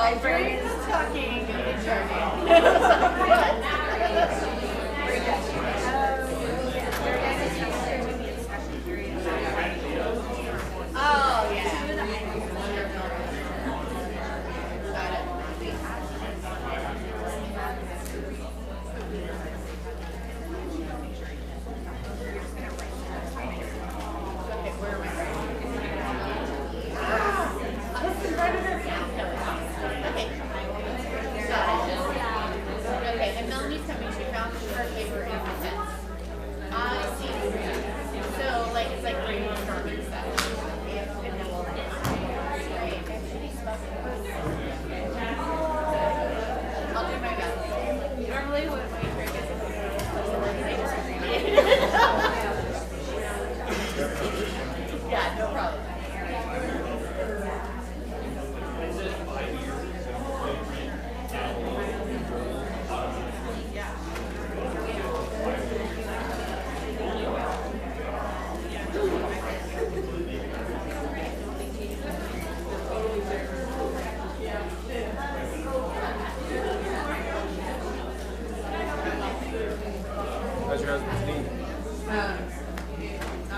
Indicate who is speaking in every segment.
Speaker 1: librarians talking in jargon. Oh, yeah. Okay, and Melanie's coming. She found her paper in the tent. I see. So, like, it's like brainstorming stuff. I'll do my best. Normally, what my trick is I just read it. Yeah, no problem.
Speaker 2: How's your husband's knee?
Speaker 3: I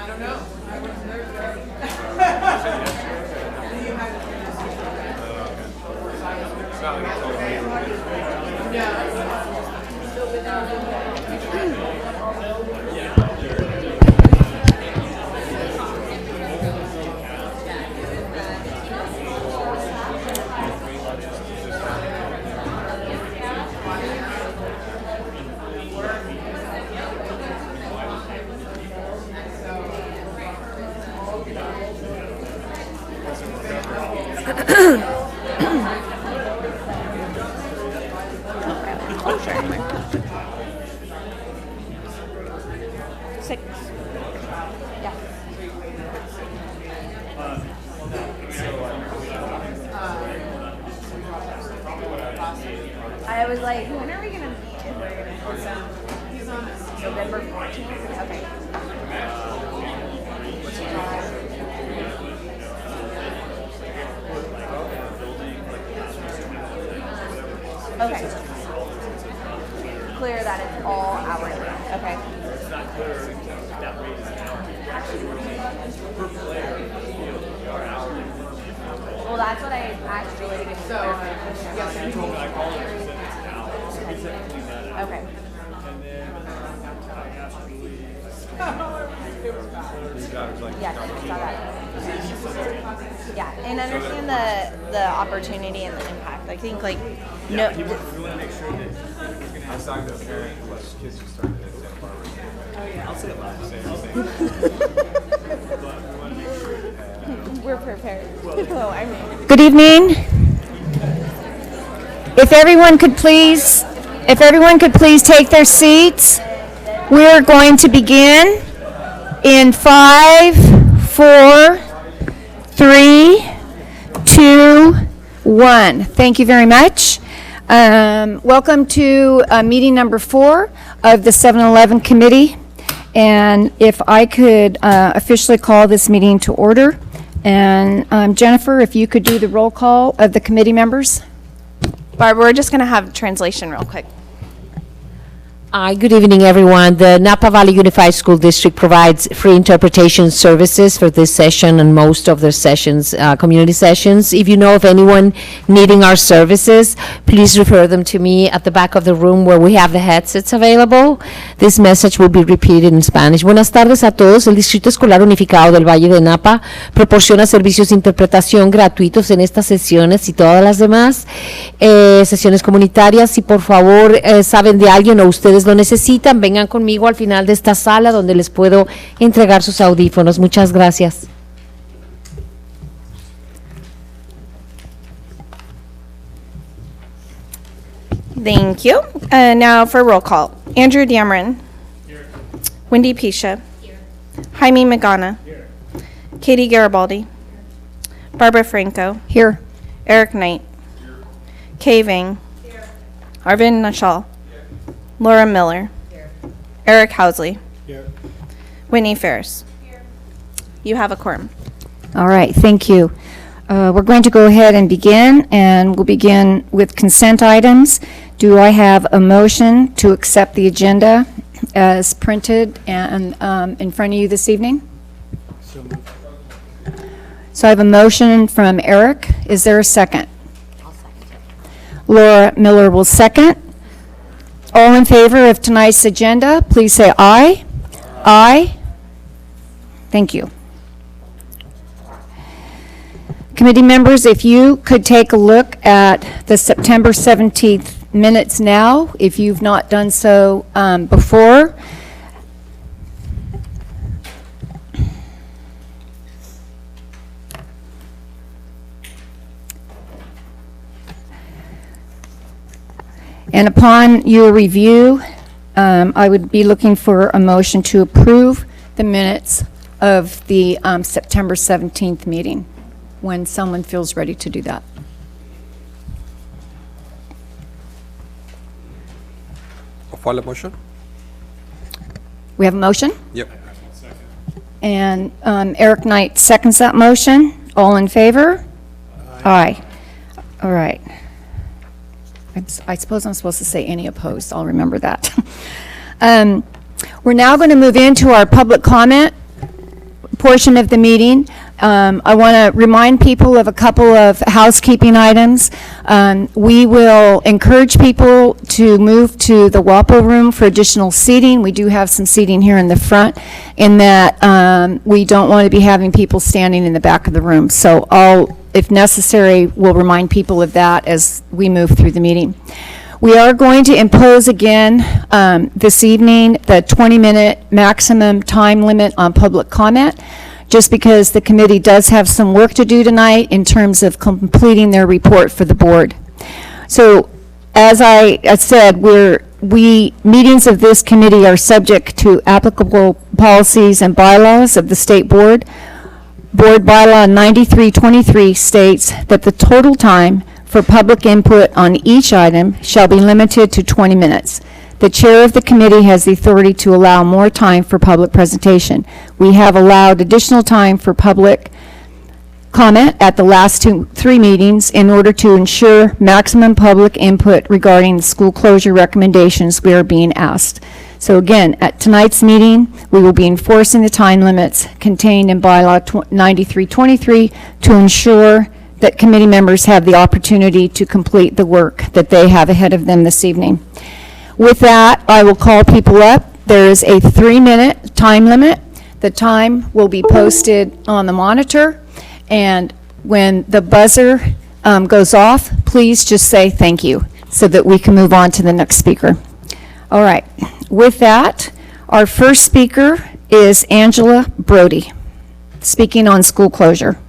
Speaker 3: don't know. I wasn't there today. You had it yesterday.
Speaker 2: It's not like it's all me.
Speaker 3: Yeah. Still been there.
Speaker 1: Six. Yeah. I was like, when are we gonna meet? If we're gonna
Speaker 3: He's on it.
Speaker 1: November 14th? Okay. Okay. Clear that it's all hourly. Okay.
Speaker 2: It's not clear that rate is per player, you are hourly.
Speaker 1: Well, that's what I asked Julie to give me
Speaker 3: So,
Speaker 1: clarification.
Speaker 3: yes,
Speaker 2: She told me I called her and said it's an hour, so we said to clean that out.
Speaker 1: Okay.
Speaker 2: And then I asked Julie.
Speaker 3: It was bad.
Speaker 2: You got it, like,
Speaker 1: Yes, I saw that. Yeah, and understand the opportunity and the impact. I think like no.
Speaker 2: we want to make sure that I was talking to a parent who has kids who started at Santa Barbara.
Speaker 3: Oh, yeah.
Speaker 2: I'll say it loud. Say it. But we want to make sure that
Speaker 1: We're prepared. Oh, I mean. Good evening. If everyone could please take their seats, we're going to begin in 5, 4, 3, 2, 1. Thank you very much. Welcome to meeting number 4 of the 7-Eleven Committee. And if I could officially call this meeting to order. And Jennifer, if you could do the roll call of the committee members.
Speaker 4: Barb, we're just going to have translation real quick.
Speaker 5: Hi, good evening, everyone. The Napa Valley Unified School District provides free interpretation services for this session and most of their sessions, community sessions. If you know of anyone needing our services, please refer them to me at the back of the room where we have the headsets available. This message will be repeated in Spanish. Buenas tardes a todos. El Distrito Escolar Unificado del Valle de Napa proporciona servicios de interpretación gratuitos en estas sesiones y todas las demás sesiones comunitarias. Y por favor, saben de alguien o ustedes lo necesitan, vengan conmigo al final de esta sala donde les puedo entregar sus audífonos. Muchas gracias.
Speaker 4: Thank you. Now for roll call. Andrew Dameron. Here. Wendy Pisha. Here. Jaime Magana. Here. Katie Garibaldi. Here. Barbara Franco.
Speaker 1: Here.
Speaker 4: Eric Knight. Here. Kay Vang. Here. Arvind Nashal. Here. Laura Miller. Here. Eric Housley. Here. Whitney Ferris. Here. You have a quorum.
Speaker 1: All right, thank you. We're going to go ahead and begin, and we'll begin with consent items. Do I have a motion to accept the agenda as printed and in front of you this evening? So I have a motion from Eric. Is there a second? Laura Miller will second. All in favor of tonight's agenda, please say aye. Aye. Thank you. Committee members, if you could take a look at the September 17th minutes now, if you've not done so before. And upon your review, I would be looking for a motion to approve the minutes of the September 17th meeting, when someone feels ready to do that.
Speaker 6: I'll file a motion?
Speaker 1: We have a motion,
Speaker 6: Yep.
Speaker 1: and Eric Knight seconds that motion. All in favor? Aye. All right. I suppose I'm supposed to say any opposed. I'll remember that. We're now going to move into our public comment portion of the meeting. I want to remind people of a couple of housekeeping items. We will encourage people to move to the WAPO room for additional seating. We do have some seating here in the front, in that we don't want to be having people standing in the back of the room. So if necessary, we'll remind people of that as we move through the meeting. We are going to impose again this evening the 20-minute maximum time limit on public comment, just because the committee does have some work to do tonight in terms of completing their report for the board. So, as I said, meetings of this committee are subject to applicable policies and bylaws of the state board. Board bylaw 9323 states that the total time for public input on each item shall be limited to 20 minutes. The chair of the committee has the authority to allow more time for public presentation. We have allowed additional time for public comment at the last three meetings in order to ensure maximum public input regarding the school closure recommendations we are being asked. So again, at tonight's meeting, we will be enforcing the time limits contained in bylaw 9323 to ensure that committee members have the opportunity to complete the work that they have ahead of them this evening. With that, I will call people up. There is a 3-minute time limit. The time will be posted on the monitor, and when the buzzer goes off, please just say thank you so that we can move on to the next speaker. All right. With that, our first speaker is Angela Brody, speaking on school closure.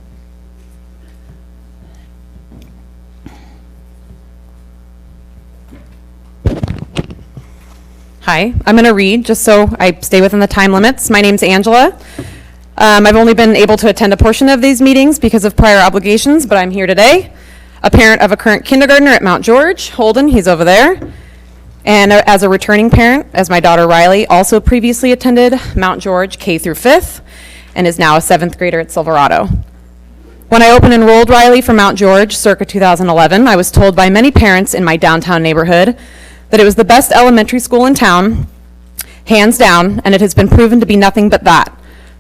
Speaker 7: Hi, I'm going to read just so I stay within the time limits. My name's Angela. I've only been able to attend a portion of these meetings because of prior obligations, but I'm here today. A parent of a current kindergartner at Mount George, Holden, he's over there. And as a returning parent, as my daughter Riley also previously attended Mount George K through 5th and is now a 7th grader at Silverado. When I open enrolled Riley for Mount George circa 2011, I was told by many parents in my downtown neighborhood that it was the best elementary school in town, hands down, and it has been proven to be nothing but that,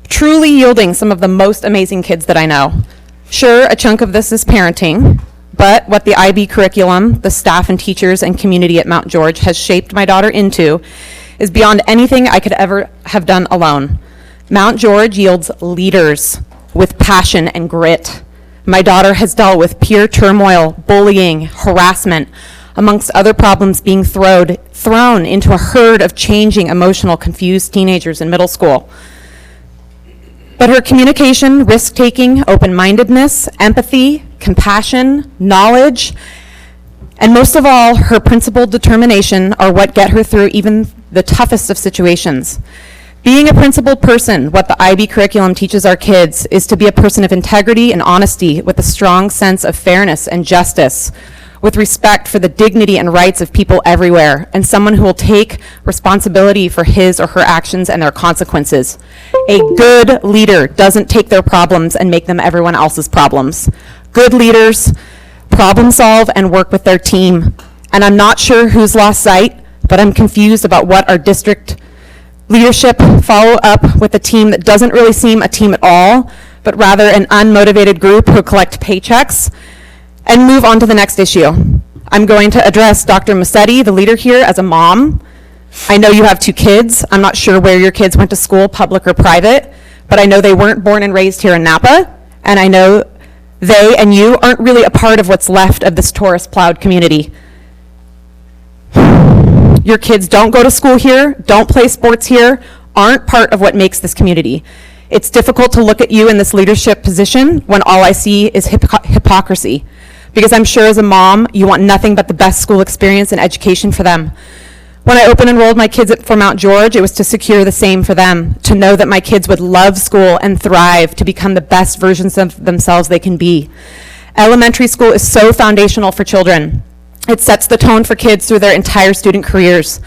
Speaker 7: truly yielding some of the most amazing kids that I know. Sure, a chunk of this is parenting, but what the IB curriculum, the staff and teachers and community at Mount George has shaped my daughter into is beyond anything I could ever have done alone. Mount George yields leaders with passion and grit. My daughter has dealt with peer turmoil, bullying, harassment, amongst other problems being thrown into a herd of changing, emotional, confused teenagers in middle school. But her communication, risk-taking, open-mindedness, empathy, compassion, knowledge, and most of all, her principled determination are what get her through even the toughest of situations. Being a principled person, what the IB curriculum teaches our kids, is to be a person of integrity and honesty with a strong sense of fairness and justice, with respect for the dignity and rights of people everywhere, and someone who will take responsibility for his or her actions and their consequences. A good leader doesn't take their problems and make them everyone else's problems. good leaders, problem solve, and work with their team. And I'm not sure who's lost sight, but I'm confused about what our district leadership follow up with a team that doesn't really seem a team at all, but rather an unmotivated group who collect paychecks, and move on to the next issue. I'm going to address Dr. Massetti, the leader here, as a mom. I know you have 2 kids. I'm not sure where your kids went to school, public or private, but I know they weren't born and raised here in Napa, and I know they and you aren't really a part of what's left of this tourist-plowed community. Your kids don't go to school here, don't play sports here, aren't part of what makes this community. It's difficult to look at you in this leadership position when all I see is hypocrisy. Because I'm sure as a mom, you want nothing but the best school experience and education for them. When I open enrolled my kids for Mount George, it was to secure the same for them, to know that my kids would love school and thrive to become the best versions of themselves they can be. Elementary school is so foundational for children. It sets the tone for kids through their entire student careers.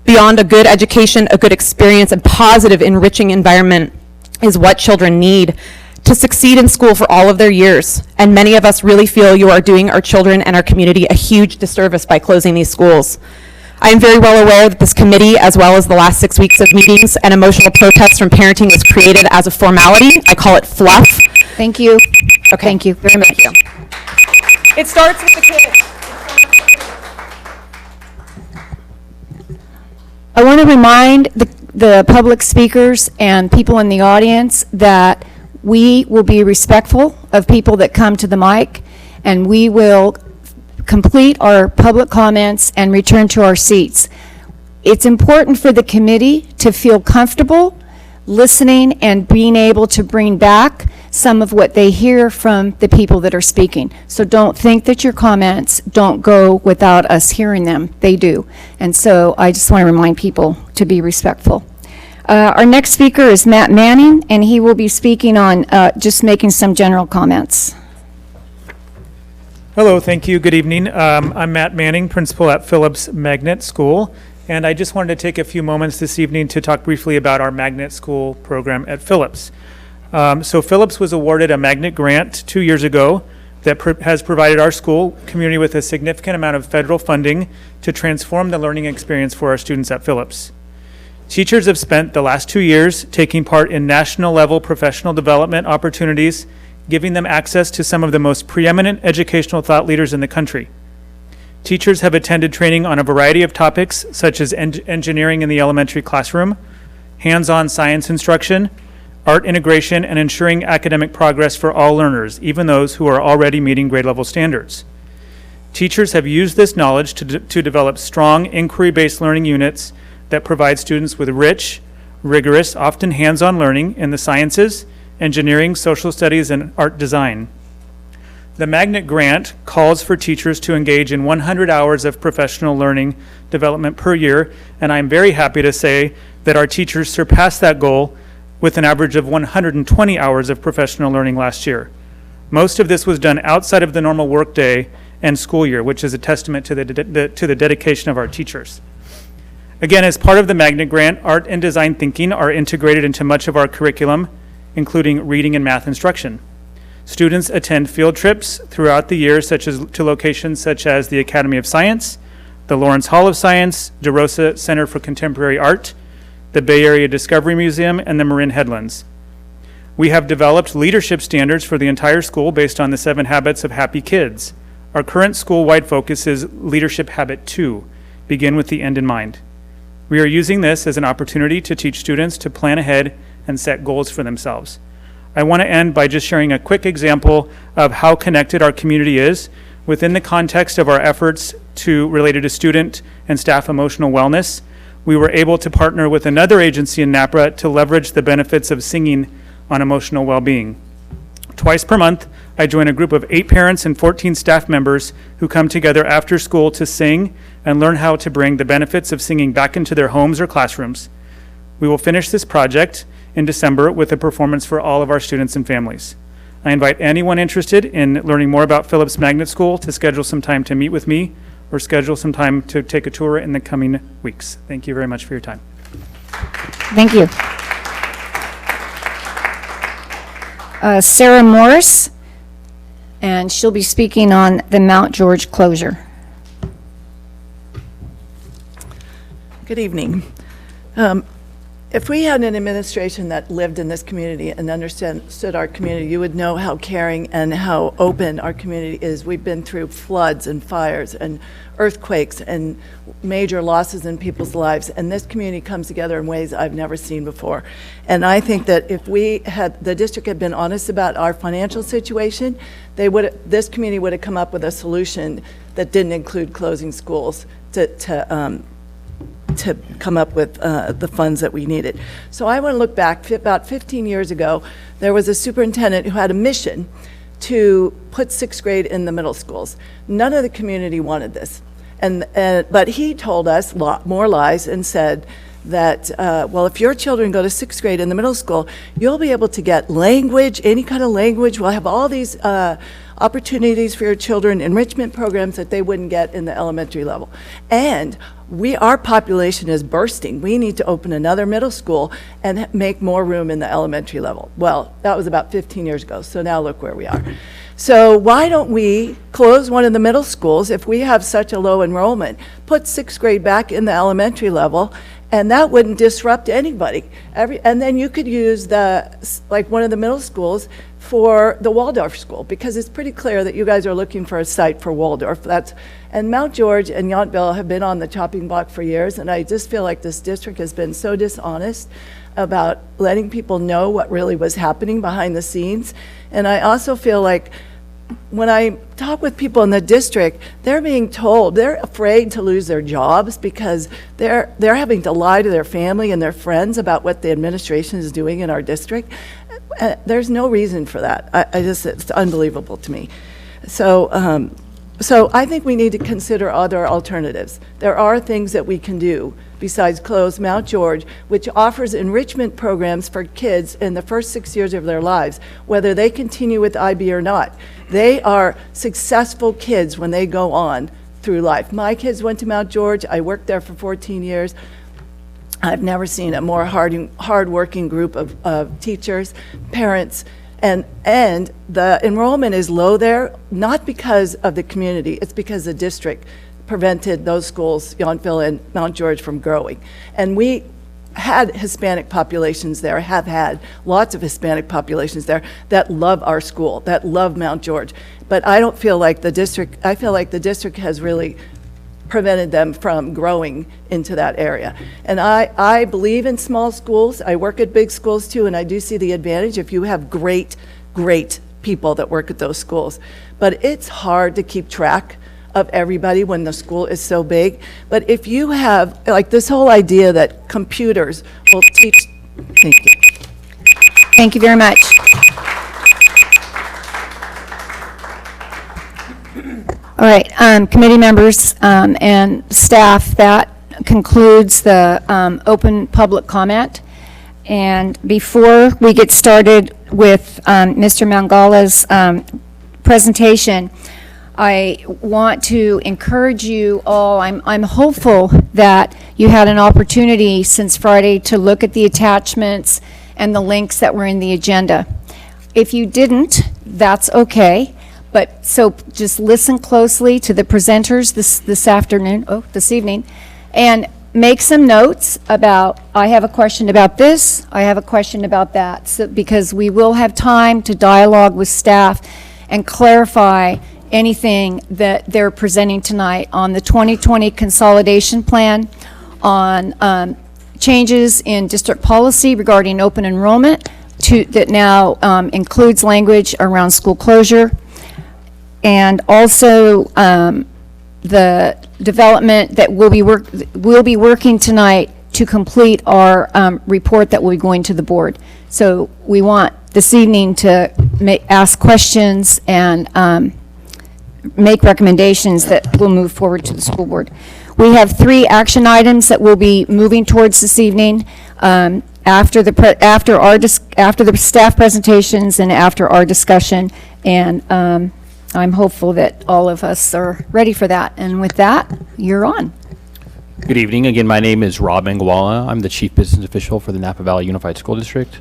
Speaker 7: Beyond a good education, a good experience, and positive, enriching environment is what children need to succeed in school for all of their years. And many of us really feel you are doing our children and our community a huge disservice by closing these schools. I am very well aware that this committee, as well as the last 6 weeks of meetings and emotional protests from parenting, was created as a formality. I call it fluff.
Speaker 1: Thank you.
Speaker 7: Okay.
Speaker 1: Thank you very much.
Speaker 7: It starts with the kids.
Speaker 1: I want to remind the public speakers and people in the audience that we will be respectful of people that come to the mic, and we will complete our public comments and return to our seats. It's important for the committee to feel comfortable listening and being able to bring back some of what they hear from the people that are speaking. So don't think that your comments don't go without us hearing them. They do. And so I just want to remind people to be respectful. Our next speaker is Matt Manning, and he will be speaking on just making some general comments.
Speaker 8: Hello, thank you. Good evening. I'm Matt Manning, principal at Phillips Magnet School, and I just wanted to take a few moments this evening to talk briefly about our Magnet School program at Phillips. So Phillips was awarded a Magnet grant 2 years ago that has provided our school community with a significant amount of federal funding to transform the learning experience for our students at Phillips. Teachers have spent the last 2 years taking part in national level professional development opportunities, giving them access to some of the most preeminent educational thought leaders in the country. Teachers have attended training on a variety of topics such as engineering in the elementary classroom, hands-on science instruction, art integration, and ensuring academic progress for all learners, even those who are already meeting grade level standards. Teachers have used this knowledge to develop strong inquiry-based learning units that provide students with rich, rigorous, often hands-on learning in the sciences, engineering, social studies, and art design. The Magnet Grant calls for teachers to engage in 100 hours of professional learning development per year, and I'm very happy to say that our teachers surpassed that goal with an average of 120 hours of professional learning last year. Most of this was done outside of the normal workday and school year, which is a testament to the dedication of our teachers. Again, as part of the Magnet Grant, art and design thinking are integrated into much of our curriculum, including reading and math instruction. Students attend field trips throughout the year to locations such as the Academy of Science, the Lawrence Hall of Science, DeRosa Center for Contemporary Art, the Bay Area Discovery Museum, and the Marin Headlands. We have developed leadership standards for the entire school based on the 7 habits of happy kids. Our current school-wide focus is Leadership Habit 2, begin with the end in mind. We are using this as an opportunity to teach students to plan ahead and set goals for themselves. I want to end by just sharing a quick example of how connected our community is within the context of our efforts related to student and staff emotional wellness. We were able to partner with another agency in Napa to leverage the benefits of singing on emotional well-being. Twice per month, I join a group of 8 parents and 14 staff members who come together after school to sing and learn how to bring the benefits of singing back into their homes or classrooms. We will finish this project in December with a performance for all of our students and families. I invite anyone interested in learning more about Phillips Magnet School to schedule some time to meet with me or schedule some time to take a tour in the coming weeks. Thank you very much for your time.
Speaker 1: Thank you. Sarah Morris, and she'll be speaking on the Mount George closure.
Speaker 9: Good evening. If we had an administration that lived in this community and understood our community, you would know how caring and how open our community is. We've been through floods and fires and earthquakes and major losses in people's lives, and this community comes together in ways I've never seen before. And I think that if the district had been honest about our financial situation, this community would have come up with a solution that didn't include closing schools to come up with the funds that we needed. So I want to look back. About 15 years ago, there was a superintendent who had a mission to put sixth grade in the middle schools. None of the community wanted this. But he told us more lies and said that, well, if your children go to sixth grade in the middle school, you'll be able to get language, any kind of language. We'll have all these opportunities for your children, enrichment programs that they wouldn't get in the elementary level. And our population is bursting. We need to open another middle school and make more room in the elementary level. Well, that was about 15 years ago, so now look where we are. So why don't we close one of the middle schools if we have such a low enrollment, put sixth grade back in the elementary level, and that wouldn't disrupt anybody. And then you could use one of the middle schools for the Waldorf school, because it's pretty clear that you guys are looking for a site for Waldorf. And Mount George and Yountville have been on the chopping block for years, and I just feel like this district has been so dishonest about letting people know what really was happening behind the scenes. And I also feel like when I talk with people in the district, they're being told they're afraid to lose their jobs because they're having to lie to their family and their friends about what the administration is doing in our district. There's no reason for that. It's unbelievable to me. So I think we need to consider other alternatives. There are things that we can do besides close Mount George, which offers enrichment programs for kids in the first 6 years of their lives, whether they continue with IB or not. They are successful kids when they go on through life. My kids went to Mount George. I worked there for 14 years. I've never seen a more hard-working group of teachers, parents, and the enrollment is low there, not because of the community, it's because the district prevented those schools, Yountville and Mount George, from growing. And we had Hispanic populations there, have had lots of Hispanic populations there that love our school, that love Mount George. But I don't feel like the district, I feel like the district has really prevented them from growing into that area. And I believe in small schools. I work at big schools too, and I do see the advantage if you have great people that work at those schools. But it's hard to keep track of everybody when the school is so big. But if you have, like, this whole idea that computers will teach, thank you.
Speaker 1: Thank you very much. All right, committee members and staff, that concludes the open public comment. And before we get started with Mr. Mangala's presentation, I want to encourage you all. I'm hopeful that you had an opportunity since Friday to look at the attachments and the links that were in the agenda. If you didn't, that's okay. But so just listen closely to the presenters this evening, and make some notes about, I have a question about this, I have a question about that, so, because we will have time to dialogue with staff and clarify anything that they're presenting tonight on the 2020 consolidation plan, on changes in district policy regarding open enrollment that now includes language around school closure, and also the development that we'll be working tonight to complete our report that will be going to the board. So we want this evening to ask questions and make recommendations that will move forward to the school board. We have 3 action items that we'll be moving towards this evening after the staff presentations and after our discussion, and I'm hopeful that all of us are ready for that. And with that, you're on.
Speaker 10: Good evening. Again, my name is Rob Angawala. I'm the Chief Business Official for the Napa Valley Unified School District.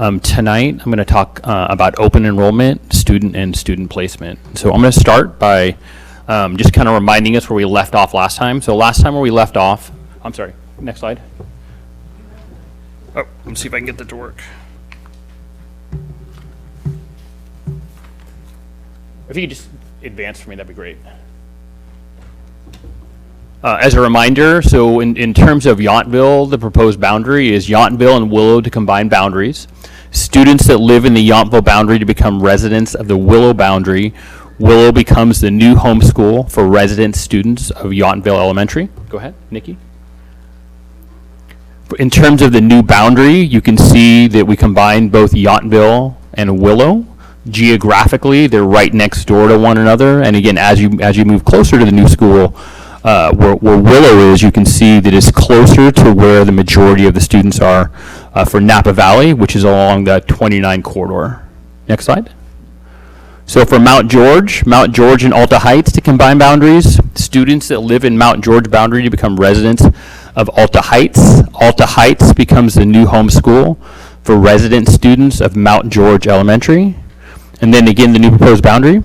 Speaker 10: Tonight, I'm going to talk about open enrollment, student and student placement. So I'm going to start by just kind of reminding us where we left off last time. So last time where we left off, I'm sorry, next slide. Oh, let's see if I can get that to work. If you could just advance for me, that'd be great. As a reminder, so in terms of Yountville, the proposed boundary is Yountville and Willow to combine boundaries. Students that live in the Yountville boundary to become residents of the Willow boundary. Willow becomes the new home school for resident students of Yountville Elementary. Go ahead, Nikki. In terms of the new boundary, you can see that we combine both Yountville and Willow. Geographically, they're right next door to one another. And again, as you move closer to the new school, where Willow is, you can see that it's closer to where the majority of the students are for Napa Valley, which is along the 29 corridor. Next slide. So for Mount George and Alta Heights to combine boundaries, students that live in Mount George boundary to become residents of Alta Heights. Alta Heights becomes the new home school for resident students of Mount George Elementary. And then again, the new proposed boundary.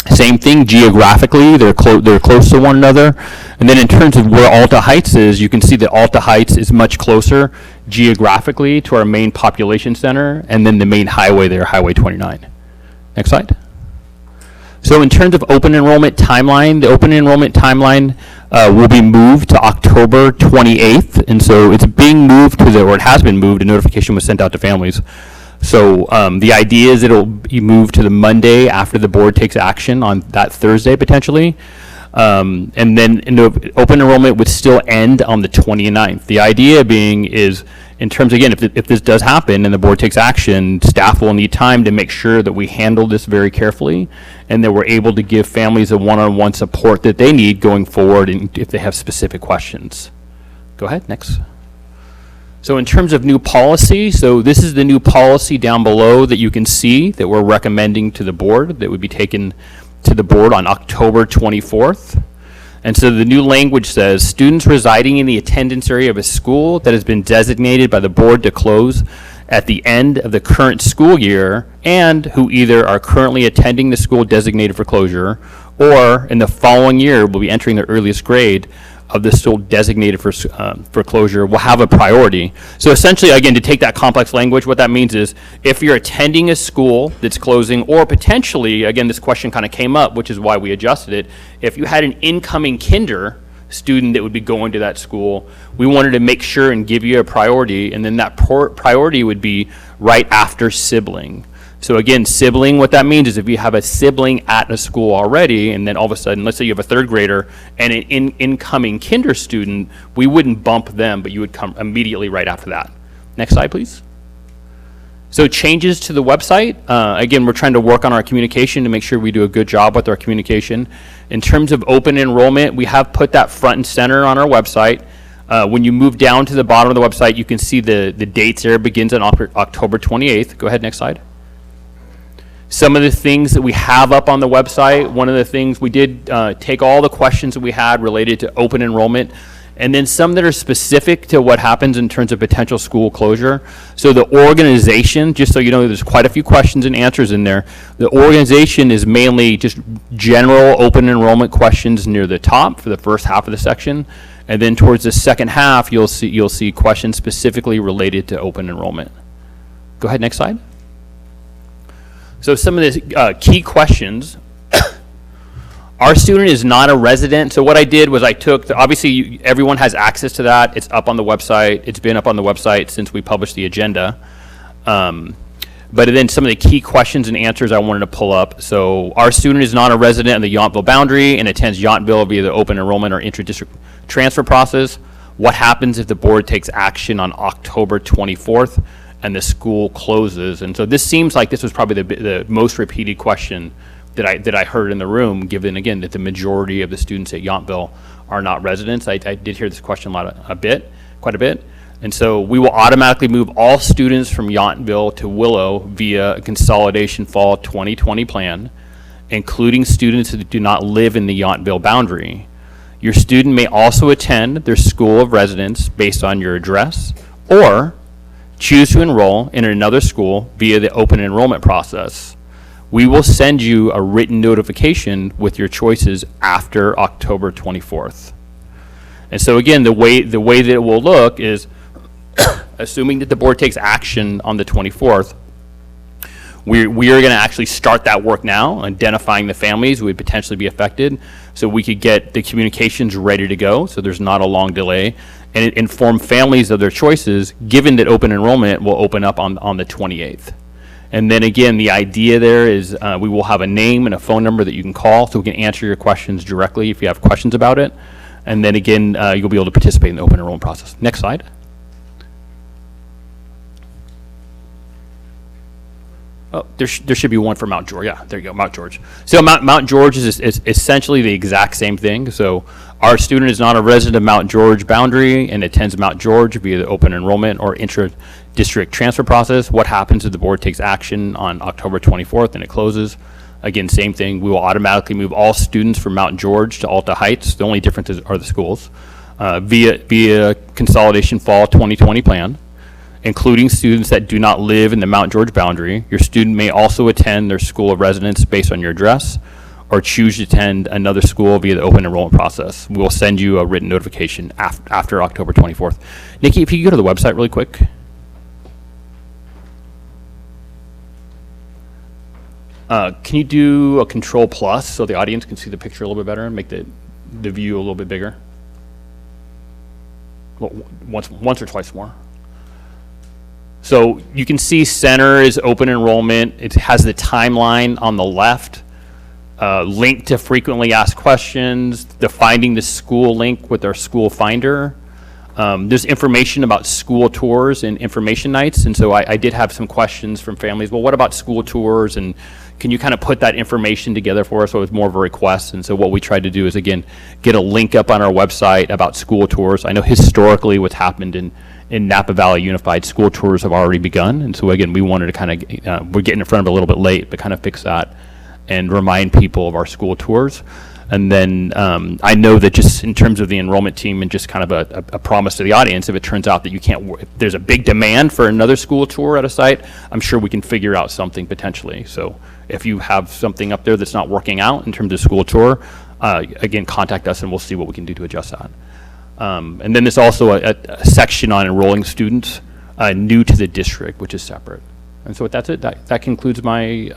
Speaker 10: Same thing geographically, they're close to one another. And then in terms of where Alta Heights is, you can see that Alta Heights is much closer geographically to our main population center, and then the main highway there, Highway 29. Next slide. So in terms of open enrollment timeline, the open enrollment timeline will be moved to October 28th. And so it's being moved or it has been moved, a notification was sent out to families. So the idea is it'll be moved to the Monday after the board takes action on that Thursday potentially. And then open enrollment would still end on the 29th. The idea being is, in terms, again, if this does happen and the board takes action, staff will need time to make sure that we handle this very carefully and that we're able to give families the one-on-one support that they need going forward and if they have specific questions. Go ahead, next. So in terms of new policy, so this is the new policy down below that you can see that we're recommending to the board that would be taken to the board on October 24th. And so the new language says, students residing in the attendance area of a school that has been designated by the board to close at the end of the current school year and who either are currently attending the school designated for closure or in the following year will be entering their earliest grade of the school designated for closure will have a priority. So essentially, again, to take that complex language, what that means is if you're attending a school that's closing, or potentially, again, this question kind of came up, which is why we adjusted it, if you had an incoming kinder student that would be going to that school, we wanted to make sure and give you a priority, and then that priority would be right after sibling. So again, sibling, what that means is if you have a sibling at a school already, and then all of a sudden, let's say you have a third grader and an incoming kinder student, we wouldn't bump them, but you would come immediately right after that. Next slide, please. So changes to the website. Again, we're trying to work on our communication to make sure we do a good job with our communication. In terms of open enrollment, we have put that front and center on our website. When you move down to the bottom of the website, you can see the dates there. It begins on October 28th. Go ahead, next slide. Some of the things that we have up on the website, one of the things we did take all the questions that we had related to open enrollment, and then some that are specific to what happens in terms of potential school closure. So the organization, just so you know, there's quite a few questions and answers in there. The organization is mainly just general open enrollment questions near the top for the first half of the section. And then towards the second half, you'll see questions specifically related to open enrollment. Go ahead, next slide. So some of the key questions. Our student is not a resident. So what I did was I took, obviously everyone has access to that. It's up on the website. It's been up on the website since we published the agenda. But then some of the key questions and answers I wanted to pull up. So our student is not a resident of the Yountville boundary and attends Yountville via the open enrollment or intra-district transfer process. What happens if the board takes action on October 24th and the school closes? And so this seems like this was probably the most repeated question that I heard in the room, given again that the majority of the students at Yountville are not residents. I did hear this question quite a bit. And so we will automatically move all students from Yountville to Willow via a Consolidation Fall 2020 plan, including students that do not live in the Yountville boundary. Your student may also attend their school of residence based on your address, or choose to enroll in another school via the open enrollment process, we will send you a written notification with your choices after October 24th. And so again, the way that it will look is, assuming that the board takes action on the 24th, we are going to actually start that work now, identifying the families who would potentially be affected, so we could get the communications ready to go, so there's not a long delay, and inform families of their choices, given that open enrollment will open up on the 28th. And then again, the idea there is we will have a name and a phone number that you can call, so we can answer your questions directly if you have questions about it. And then again, you'll be able to participate in the open enrollment process. Next slide. Oh, there should be one for Mount George. Yeah, there you go, Mount George. So Mount George is essentially the exact same thing. So our student is not a resident of Mount George boundary and attends Mount George via the open enrollment or intra-district transfer process. What happens if the board takes action on October 24th and it closes? Again, same thing. We will automatically move all students from Mount George to Alta Heights. The only differences are the schools via Consolidation Fall 2020 plan, including students that do not live in the Mount George boundary. Your student may also attend their school of residence based on your address, or choose to attend another school via the open enrollment process. We will send you a written notification after October 24th. Nikki, if you could go to the website really quick. Can you do a Control Plus so the audience can see the picture a little bit better and make the view a little bit bigger? Well, once or twice more. So you can see center is open enrollment. It has the timeline on the left, link to frequently asked questions, the finding the school link with our school finder. There's information about school tours and information nights. And so I did have some questions from families. Well, what about school tours? And can you kind of put that information together for us? So it's more of a request. And so what we tried to do is, again, get a link up on our website about school tours. I know historically what's happened in Napa Valley Unified, school tours have already begun. And so again, we wanted to kind of, we're getting in front of it a little bit late, but kind of fix that and remind people of our school tours. And then I know that just in terms of the enrollment team and just kind of a promise to the audience, if it turns out that you can't, if there's a big demand for another school tour at a site, I'm sure we can figure out something potentially. So if you have something up there that's not working out in terms of school tour, again, contact us and we'll see what we can do to adjust that. And then there's also a section on enrolling students new to the district, which is separate. And so that's it. That concludes my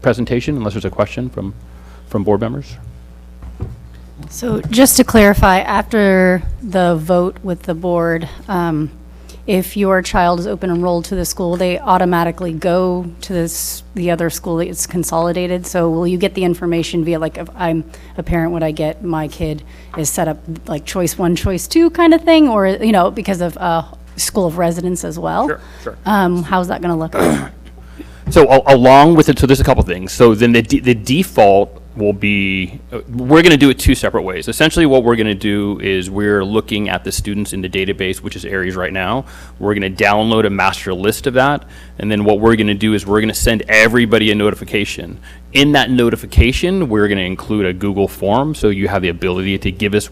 Speaker 10: presentation, unless there's a question from board members.
Speaker 11: So just to clarify, after the vote with the board, if your child is open enrolled to the school, they automatically go to the other school. It's consolidated. So will you get the information via, like, if I'm a parent, would I get my kid is set up like choice 1, choice 2 kind of thing, or, you know, because of school of residence as well?
Speaker 10: Sure.
Speaker 11: How's that going to look?
Speaker 10: So along with it, so there's a couple things. So then the default will be, we're going to do it 2 separate ways. Essentially what we're going to do is we're looking at the students in the database, which is Aries right now. We're going to download a master list of that. And then what we're going to do is we're going to send everybody a notification. In that notification, we're going to include a Google form, so you have the ability to give us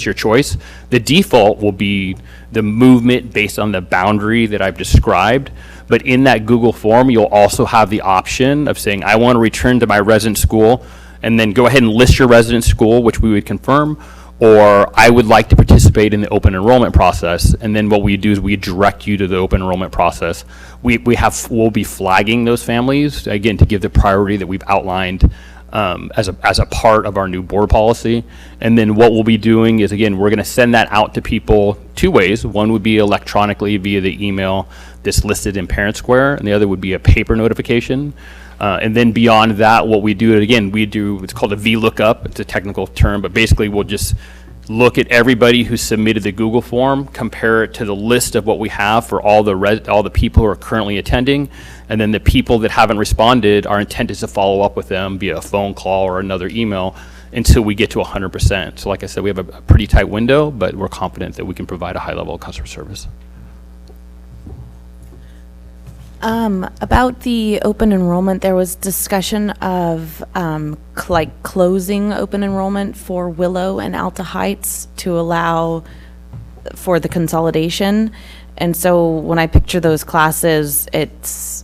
Speaker 10: your choice. The default will be the movement based on the boundary that I've described. But in that Google form, you'll also have the option of saying, I want to return to my resident school, and then go ahead and list your resident school, which we would confirm, or I would like to participate in the open enrollment process. And then what we do is we direct you to the open enrollment process. We'll be flagging those families, again, to give the priority that we've outlined as a part of our new board policy. And then what we'll be doing is, again, we're going to send that out to people 2 ways. One would be electronically via the email that's listed in Parent Square, and the other would be a paper notification. And then beyond that, what we do, again, it's called a VLOOKUP. It's a technical term, but basically we'll just look at everybody who submitted the Google form, compare it to the list of what we have for all the people who are currently attending, and then the people that haven't responded, our intent is to follow up with them via a phone call or another email until we get to 100%. So like I said, we have a pretty tight window, but we're confident that we can provide a high level of customer service.
Speaker 12: About the open enrollment, there was discussion of like closing open enrollment for Willow and Alta Heights to allow for the consolidation. And so when I picture those classes, it's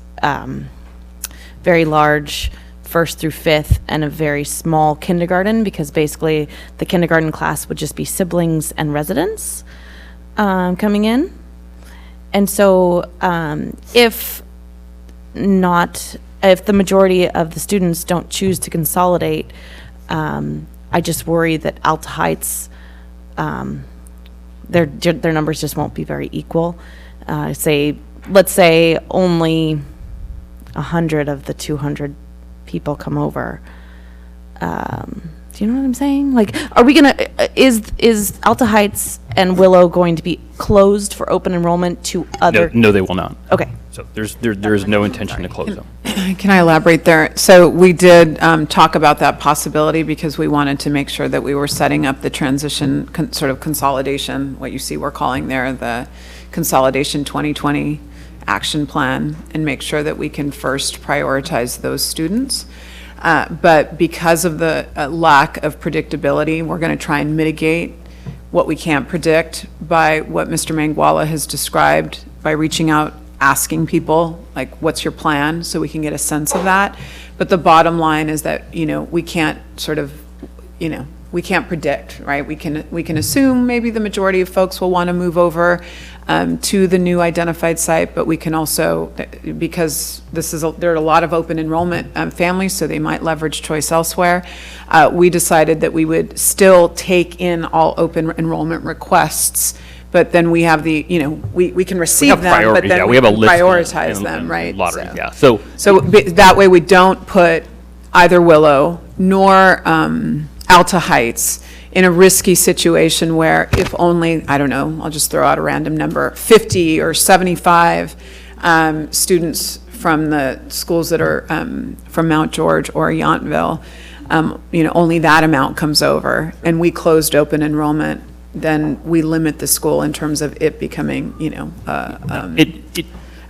Speaker 12: very large first through fifth and a very small kindergarten, because basically the kindergarten class would just be siblings and residents coming in. And so if the majority of the students don't choose to consolidate, I just worry that Alta Heights, their numbers just won't be very equal. Let's say only 100 of the 200 people come over. Do you know what I'm saying? Like, are we gonna, is Alta Heights and Willow going to be closed for open enrollment to other?
Speaker 10: No, they will not.
Speaker 12: Okay.
Speaker 10: So there's no intention to close them.
Speaker 3: Can I elaborate there? So we did talk about that possibility because we wanted to make sure that we were setting up the transition, sort of consolidation, what you see we're calling there, the Consolidation 2020 action plan, and make sure that we can first prioritize those students. But because of the lack of predictability, we're going to try and mitigate what we can't predict by what Mr. Mangwala has described, by reaching out, asking people, like, what's your plan, so we can get a sense of that. But the bottom line is that, we can't sort of, we can't predict, right? We can assume maybe the majority of folks will want to move over to the new identified site, but we can also, because there are a lot of open enrollment families, so they might leverage choice elsewhere. We decided that we would still take in all open enrollment requests, but then we have we can receive them, but then we
Speaker 10: have a
Speaker 3: can
Speaker 10: list
Speaker 3: prioritize
Speaker 10: and
Speaker 3: them, right?
Speaker 10: Lottery,
Speaker 3: So-
Speaker 10: yeah.
Speaker 3: So that way we don't put either Willow nor Alta Heights in a risky situation where if only, I don't know, I'll just throw out a random number, 50 or 75 students from the schools that are from Mount George or Yountville, only that amount comes over, and we closed open enrollment, then we limit the school in terms of it becoming,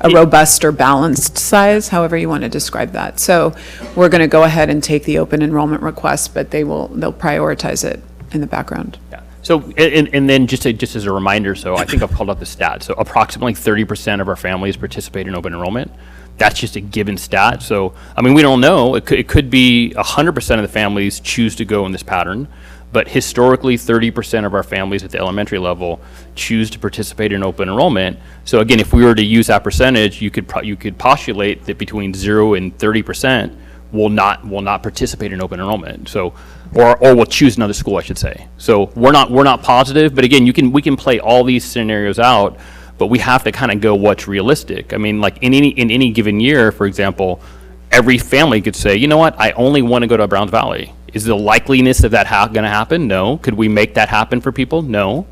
Speaker 3: a robust or balanced size, however you want to describe that. So we're going to go ahead and take the open enrollment request, but they'll prioritize it in the background.
Speaker 10: Yeah. So, and then just as a reminder, so I think I've called up the stat. So approximately 30% of our families participate in open enrollment. That's just a given stat. So, I mean, we don't know. It could be 100% of the families choose to go in this pattern. But historically, 30% of our families at the elementary level choose to participate in open enrollment. So again, if we were to use that percentage, you could postulate that between 0 and 30% will not participate in open enrollment. So, or will choose another school, I should say. So we're not positive, but again, we can play all these scenarios out, but we have to kind of go what's realistic. I mean, like in any given year, for example, every family could say, you know what, I only want to go to Browns Valley. Is the likeliness of that going to happen? No. Could we make that happen for people? No.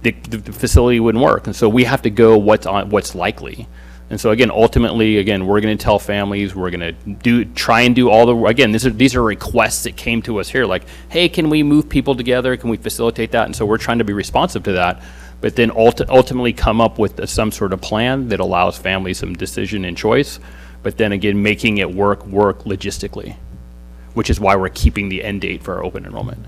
Speaker 10: The facility wouldn't work, and so we have to go what's likely. And so again, ultimately, we're going to tell families, we're going to try and do all the, again, these are requests that came to us here, like, hey, can we move people together? Can we facilitate that? And so we're trying to be responsive to that, but then ultimately come up with some sort of plan that allows families some decision and choice, but then again, making it work logistically, which is why we're keeping the end date for our open enrollment.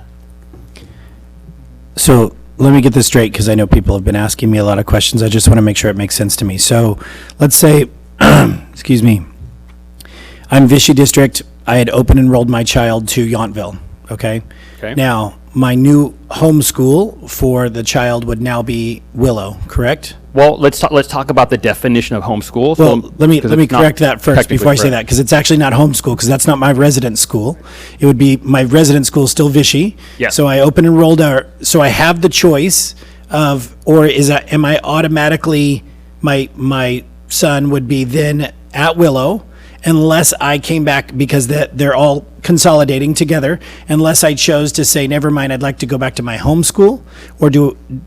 Speaker 13: So let me get this straight, because I know people have been asking me a lot of questions. I just want to make sure it makes sense to me. So let's say, excuse me, I'm Vichy District. I had open enrolled my child to Yountville, okay?
Speaker 10: Okay.
Speaker 13: Now, my new home school for the child would now be Willow, correct?
Speaker 10: Well, let's talk about the definition of homeschool.
Speaker 13: Well, let me correct that first before I say that, because it's actually not homeschool, because that's not my resident school. It would be, my resident school is still Vichy.
Speaker 10: Yeah.
Speaker 13: So I open enrolled so I have the choice of, or am I automatically, my son would be then at Willow, unless I came back, because they're all consolidating together, unless I chose to say, never mind, I'd like to go back to my home school, or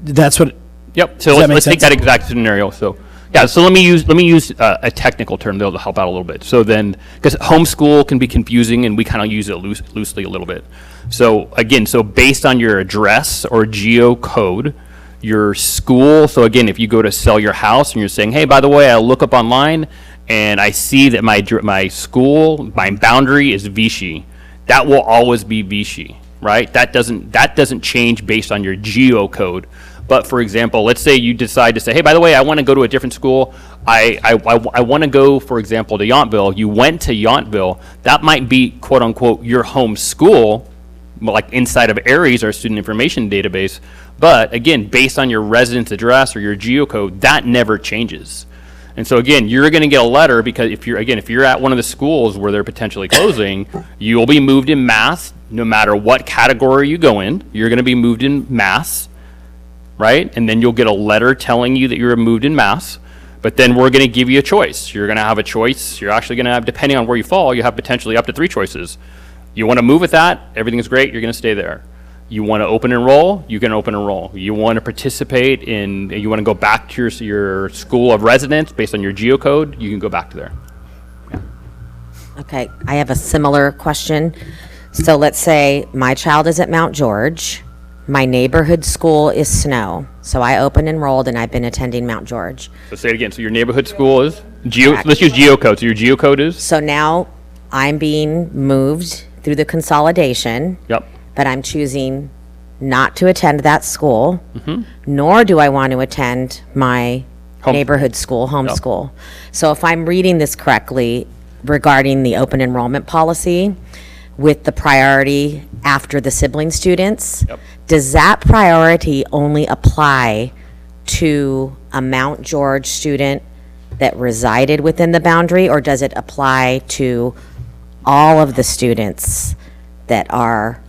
Speaker 13: that's what.
Speaker 10: Yep. So let's take that exact scenario. So yeah. So let me use a technical term that'll help out a little bit. So then, because homeschool can be confusing, and we kind of use it loosely a little bit. So again, based on your address or geo code, your school. So again, if you go to sell your house and you're saying, hey, by the way, I look up online and I see that my school, my boundary is Vichy, that will always be Vichy, right? That doesn't change based on your geo code. But for example, let's say you decide to say, hey, by the way, I want to go to a different school. I want to go, for example, to Yountville. You went to Yountville. That might be, quote unquote, your home school, like inside of Aries, our student information database. But again, based on your residence address or your geocode, that never changes. And so again, you're going to get a letter because if you're at one of the schools where they're potentially closing, you'll be moved in mass, no matter what category you go in, you're going to be moved in mass, right? And then you'll get a letter telling you that you're moved in mass, but then we're going to give you a choice. You're going to have a choice. You're actually going to have, depending on where you fall, you have potentially up to 3 choices. You want to move with that, everything's great, you're going to stay there. You want to open enroll, you can open enroll. You want to participate in, you want to go back to your school of residence based on your geocode, you can go back to there.
Speaker 14: Okay, I have a similar question. So let's say my child is at Mount George, my neighborhood school is Snow, so I open enrolled and I've been attending Mount George.
Speaker 10: So say it again, so your neighborhood school is,
Speaker 14: Correct.
Speaker 10: let's use geocode, so your geocode is?
Speaker 14: So now I'm being moved through the consolidation.
Speaker 10: Yep.
Speaker 14: But I'm choosing not to attend that school, nor do I want to attend my neighborhood school, home school. So if I'm reading this correctly regarding the open enrollment policy with the priority after the sibling students, does that priority only apply to a Mount George student that resided within the boundary, or does it apply to all of the students that are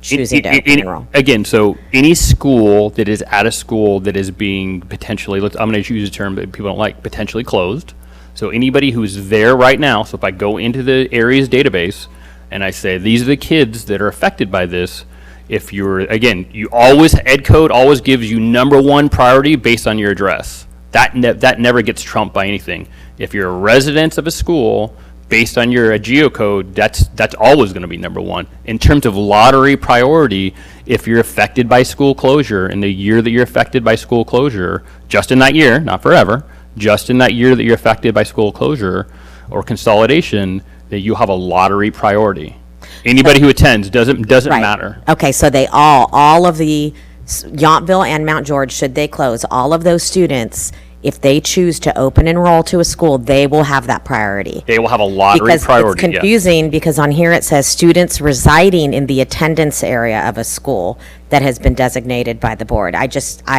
Speaker 14: choosing to open enroll?
Speaker 10: Again, so any school that is at a school that is being potentially, I'm going to use a term that people don't like, potentially closed. So anybody who's there right now, so if I go into the Aries database and I say, these are the kids that are affected by this, if you're, again, ed code always gives you #1 priority based on your address. That never gets trumped by anything. If you're a resident of a school, based on your geocode, that's always going to be #1. In terms of lottery priority, if you're affected by school closure, in the year that you're affected by school closure, just in that year, not forever, just in that year that you're affected by school closure or consolidation, that you have a lottery priority. Anybody who attends doesn't
Speaker 14: Right.
Speaker 10: matter.
Speaker 14: Okay, so they all of the Yountville and Mount George, should they close, all of those students, if they choose to open enroll to a school, they will have that priority.
Speaker 10: They will have a lottery
Speaker 14: Because
Speaker 10: priority.
Speaker 14: it's confusing, because on here it says students residing in the attendance area of a school that has been designated by the board. I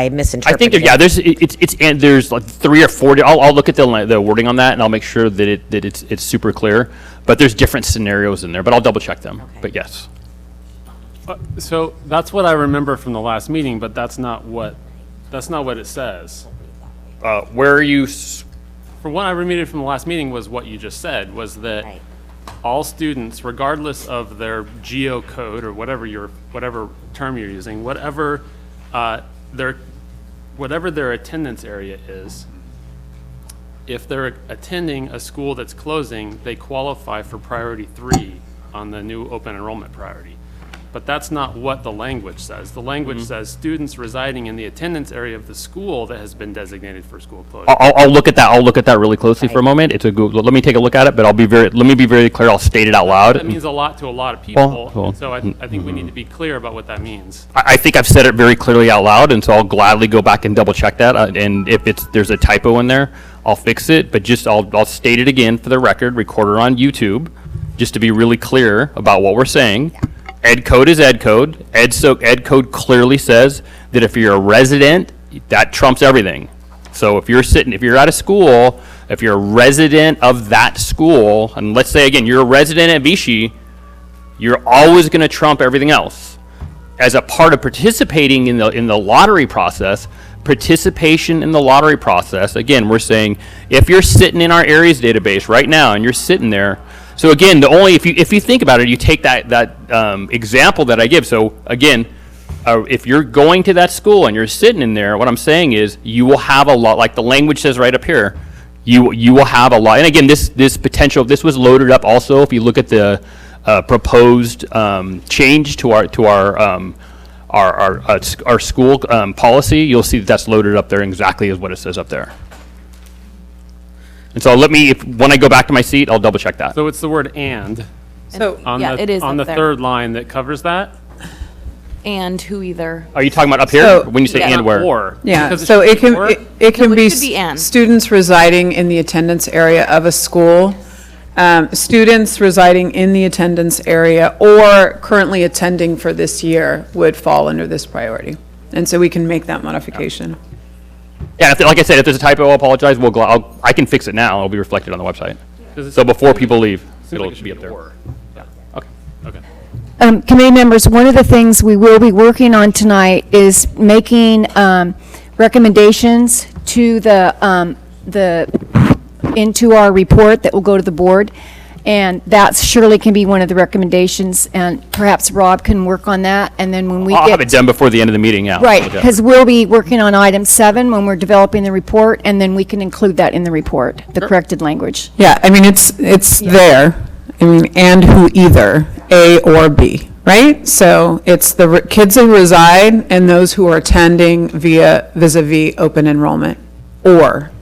Speaker 14: misinterpreted.
Speaker 10: I think there's like 3 or 4. I'll look at the wording on that and I'll make sure that it's super clear. But there's different scenarios in there. But I'll double check them. Okay. But yes.
Speaker 2: So that's what I remember from the last meeting, but that's not what it says.
Speaker 10: Where are you?
Speaker 2: From what I remembered from the last meeting was what you just said, was that
Speaker 14: Right.
Speaker 2: all students, regardless of their geocode or whatever term you're using, whatever their attendance area is, if they're attending a school that's closing, they qualify for priority 3 on the new open enrollment priority. But that's not what the language says. The language says students residing in the attendance area of the school that has been designated for school closure.
Speaker 10: I'll look at that. I'll look at that really closely for a moment. It's a Google. Let me take a look at it. But let me be very clear. I'll state it out loud.
Speaker 2: That means a lot to a lot of people.
Speaker 10: Well,
Speaker 2: So I think we need to be clear about what that means.
Speaker 10: I think I've said it very clearly out loud, and so I'll gladly go back and double check that. And if there's a typo in there, I'll fix it. But I'll state it again for the record, recorder on YouTube, just to be really clear about what we're saying. Ed code is ed code. Ed code clearly says that if you're a resident, that trumps everything. So if you're at a school, if you're a resident of that school, and let's say again, you're a resident at Vichy, you're always going to trump everything else. As a part of participating in the lottery process, participation in the lottery process, again, we're saying if you're sitting in our Aries database right now and you're sitting there. So again, if you think about it, you take that example that I give. So again, if you're going to that school and you're sitting in there, what I'm saying is you will have a lot, like the language says right up here. You will have a lot. And again, this was loaded up also. If you look at the proposed change to our school policy, you'll see that's loaded up there exactly as what it says up there. And so when I go back to my seat, I'll double check that.
Speaker 2: So it's the word "and"
Speaker 3: So,
Speaker 2: on
Speaker 12: Yeah, it is
Speaker 2: on the
Speaker 12: up there.
Speaker 2: third line that covers that.
Speaker 12: And who either?
Speaker 10: Are you talking about up here?
Speaker 3: So-
Speaker 10: When you say
Speaker 12: Yeah.
Speaker 10: and where?
Speaker 2: Or.
Speaker 3: Yeah,
Speaker 2: because
Speaker 3: so it
Speaker 2: should be
Speaker 3: can,
Speaker 2: or.
Speaker 3: it can
Speaker 12: No,
Speaker 3: be
Speaker 12: it could be and.
Speaker 3: students residing in the attendance area of a school, students residing in the attendance area or currently attending for this year would fall under this priority. And so we can make that modification.
Speaker 10: Yeah, like I said, if there's a typo, I'll apologize. I can fix it now. It'll be reflected on the website. So before people leave, it'll be up there.
Speaker 2: Yeah.
Speaker 10: Okay.
Speaker 2: Okay.
Speaker 1: Committee members, one of the things we will be working on tonight is making recommendations to into our report that will go to the board. And that surely can be one of the recommendations, and perhaps Rob can work on that, and then when we
Speaker 10: I'll have
Speaker 1: get.
Speaker 10: it done before the end of the meeting, yeah.
Speaker 1: Right,
Speaker 10: Okay.
Speaker 1: because we'll be working on item 7 when we're developing the report, and then we can include that in the report, the corrected language.
Speaker 3: Yeah, I mean, it's there. I mean, and who either, A or B, right? So it's the kids who reside and those who are attending vis-a-vis open enrollment, or.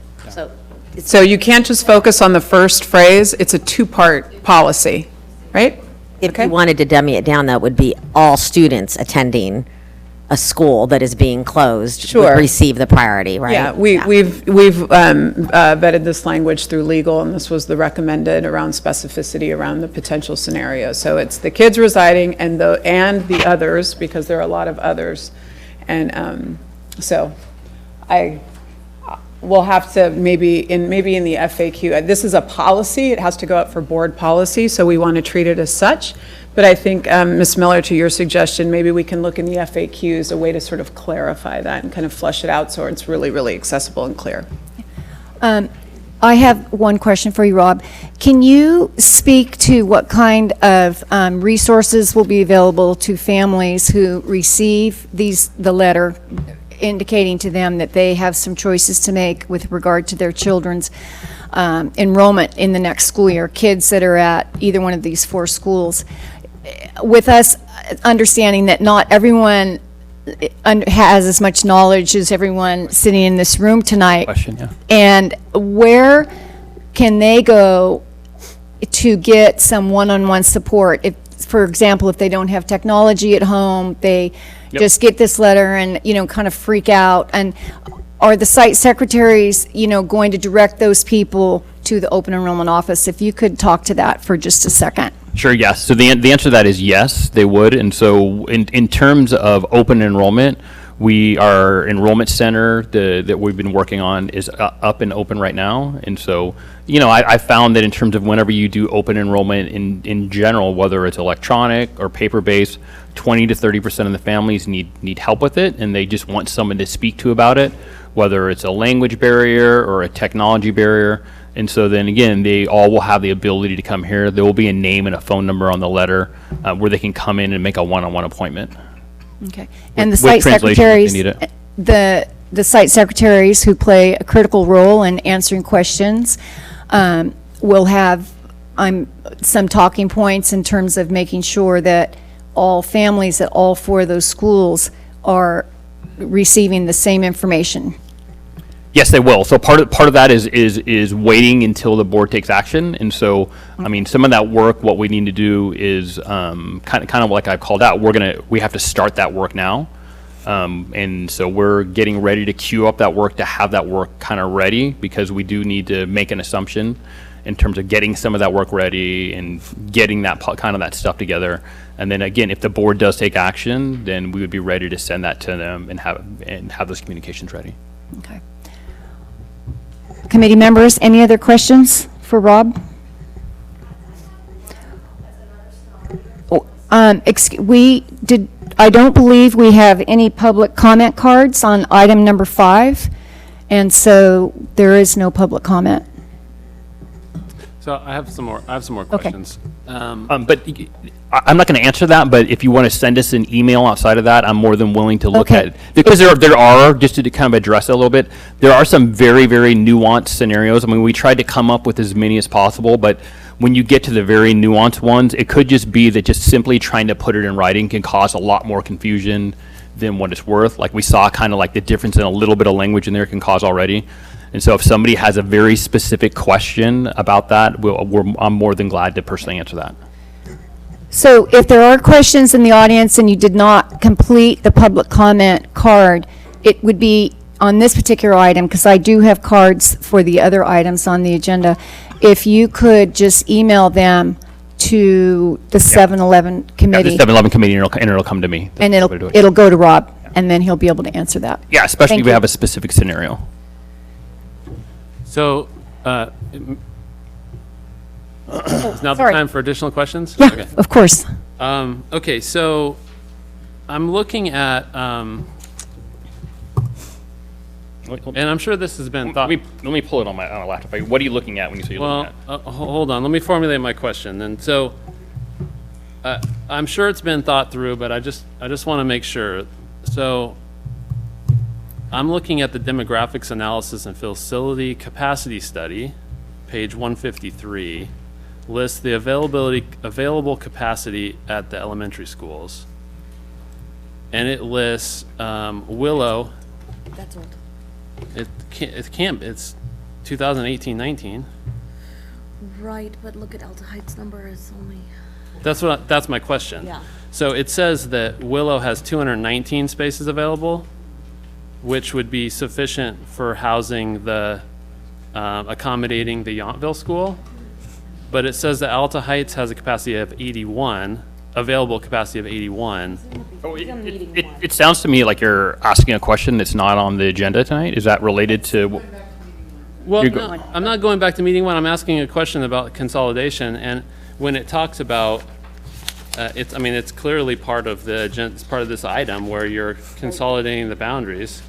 Speaker 3: So you can't just focus on the first phrase, it's a two-part policy, right?
Speaker 14: If you wanted to dummy it down, that would be all students attending a school that is being closed
Speaker 3: Sure.
Speaker 14: would receive the priority, right?
Speaker 3: Yeah, we've vetted this language through legal, and this was the recommended around specificity around the potential scenario. So it's the kids residing and the others, because there are a lot of others. And so we'll have to maybe in the FAQ, this is a policy, it has to go up for board policy, so we want to treat it as such. But I think, Ms. Miller, to your suggestion, maybe we can look in the FAQs, a way to sort of clarify that and kind of flesh it out so it's really, really accessible and clear.
Speaker 1: I have one question for you, Rob. Can you speak to what kind of resources will be available to families who receive the letter indicating to them that they have some choices to make with regard to their children's enrollment in the next school year, kids that are at either one of these 4 schools? With us understanding that not everyone has as much knowledge as everyone sitting in this room tonight.
Speaker 10: Question, yeah.
Speaker 1: And where can they go to get some one-on-one support? If, for example, if they don't have technology at home, they just get this letter and, kind of freak out. And are the site secretaries, going to direct those people to the open enrollment office? If you could talk to that for just a second.
Speaker 10: Sure, yes. So the answer to that is yes, they would. And so in terms of open enrollment, our enrollment center that we've been working on is up and open right now. And so, I found that in terms of whenever you do open enrollment in general, whether it's electronic or paper-based, 20 to 30% of the families need help with it, and they just want someone to speak to about it, whether it's a language barrier or a technology barrier. And so then again, they all will have the ability to come here. There will be a name and a phone number on the letter where they can come in and make a one-on-one appointment.
Speaker 1: Okay. And the
Speaker 10: With
Speaker 1: site
Speaker 10: translation if they
Speaker 1: secretaries,
Speaker 10: need it.
Speaker 1: the site secretaries who play a critical role in answering questions will have some talking points in terms of making sure that all families at all 4 of those schools are receiving the same information.
Speaker 10: Yes, they will. So part of that is waiting until the board takes action. And so, some of that work, what we need to do is kind of like I've called out. We have to start that work now, and so we're getting ready to queue up that work to have that work kind of ready, because we do need to make an assumption in terms of getting some of that work ready and getting that kind of that stuff together. And then again, if the board does take action, then we would be ready to send that to them and have those communications ready.
Speaker 1: Okay. Committee members, any other questions for Rob? I don't believe we have any public comment cards on item number 5, and so there is no public comment.
Speaker 2: So I have some more questions.
Speaker 10: But I'm not going to answer that, but if you want to send us an email outside of that, I'm more than willing to look at it. Because there are, just to kind of address it a little bit, there are some very, very nuanced scenarios. We tried to come up with as many as possible, but when you get to the very nuanced ones, it could just be that just simply trying to put it in writing can cause a lot more confusion than what it's worth. Like we saw kind of like the difference in a little bit of language in there can cause already. And so if somebody has a very specific question about that, I'm more than glad to personally answer that.
Speaker 1: So if there are questions in the audience and you did not complete the public comment card, it would be on this particular item, because I do have cards for the other items on the agenda. If you could just email them to the 7-Eleven
Speaker 10: Yeah,
Speaker 1: committee.
Speaker 10: the 7-Eleven committee, and it'll come to me.
Speaker 1: And
Speaker 10: That's what we're doing.
Speaker 1: it'll go to Rob, and then he'll be able to answer that.
Speaker 10: Yeah, especially
Speaker 1: Thank
Speaker 10: if we
Speaker 1: you.
Speaker 10: have a specific scenario.
Speaker 2: So, is now the
Speaker 1: sorry.
Speaker 2: time for additional questions?
Speaker 1: Yeah,
Speaker 2: Okay.
Speaker 1: of course.
Speaker 2: Okay, so I'm looking at, and I'm sure this has been thought.
Speaker 10: Let me pull it on my laptop. What are you looking at when you say you're
Speaker 2: Well,
Speaker 10: looking at?
Speaker 2: hold on, let me formulate my question. And so, I'm sure it's been thought through, but I just want to make sure. So, I'm looking at the demographics analysis and facility capacity study, page 153, lists the available capacity at the elementary schools. And it lists Willow.
Speaker 12: That's old.
Speaker 2: It's 2018-19.
Speaker 12: Right, but look at Alta Heights number is only.
Speaker 2: That's my question.
Speaker 12: Yeah.
Speaker 2: So it says that Willow has 219 spaces available, which would be sufficient for housing the, accommodating the Yountville school. But it says that Alta Heights has a capacity of 81, available capacity of 81.
Speaker 10: It sounds to me like you're asking a question that's not on the agenda tonight. Is that related to?
Speaker 2: Well,
Speaker 10: You're go-
Speaker 2: no, I'm not going back to meeting one. I'm asking a question about consolidation. And when it talks about, it's clearly part of the agenda, it's part of this item where you're consolidating the boundaries.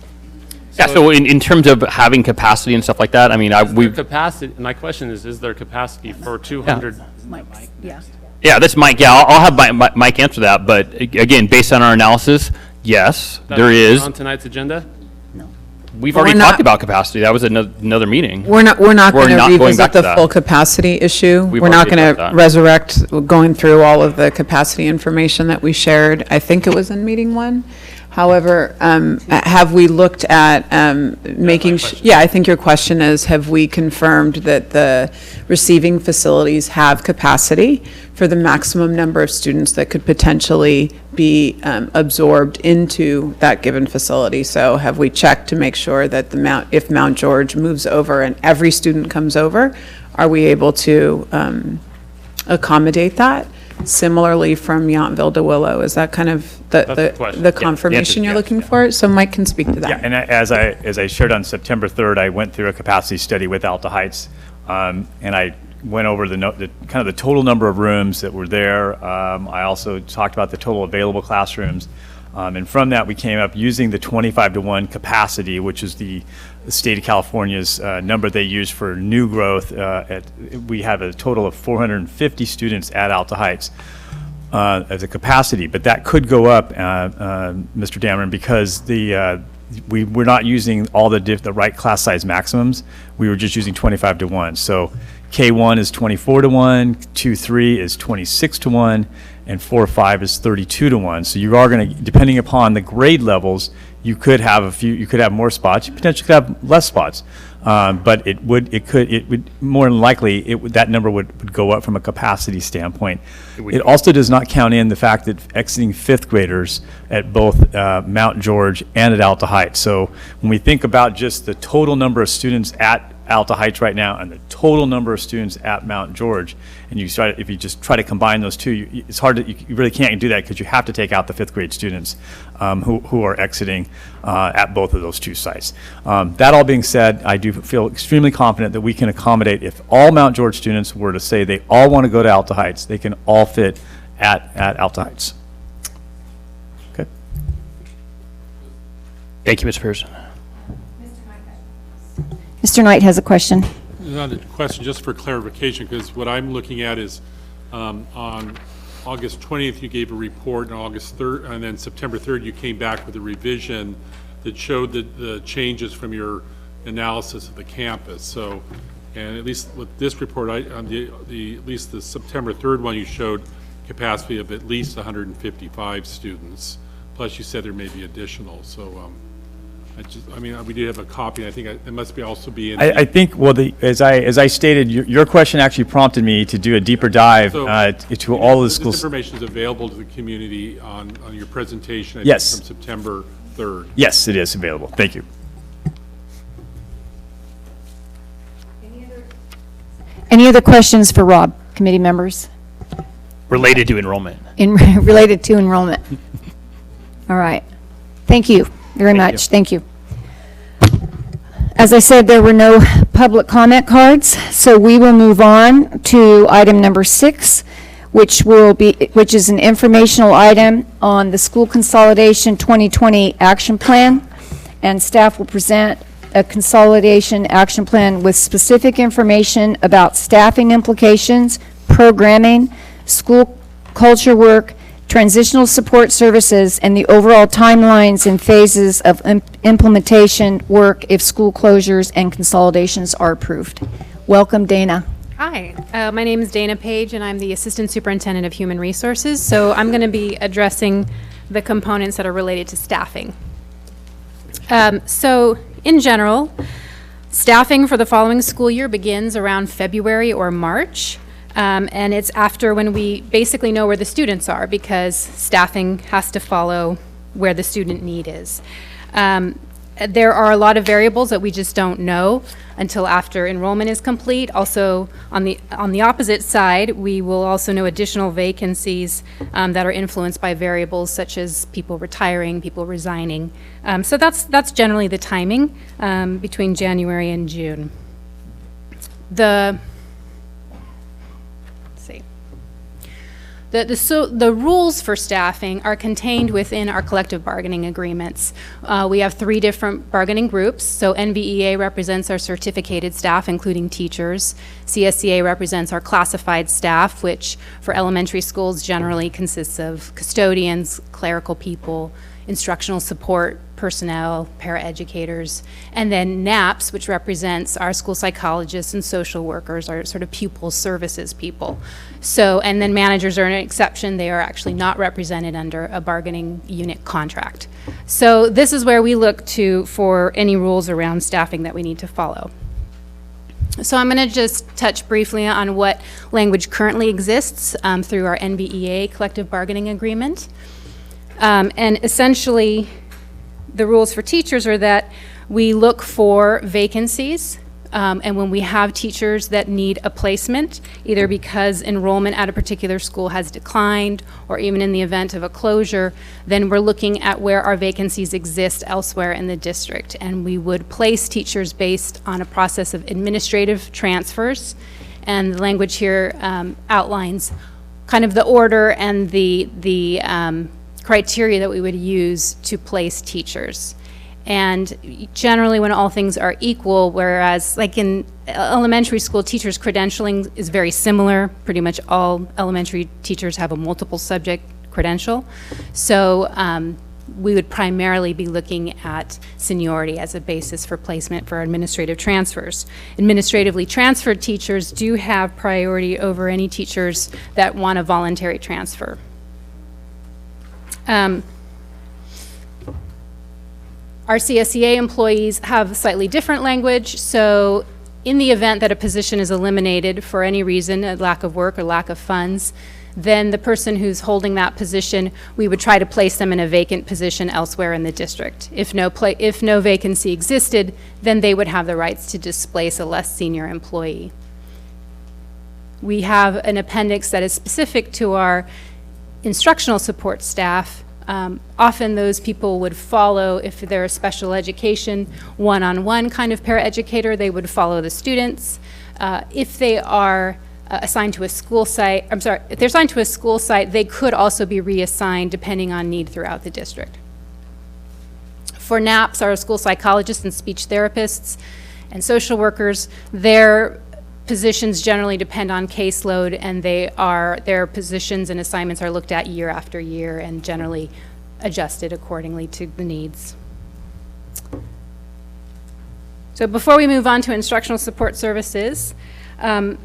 Speaker 10: Yeah, so in terms of having capacity and stuff like that, I mean,
Speaker 2: Capacity, my question is there capacity for 200?
Speaker 1: Yeah.
Speaker 10: yeah, that's Mike. Yeah, I'll have Mike answer that. But again, based on our analysis, yes, there is.
Speaker 2: On tonight's agenda?
Speaker 10: We've
Speaker 3: But
Speaker 10: already
Speaker 3: we're
Speaker 10: talked
Speaker 3: not-
Speaker 10: about capacity. That was another meeting.
Speaker 3: We're not going
Speaker 10: not
Speaker 3: to
Speaker 10: going back
Speaker 3: revisit
Speaker 10: to
Speaker 3: the
Speaker 10: that.
Speaker 3: full capacity issue.
Speaker 10: We've
Speaker 3: We're not
Speaker 10: already
Speaker 3: going
Speaker 10: addressed
Speaker 3: to
Speaker 10: that.
Speaker 3: resurrect going through all of the capacity information that we shared. I think it was in meeting one. However, have we looked at making, yeah, I think your question is, have we confirmed that the receiving facilities have capacity for the maximum number of students that could potentially be absorbed into that given facility? So have we checked to make sure that if Mount George moves over and every student comes over, are we able to accommodate that? Similarly, from Yountville to Willow, is that kind of
Speaker 2: the question.
Speaker 3: the confirmation you're looking for? So Mike can speak to that.
Speaker 15: Yeah, and as I shared on September 3rd, I went through a capacity study with Alta Heights, and I went over the kind of the total number of rooms that were there. I also talked about the total available classrooms, and from that we came up using the 25-to-1 capacity, which is the state of California's number they use for new growth. We have a total of 450 students at Alta Heights as a capacity, but that could go up, Mr. Dameron, because we were not using all the right class size maximums. We were just using 25-to-1. So K1 is 24-to-1, 2-3 is 26-to-1, and 4-5 is 32-to-1. So you are going to, depending upon the grade levels, you could have more spots. You potentially could have less spots, but it would more than likely that number would go up from a capacity standpoint. It also does not count in the fact that exiting fifth graders at both Mount George and at Alta Heights. So when we think about just the total number of students at Alta Heights right now and the total number of students at Mount George, and if you just try to combine those two, it's hard to, you really can't do that because you have to take out the fifth grade students who are exiting at both of those two sites. That all being said, I do feel extremely confident that we can accommodate, if all Mount George students were to say they all want to go to Alta Heights, they can all fit at Alta Heights. Okay.
Speaker 10: Thank you, Ms. Pearson.
Speaker 1: Mr. Knight has a question.
Speaker 16: Not a question, just for clarification, because what I'm looking at is on August 20th, you gave a report, and August 3rd, and then September 3rd, you came back with a revision that showed the changes from your analysis of the campus. So, and at least with this report, on at least the September 3rd one, you showed capacity of at least 155 students. Plus, you said there may be additional. So, We do have a copy. I think it must be also be in.
Speaker 15: I think, well, as I stated, your question actually prompted me to do a deeper dive to all of the schools.
Speaker 16: This information is available to the community on your presentation, I think,
Speaker 15: Yes.
Speaker 16: from September 3rd.
Speaker 15: Yes, it is available. Thank you.
Speaker 1: Any other questions for Rob, committee members?
Speaker 10: Related to enrollment.
Speaker 1: Related to enrollment? All right. Thank you very much. Thank you. As I said, there were no public comment cards, so we will move on to item number 6, which is an informational item on the School Consolidation 2020 Action Plan, and staff will present a consolidation action plan with specific information about staffing implications, programming, school culture work, transitional support services, and the overall timelines and phases of implementation work if school closures and consolidations are approved. Welcome, Dana.
Speaker 17: Hi, my name is Dana Page, and I'm the Assistant Superintendent of Human Resources. So I'm going to be addressing the components that are related to staffing. So in general, staffing for the following school year begins around February or March. And it's after when we basically know where the students are, because staffing has to follow where the student need is. There are a lot of variables that we just don't know until after enrollment is complete. Also, on the opposite side, we will also know additional vacancies that are influenced by variables such as people retiring, people resigning. So that's generally the timing between January and June. The rules for staffing are contained within our collective bargaining agreements. We have 3 different bargaining groups. So NVEA represents our certificated staff, including teachers. CSEA represents our classified staff, which for elementary schools generally consists of custodians, clerical people, instructional support personnel, paraeducators, and then NAPS, which represents our school psychologists and social workers, our sort of pupil services people. So, and then managers are an exception. They are actually not represented under a bargaining unit contract. So this is where we look to for any rules around staffing that we need to follow. So I'm going to just touch briefly on what language currently exists through our NVEA collective bargaining agreement. And essentially, the rules for teachers are that we look for vacancies, and when we have teachers that need a placement, either because enrollment at a particular school has declined, or even in the event of a closure, then we're looking at where our vacancies exist elsewhere in the district. And we would place teachers based on a process of administrative transfers. And the language here outlines kind of the order and the criteria that we would use to place teachers. And generally when all things are equal, whereas like in elementary school, teachers credentialing is very similar. Pretty much all elementary teachers have a multiple subject credential. So we would primarily be looking at seniority as a basis for placement for administrative transfers. Administratively transferred teachers do have priority over any teachers that want a voluntary transfer. Our CSEA employees have slightly different language, so in the event that a position is eliminated for any reason, a lack of work or lack of funds, then the person who's holding that position, we would try to place them in a vacant position elsewhere in the district. If no vacancy existed, then they would have the rights to displace a less senior employee. We have an appendix that is specific to our instructional support staff. Often those people would follow, if they're a special education, one-on-one kind of paraeducator, they would follow the students. If they are assigned to a school site, if they're assigned to a school site, they could also be reassigned depending on need throughout the district. For NAPS, our school psychologists and speech therapists and social workers, their positions generally depend on caseload, and their positions and assignments are looked at year after year and generally adjusted accordingly to the needs. So before we move on to instructional support services, I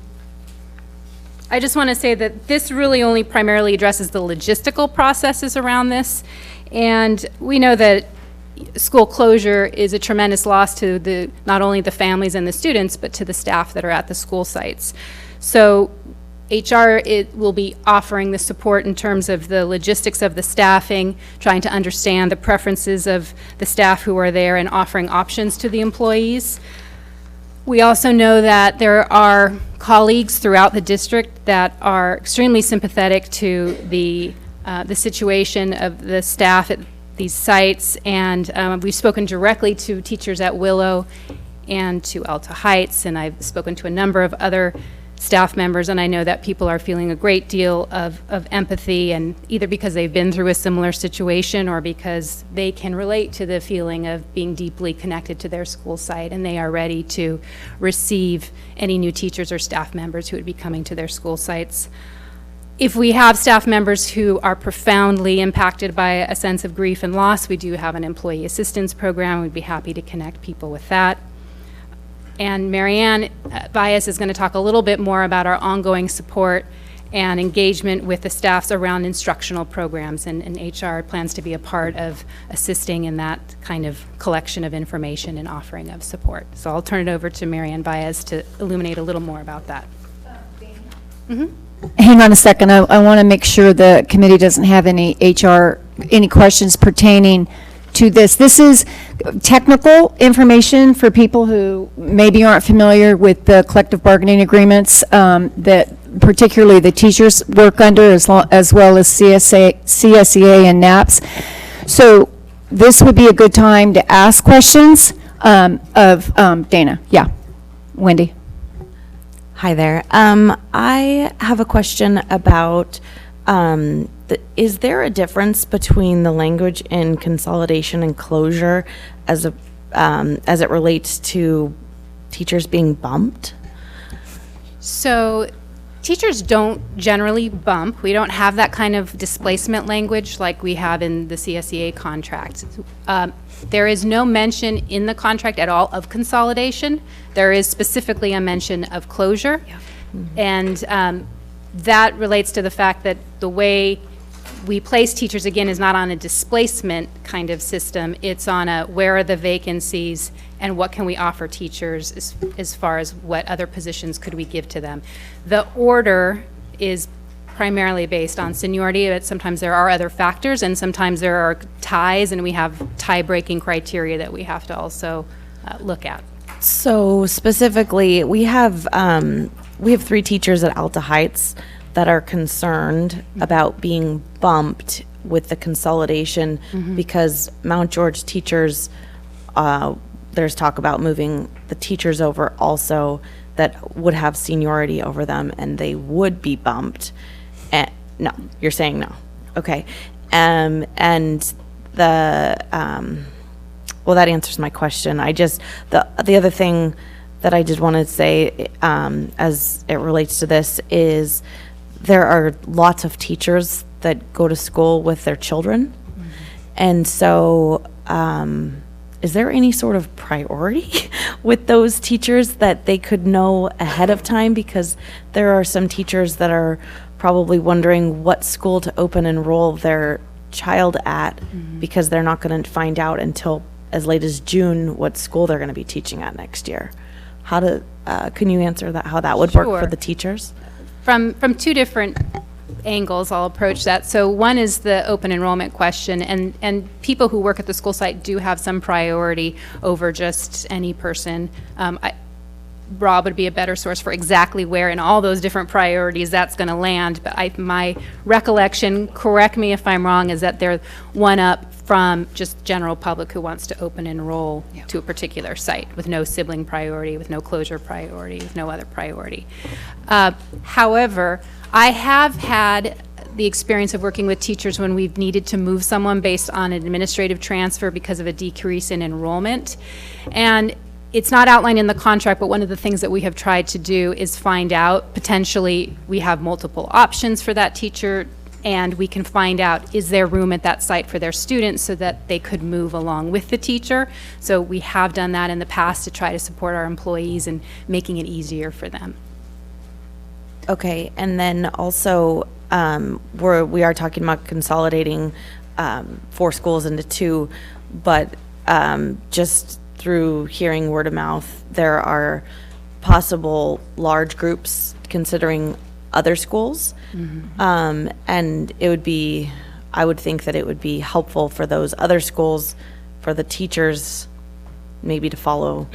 Speaker 17: just want to say that this really only primarily addresses the logistical processes around this, and we know that school closure is a tremendous loss to not only the families and the students, but to the staff that are at the school sites. So HR will be offering the support in terms of the logistics of the staffing, trying to understand the preferences of the staff who are there and offering options to the employees. We also know that there are colleagues throughout the district that are extremely sympathetic to the situation of the staff at these sites, and we've spoken directly to teachers at Willow and to Alta Heights, and I've spoken to a number of other staff members, and I know that people are feeling a great deal of empathy, and either because they've been through a similar situation or because they can relate to the feeling of being deeply connected to their school site, and they are ready to receive any new teachers or staff members who would be coming to their school sites. If we have staff members who are profoundly impacted by a sense of grief and loss, we do have an employee assistance program. We'd be happy to connect people with that. And Marianne Baez is going to talk a little bit more about our ongoing support and engagement with the staffs around instructional programs, and HR plans to be a part of assisting in that kind of collection of information and offering of support. So I'll turn it over to Marianne Baez to illuminate a little more about that.
Speaker 1: Hang on a second. I want to make sure the committee doesn't have any questions pertaining to this. This is technical information for people who maybe aren't familiar with the collective bargaining agreements that particularly the teachers work under, as well as CSEA and NAPS. So this would be a good time to ask questions of Dana. Yeah, Wendy.
Speaker 12: Hi there. I have a question about, is there a difference between the language in consolidation and closure as it relates to teachers being bumped?
Speaker 17: So teachers don't generally bump. We don't have that kind of displacement language like we have in the CSEA contract. There is no mention in the contract at all of consolidation. There is specifically a mention of closure. Yeah. And that relates to the fact that the way we place teachers, again, is not on a displacement kind of system. It's on a where are the vacancies and what can we offer teachers as far as what other positions could we give to them. The order is primarily based on seniority, but sometimes there are other factors, and sometimes there are ties, and we have tie-breaking criteria that we have to also look at.
Speaker 12: So specifically, we have 3 teachers at Alta Heights that are concerned about being bumped with the consolidation because Mount George teachers, there's talk about moving the teachers over also that would have seniority over them, and they would be bumped. No, you're saying no. Okay. And the, well, that answers my question. The other thing that I did want to say as it relates to this is there are lots of teachers that go to school with their children. And so is there any sort of priority with those teachers that they could know ahead of time? Because there are some teachers that are probably wondering what school to enroll their child at because they're not going to find out until as late as June what school they're going to be teaching at next year. Can you answer that, how that would work for the teachers?
Speaker 17: From 2 different angles, I'll approach that. So one is the open enrollment question, and people who work at the school site do have some priority over just any person. Rob would be a better source for exactly where in all those different priorities that's going to land, but my recollection, correct me if I'm wrong, is that they're one up from just general public who wants to open enroll to a particular site with no sibling priority, with no closure priority, with no other priority. However, I have had the experience of working with teachers when we've needed to move someone based on an administrative transfer because of a decrease in enrollment. And it's not outlined in the contract, but one of the things that we have tried to do is find out, potentially, we have multiple options for that teacher, and we can find out, is there room at that site for their students so that they could move along with the teacher? So we have done that in the past to try to support our employees and making it easier for them.
Speaker 12: Okay, and then also, we are talking about consolidating 4 schools into 2, but just through hearing word of mouth, there are possible large groups considering other schools. And it would be, I would think that it would be helpful for those other schools, for the teachers maybe to follow.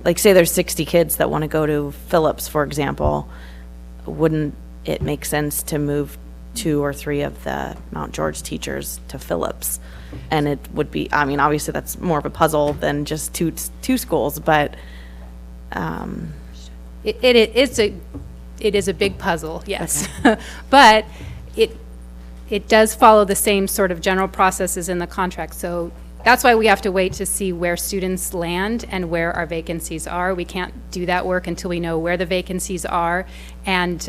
Speaker 12: Like, say there's 60 kids that want to go to Phillips, for example, wouldn't it make sense to move 2 or 3 of the Mount George teachers to Phillips? And it would be, I mean, obviously that's more of a puzzle than just two schools, but
Speaker 17: It is a big puzzle, yes. But it does follow the same sort of general processes in the contract. So that's why we have to wait to see where students land and where our vacancies are. We can't do that work until we know where the vacancies are and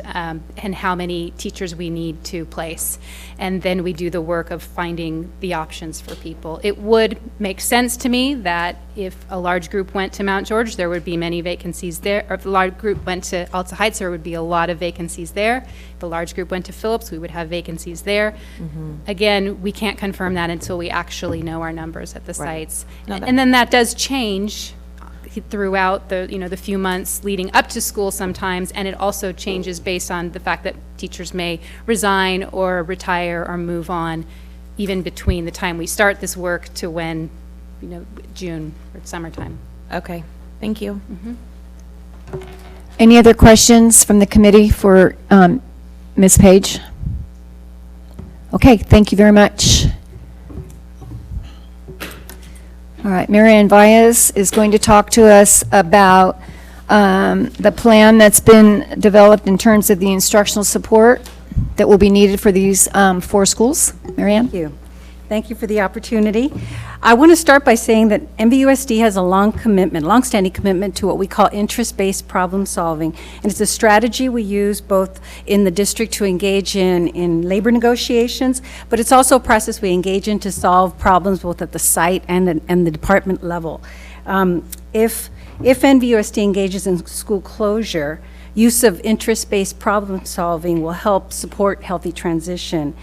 Speaker 17: how many teachers we need to place. And then we do the work of finding the options for people. It would make sense to me that if a large group went to Mount George, there would be many vacancies there. Or if a large group went to Alta Heights, there would be a lot of vacancies there. If a large group went to Phillips, we would have vacancies there. Again, we can't confirm that until we actually know our numbers at the sites. And then that does change throughout the few months leading up to school sometimes, and it also changes based on the fact that teachers may resign or retire or move on even between the time we start this work to when, June or summertime.
Speaker 12: okay, thank you.
Speaker 1: Any other questions from the committee for Ms. Page? Okay, thank you very much. All right, Marianne Valles is going to talk to us about the plan that's been developed in terms of the instructional support that will be needed for these 4 schools. Marianne?
Speaker 18: Thank you. Thank you for the opportunity. I want to start by saying that NVUSD has a long-standing commitment to what we call interest-based problem solving. And it's a strategy we use both in the district to engage in labor negotiations, but it's also a process we engage in to solve problems both at the site and the department level. If NVUSD engages in school closure, use of interest-based problem solving will help support healthy transition.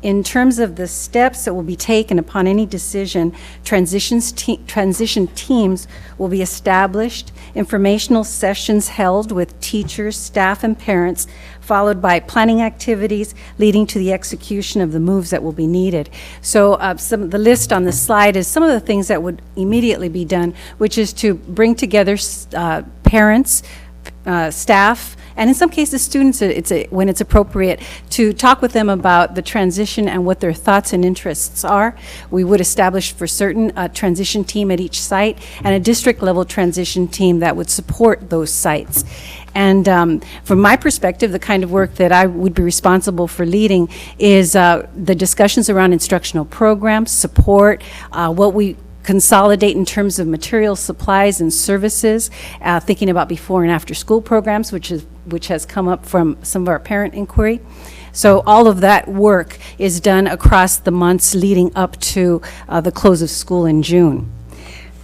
Speaker 18: In terms of the steps that will be taken upon any decision, transition teams will be established, informational sessions held with teachers, staff, and parents, followed by planning activities leading to the execution of the moves that will be needed. So the list on the slide is some of the things that would immediately be done, which is to bring together parents, staff, and in some cases students, when it's appropriate, to talk with them about the transition and what their thoughts and interests are. We would establish for certain a transition team at each site and a district level transition team that would support those sites. And from my perspective, the kind of work that I would be responsible for leading is the discussions around instructional programs, support, what we consolidate in terms of materials, supplies, and services, thinking about before and after school programs, which has come up from some of our parent inquiry. So all of that work is done across the months leading up to the close of school in June.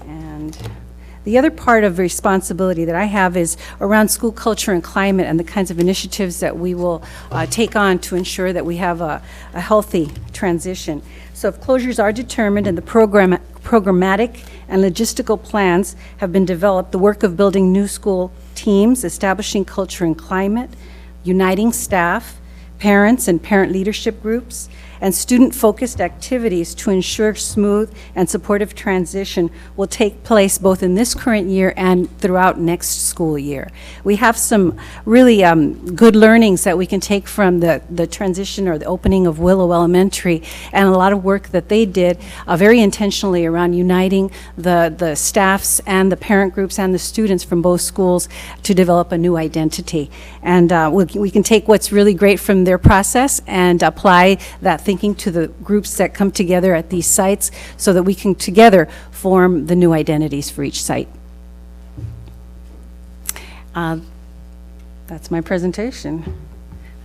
Speaker 18: And the other part of responsibility that I have is around school culture and climate and the kinds of initiatives that we will take on to ensure that we have a healthy transition. So if closures are determined and the programmatic and logistical plans have been developed, the work of building new school teams, establishing culture and climate, uniting staff, parents and parent leadership groups, and student-focused activities to ensure smooth and supportive transition will take place both in this current year and throughout next school year. We have some really good learnings that we can take from the transition or the opening of Willow Elementary, and a lot of work that they did very intentionally around uniting the staffs and the parent groups and the students from both schools to develop a new identity. And we can take what's really great from their process and apply that thinking to the groups that come together at these sites so that we can together form the new identities for each site. That's my presentation.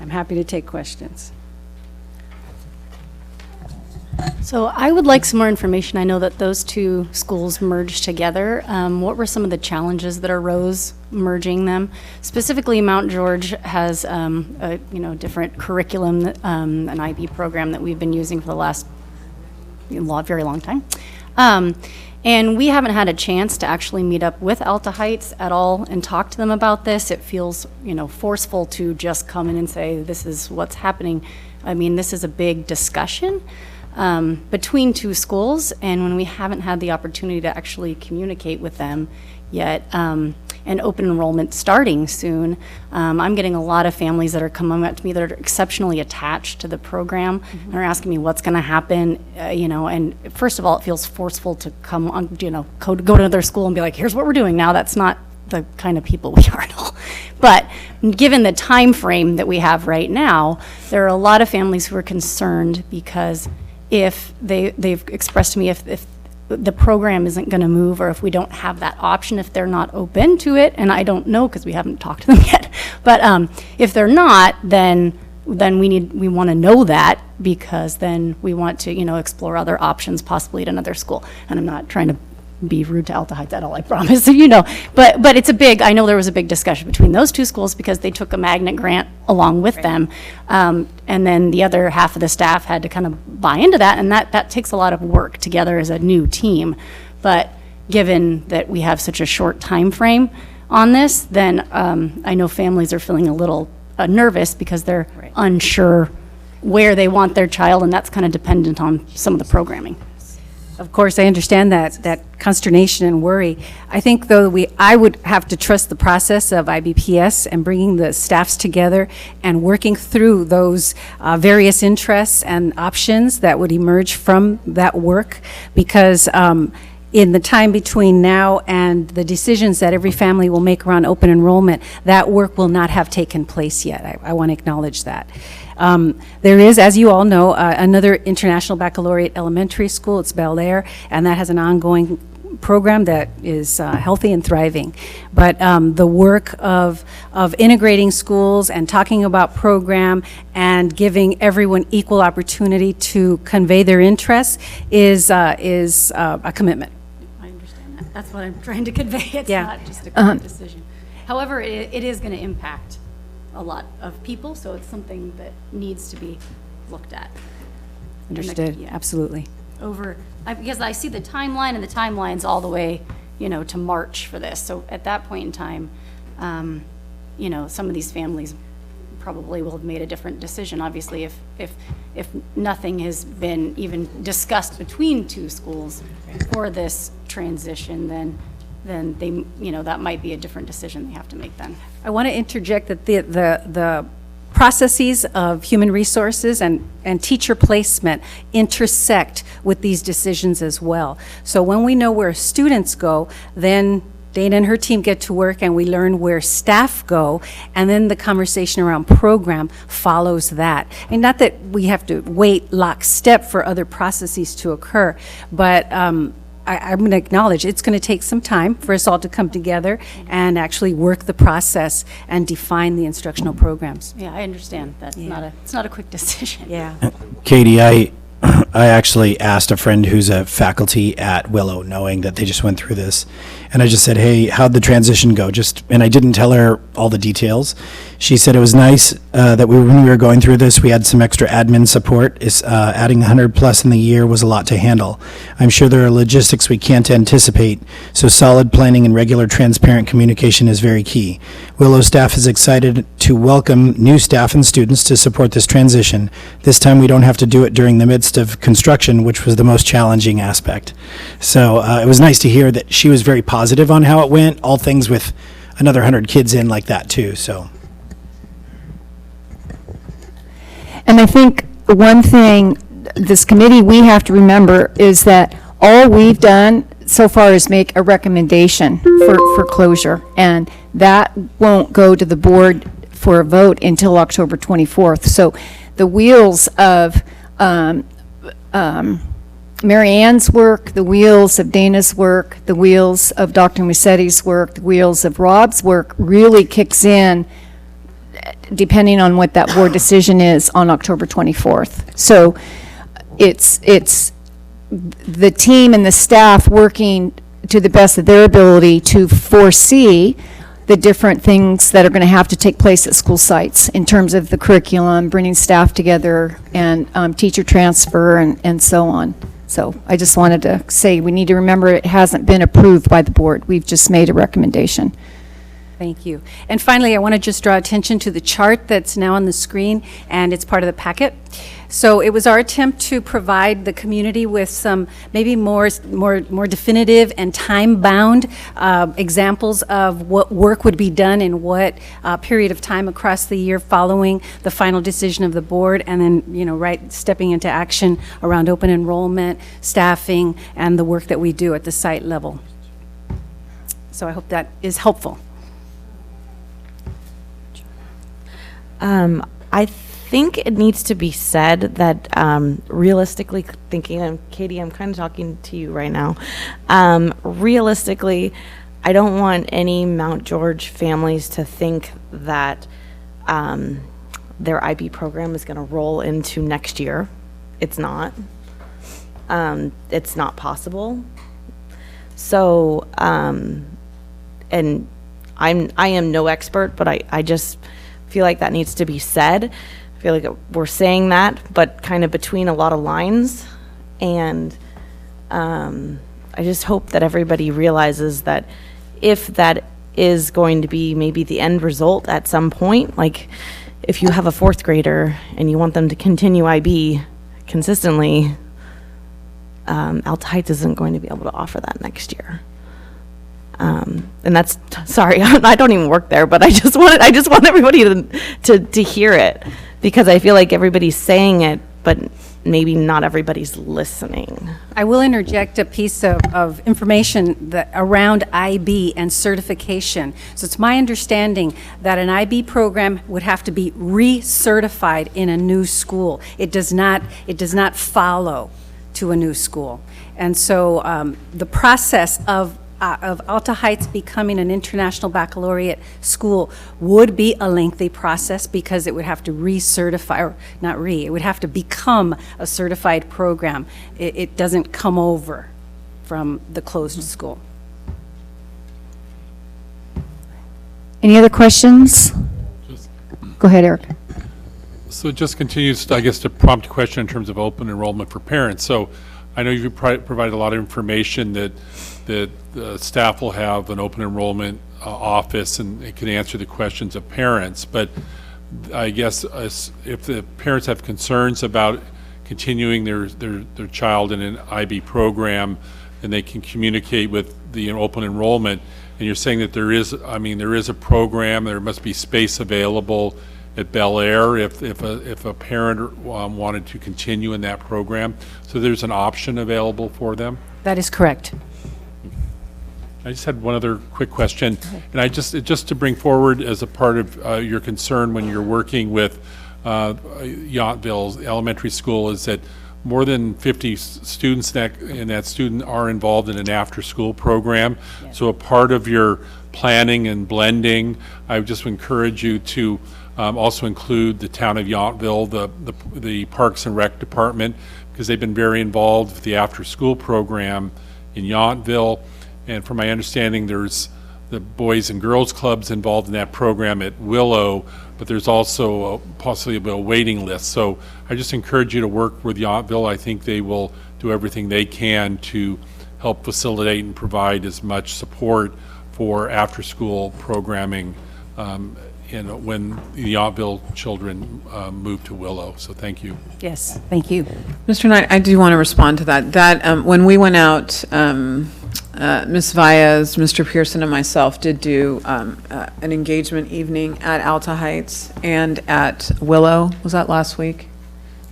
Speaker 18: I'm happy to take questions.
Speaker 11: So I would like some more information. I know that those 2 schools merged together. What were some of the challenges that arose merging them? Specifically, Mount George has a different curriculum, an IB program that we've been using for the last very long time. And we haven't had a chance to actually meet up with Alta Heights at all and talk to them about this. It feels, forceful to just come in and say, this is what's happening. I mean, this is a big discussion between two schools, and when we haven't had the opportunity to actually communicate with them yet, and open enrollment starting soon, I'm getting a lot of families that are coming up to me that are exceptionally attached to the program and are asking me what's going to happen, and first of all, it feels forceful to come on, go to their school and be like, here's what we're doing now. That's not the kind of people we are at all. But given the time frame that we have right now, there are a lot of families who are concerned because if they've expressed to me if the program isn't going to move, or if we don't have that option, if they're not open to it, and I don't know because we haven't talked to them yet, but if they're not, then we want to know that, because then we want to explore other options, possibly at another school. And I'm not trying to be rude to Alta Heights at all, I promise. But it's I know there was a big discussion between those two schools because they took a magnet grant along with them, and then the other half of the staff had to kind of buy into that, and that takes a lot of work together as a new team. But given that we have such a short time frame on this, then I know families are feeling a little nervous because they're unsure where they want their child, and that's kind of dependent on some of the programming.
Speaker 18: Of course, I understand that consternation and worry. I think, though, I would have to trust the process of IBPS and bringing the staffs together and working through those various interests and options that would emerge from that work, because in the time between now and the decisions that every family will make around open enrollment, that work will not have taken place yet. I want to acknowledge that. There is, as you all know, another International Baccalaureate elementary school. It's Bel Air, and that has an ongoing program that is healthy and thriving. But the work of integrating schools and talking about program and giving everyone equal opportunity to convey their interests is a commitment.
Speaker 11: I understand that. That's what I'm trying to convey. It's
Speaker 18: Yeah.
Speaker 11: not just a quick decision. However, it is going to impact a lot of people, so it's something that needs to be looked at.
Speaker 18: Understood,
Speaker 11: Yeah.
Speaker 18: absolutely.
Speaker 11: Because I see the timeline, and the timeline's all the way, to March for this. So at that point in time, some of these families probably will have made a different decision. Obviously, if nothing has been even discussed between two schools for this transition, then they, that might be a different decision they have to make then.
Speaker 18: I want to interject that the processes of human resources and teacher placement intersect with these decisions as well. So when we know where students go, then Dana and her team get to work and we learn where staff go, and then the conversation around program follows that. And not that we have to wait lockstep for other processes to occur, but I'm going to acknowledge it's going to take some time for us all to come together and actually work the process and define the instructional programs.
Speaker 11: Yeah, I understand. That's it's not a quick decision.
Speaker 18: Yeah.
Speaker 13: Katie, I actually asked a friend who's a faculty at Willow, knowing that they just went through this, and I just said, hey, how'd the transition go? And I didn't tell her all the details. She said it was nice that when we were going through this, we had some extra admin support. Adding 100 plus in the year was a lot to handle. I'm sure there are logistics we can't anticipate, so solid planning and regular transparent communication is very key. Willow staff is excited to welcome new staff and students to support this transition. This time we don't have to do it during the midst of construction, which was the most challenging aspect. So it was nice to hear that she was very positive on how it went, all things with another 100 kids in like that too, so.
Speaker 1: And I think one thing this committee, we have to remember is that all we've done so far is make a recommendation for closure, and that won't go to the board for a vote until October 24th. So the wheels of Mary Ann's work, the wheels of Dana's work, the wheels of Dr. Mussetti's work, the wheels of Rob's work really kicks in depending on what that board decision is on October 24th. So it's the team and the staff working to the best of their ability to foresee the different things that are going to have to take place at school sites in terms of the curriculum, bringing staff together, and teacher transfer, and so on. So I just wanted to say, we need to remember it hasn't been approved by the board. We've just made a recommendation.
Speaker 18: Thank you. And finally, I want to just draw attention to the chart that's now on the screen, and it's part of the packet. So it was our attempt to provide the community with some maybe more definitive and time-bound examples of what work would be done in what period of time across the year following the final decision of the board, and then, you know, stepping into action around open enrollment, staffing, and the work that we do at the site level. So I hope that is helpful.
Speaker 12: I think it needs to be said that realistically thinking, Katie, I'm kind of talking to you right now. Realistically, I don't want any Mount George families to think that their IB program is going to roll into next year. It's not. It's not possible. So, and I am no expert, but I just feel like that needs to be said. I feel like we're saying that, but kind of between a lot of lines. And I just hope that everybody realizes that if that is going to be maybe the end result at some point, like if you have a fourth grader and you want them to continue IB consistently, Alta Heights isn't going to be able to offer that next year. And that's, sorry, I don't even work there, but I just want everybody to hear it, because I feel like everybody's saying it, but maybe not everybody's listening.
Speaker 18: I will interject a piece of information around IB and certification. So it's my understanding that an IB program would have to be recertified in a new school. It does not follow to a new school. And so the process of Alta Heights becoming an international baccalaureate school would be a lengthy process, because it would have to recertify, or not it would have to become a certified program. It doesn't come over from the closed school.
Speaker 1: Any other questions? Go ahead, Eric.
Speaker 16: So it just continues, I guess, to prompt a question in terms of open enrollment for parents. So I know you've provided a lot of information that staff will have an open enrollment office, and it can answer the questions of parents. But I guess if the parents have concerns about continuing their child in an IB program, and they can communicate with the open enrollment, and you're saying that there is a program, there must be space available at Bel Air if a parent wanted to continue in that program. So there's an option available for them?
Speaker 18: That is correct.
Speaker 16: I just had one other quick question, and just to bring forward as a part of your concern when you're working with Yountville Elementary School, is that more than 50 students in that student are involved in an after-school program. Yes. So a part of your planning and blending, I would just encourage you to also include the town of Yountville, the Parks and Rec Department, because they've been very involved with the after-school program in Yountville. And from my understanding, there's the Boys and Girls Clubs involved in that program at Willow, but there's also possibly a waiting list. So I just encourage you to work with Yountville. I think they will do everything they can to help facilitate and provide as much support for after-school programming when the Yountville children move to Willow. So thank you.
Speaker 18: Yes, thank you.
Speaker 3: Mr. Knight, I do want to respond to that. When we went out, Ms. Valles, Mr. Pearson, and myself did do an engagement evening at Alta Heights and at Willow. Was that last week?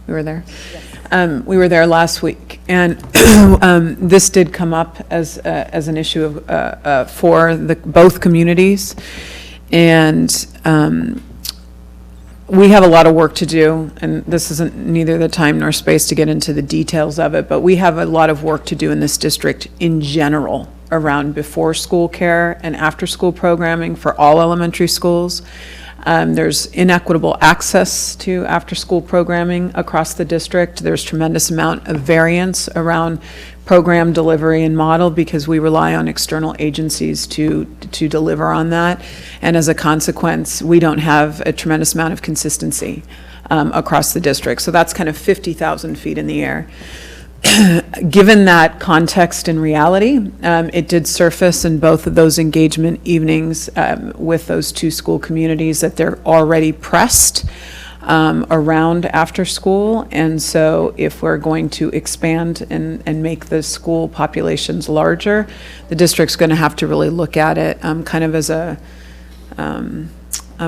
Speaker 3: We were there? Yes. We were there last week, and this did come up as an issue for both communities. And we have a lot of work to do, and this isn't neither the time nor space to get into the details of it, but we have a lot of work to do in this district in general around before school care and after school programming for all elementary schools. There's inequitable access to after school programming across the district. There's tremendous amount of variance around program delivery and model, because we rely on external agencies to deliver on that. And as a consequence, we don't have a tremendous amount of consistency across the district. So that's kind of 50,000 feet in the air. given that context and reality, it did surface in both of those engagement evenings with those two school communities that they're already pressed around after school. And so if we're going to expand and make the school populations larger, the district's going to have to really look at it kind of as a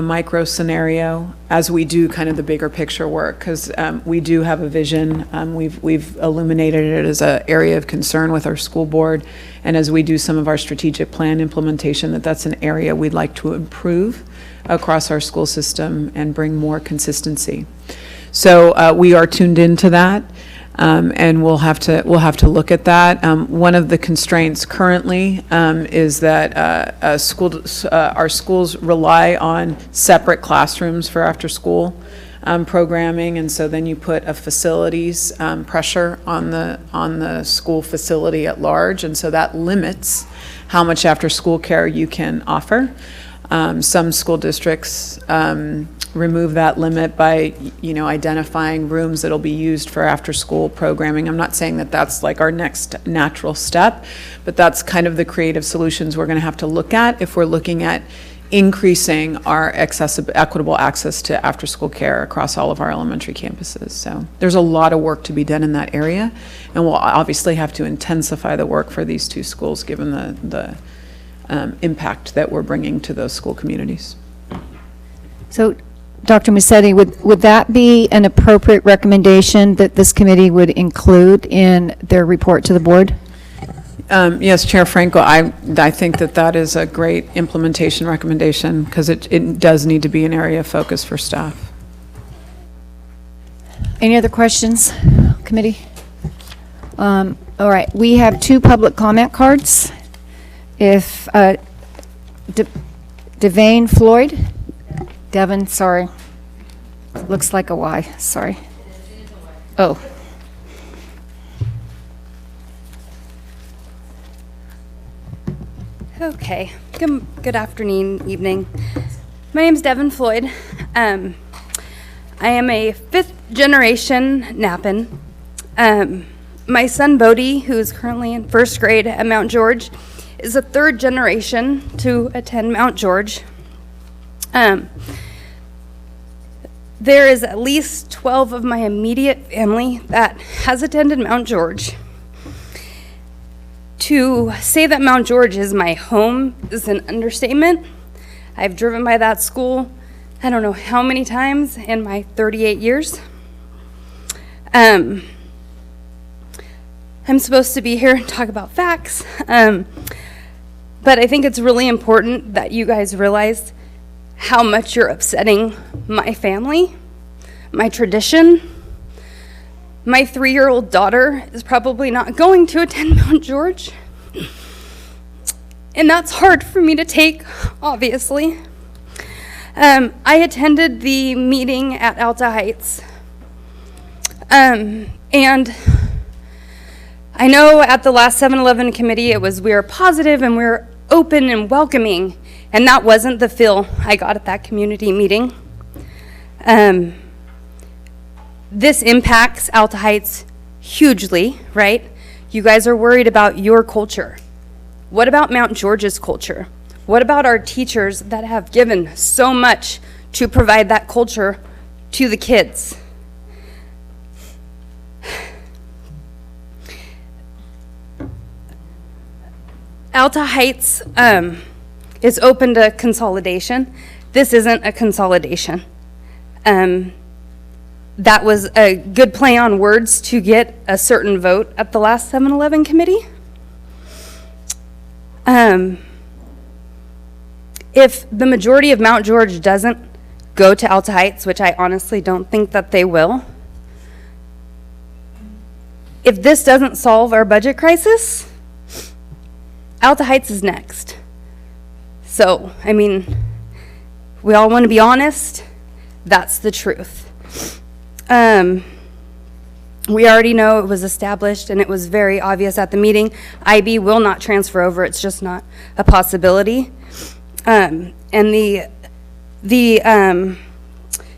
Speaker 3: micro scenario as we do kind of the bigger picture work, because we do have a vision. We've illuminated it as an area of concern with our school board, and as we do some of our strategic plan implementation, that's an area we'd like to improve across our school system and bring more consistency. So we are tuned into that. And we'll have to look at that. One of the constraints currently is that our schools rely on separate classrooms for after-school programming, and so then you put a facilities pressure on the school facility at large, and so that limits how much after-school care you can offer. Some school districts remove that limit by, identifying rooms that'll be used for after-school programming. I'm not saying that that's like our next natural step, but that's kind of the creative solutions we're going to have to look at if we're looking at increasing our equitable access to after-school care across all of our elementary campuses. So there's a lot of work to be done in that area, and we'll obviously have to intensify the work for these two schools given the impact that we're bringing to those school communities.
Speaker 1: So, Dr. Musetti, would that be an appropriate recommendation that this committee would include in their report to the board?
Speaker 3: Yes, Chair Franco, I think that is a great implementation recommendation because it does need to be an area of focus for staff.
Speaker 1: Any other questions, committee? All right, we have 2 public comment cards. If Devane Floyd, Devin, sorry, looks like a Y, sorry. Oh.
Speaker 19: Okay, good afternoon, evening. My name's Devin Floyd. I am a 5th generation Napan. My son Brody, who is currently in 1st grade at Mount George, is a 3rd generation to attend Mount George. There is at least 12 of my immediate family that has attended Mount George. To say that Mount George is my home is an understatement. I've driven by that school I don't know how many times in my 38 years. I'm supposed to be here and talk about facts, but I think it's really important that you guys realize how much you're upsetting my family, my tradition. My 3-year-old daughter is probably not going to attend Mount George. And that's hard for me to take, obviously. I attended the meeting at Alta Heights. And I know at the last 7-Eleven committee we were positive and we were open and welcoming, and that wasn't the feel I got at that community meeting. This impacts Alta Heights hugely, right? You guys are worried about your culture. What about Mount George's culture? What about our teachers that have given so much to provide that culture to the kids? Alta Heights is open to consolidation. This isn't a consolidation. That was a good play on words to get a certain vote at the last 7-Eleven committee. If the majority of Mount George doesn't go to Alta Heights, which I honestly don't think that they will, if this doesn't solve our budget crisis, Alta Heights is next. So, I mean, we all want to be honest. That's the truth. We already know it was established and it was very obvious at the meeting. IB will not transfer over. It's just not a possibility. And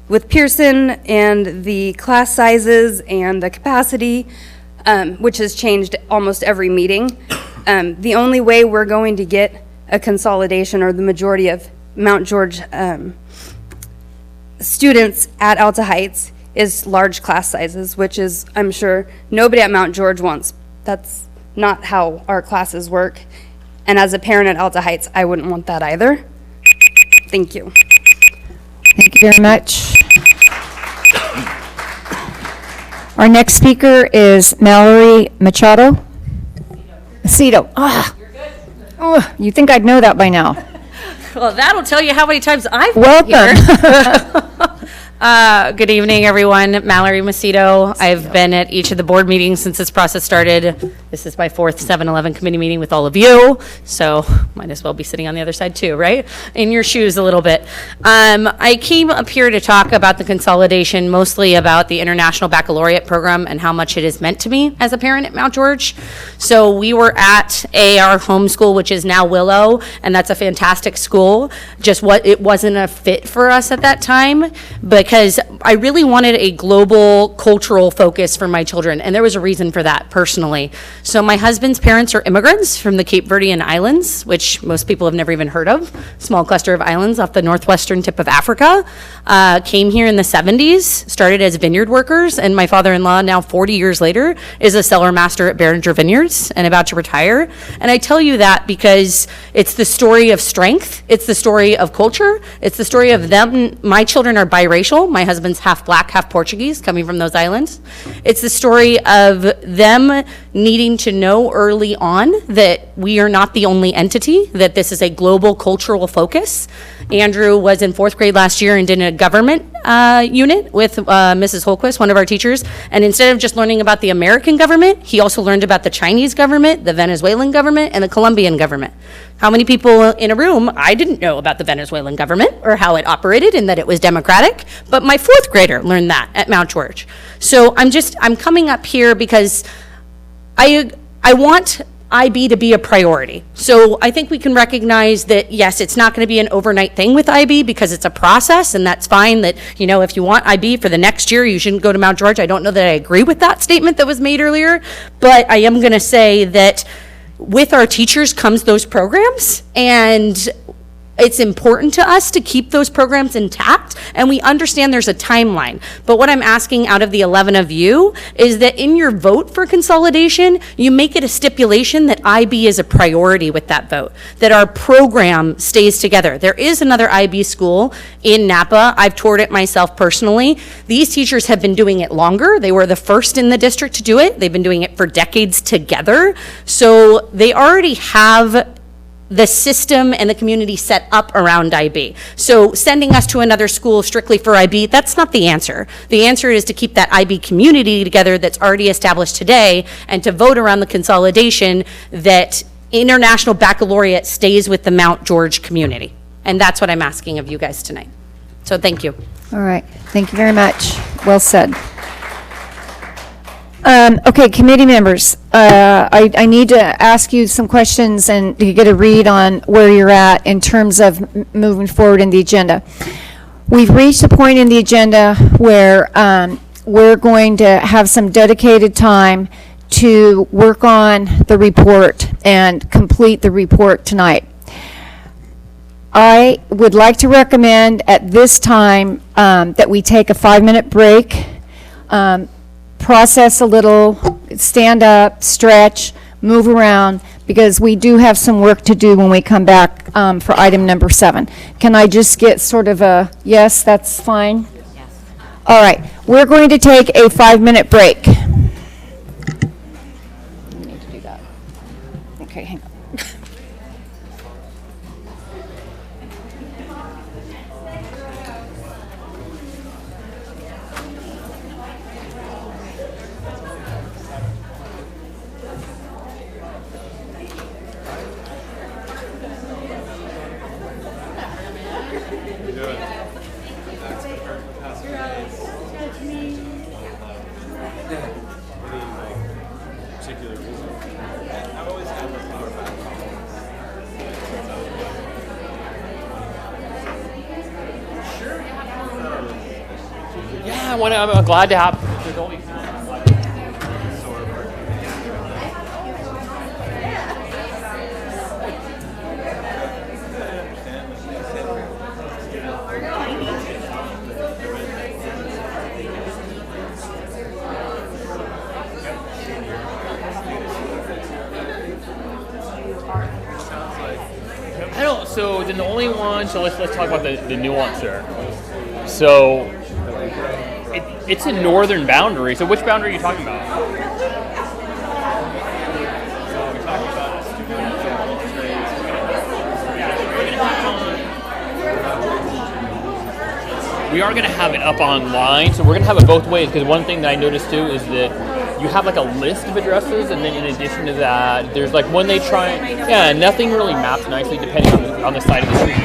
Speaker 19: with Pearson and the class sizes and the capacity, which has changed almost every meeting. The only way we're going to get a consolidation, or the majority of Mount George students at Alta Heights, is large class sizes, which is, I'm sure, nobody at Mount George wants. That's not how our classes work. And as a parent at Alta Heights, I wouldn't want that either. Thank you.
Speaker 1: Thank you very much. Our next speaker is Mallory Machado. Machado. Oh, you think I'd know that by now.
Speaker 20: Well, that'll tell you how many times I've
Speaker 1: Welcome.
Speaker 20: been here. Good evening, everyone. Mallory Machado. I've been at each of the board meetings since this process started. This is my fourth 7-Eleven committee meeting with all of you, so might as well be sitting on the other side too, right? In your shoes a little bit. I came up here to talk about the consolidation, mostly about the International Baccalaureate program and how much it has meant to me as a parent at Mount George. So we were at AR homeschool, which is now Willow, and that's a fantastic school. Just it wasn't a fit for us at that time, because I really wanted a global cultural focus for my children, and there was a reason for that personally. So my husband's parents are immigrants from the Cape Verdean Islands, which most people have never even heard of, small cluster of islands off the northwestern tip of Africa. Came here in the 70s, started as vineyard workers, and my father-in-law, now 40 years later, is a cellar master at Behringer Vineyards and about to retire. And I tell you that because it's the story of strength, it's the story of culture, it's the story of them. My children are biracial. My husband's half black, half Portuguese, coming from those islands. It's the story of them needing to know early on that we are not the only entity, that this is a global cultural focus. Andrew was in 4th grade last year and did a government unit with Mrs. Holquist, one of our teachers, and instead of just learning about the American government, he also learned about the Chinese government, the Venezuelan government, and the Colombian government. How many people in a room, I didn't know about the Venezuelan government or how it operated and that it was democratic, but my 4th grader learned that at Mount George. So I'm coming up here because I want IB to be a priority. So I think we can recognize that, yes, it's not going to be an overnight thing with IB because it's a process, and that's fine that, you know, if you want IB for the next year, you shouldn't go to Mount George. I don't know that I agree with that statement that was made earlier, but I am going to say that with our teachers comes those programs, and it's important to us to keep those programs intact, and we understand there's a timeline. But what I'm asking out of the 11 of you is that in your vote for consolidation, you make it a stipulation that IB is a priority with that vote, that our program stays together. There is another IB school in Napa. I've toured it myself personally. These teachers have been doing it longer. They were the first in the district to do it. They've been doing it for decades together. So they already have the system and the community set up around IB. So sending us to another school strictly for IB, that's not the answer. The answer is to keep that IB community together that's already established today, and to vote around the consolidation that International Baccalaureate stays with the Mount George community. And that's what I'm asking of you guys tonight. So thank you.
Speaker 1: All right, thank you very much. Well said. Okay, committee members, I need to ask you some questions and to get a read on where you're at in terms of moving forward in the agenda. We've reached a point in the agenda where we're going to have some dedicated time to work on the report and complete the report tonight. I would like to recommend at this time that we take a 5-minute break, process a little, stand up, stretch, move around, because we do have some work to do when we come back for item number 7. Can I just get sort of a, yes, that's fine? Yes. All right, we're going to take a 5-minute break. I need to do that. Okay, hang on.
Speaker 2: I'm glad to have.
Speaker 10: I don't, so then the only one, so let's talk about the nuance there. So it's a northern boundary. So which boundary are you talking about? We are going to have it up online, so we're going to have it both ways, because one thing that I noticed too is that you have like a list of addresses, and then in addition to that, there's like when they try, yeah, nothing really maps nicely depending on the side of the street.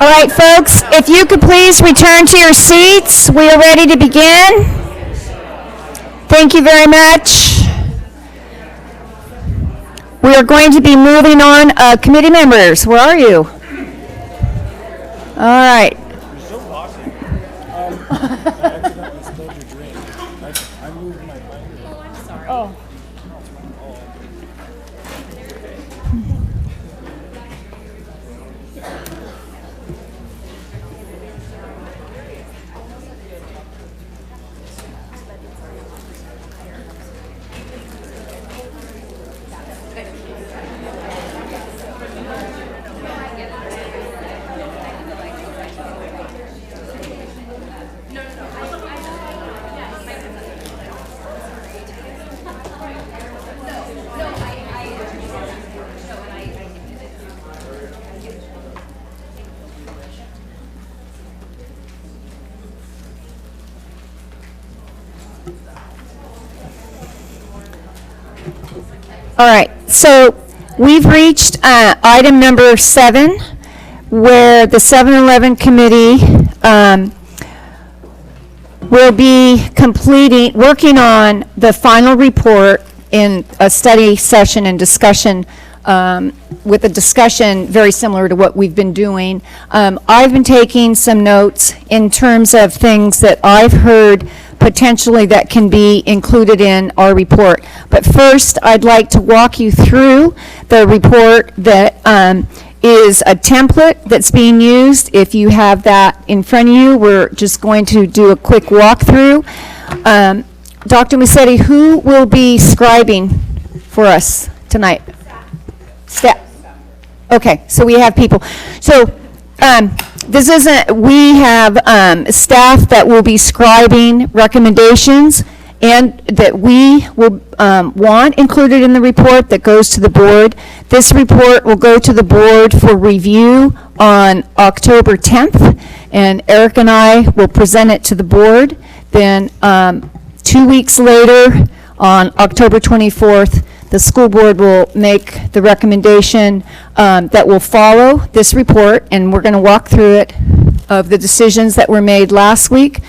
Speaker 1: All right, folks, if you could please return to your seats. We are ready to begin. Thank you very much. We are going to be moving on. Committee members, where are you? All right. Oh. All right, so we've reached item number 7, where the 7-Eleven committee will be working on the final report in a study session and discussion, with a discussion very similar to what we've been doing. I've been taking some notes in terms of things that I've heard potentially that can be included in our report. But first, I'd like to walk you through the report that is a template that's being used. If you have that in front of you, we're just going to do a quick walkthrough. Dr. Musetti, who will be scribing for us tonight? Staff. Okay, so we have people. So we have staff that will be scribing recommendations and that we will want included in the report that goes to the board. This report will go to the board for review on October 10th, and Eric and I will present it to the board. Then 2 weeks later, on October 24th, the school board will make the recommendation that will follow this report, and we're going to walk through it, of the decisions that were made last week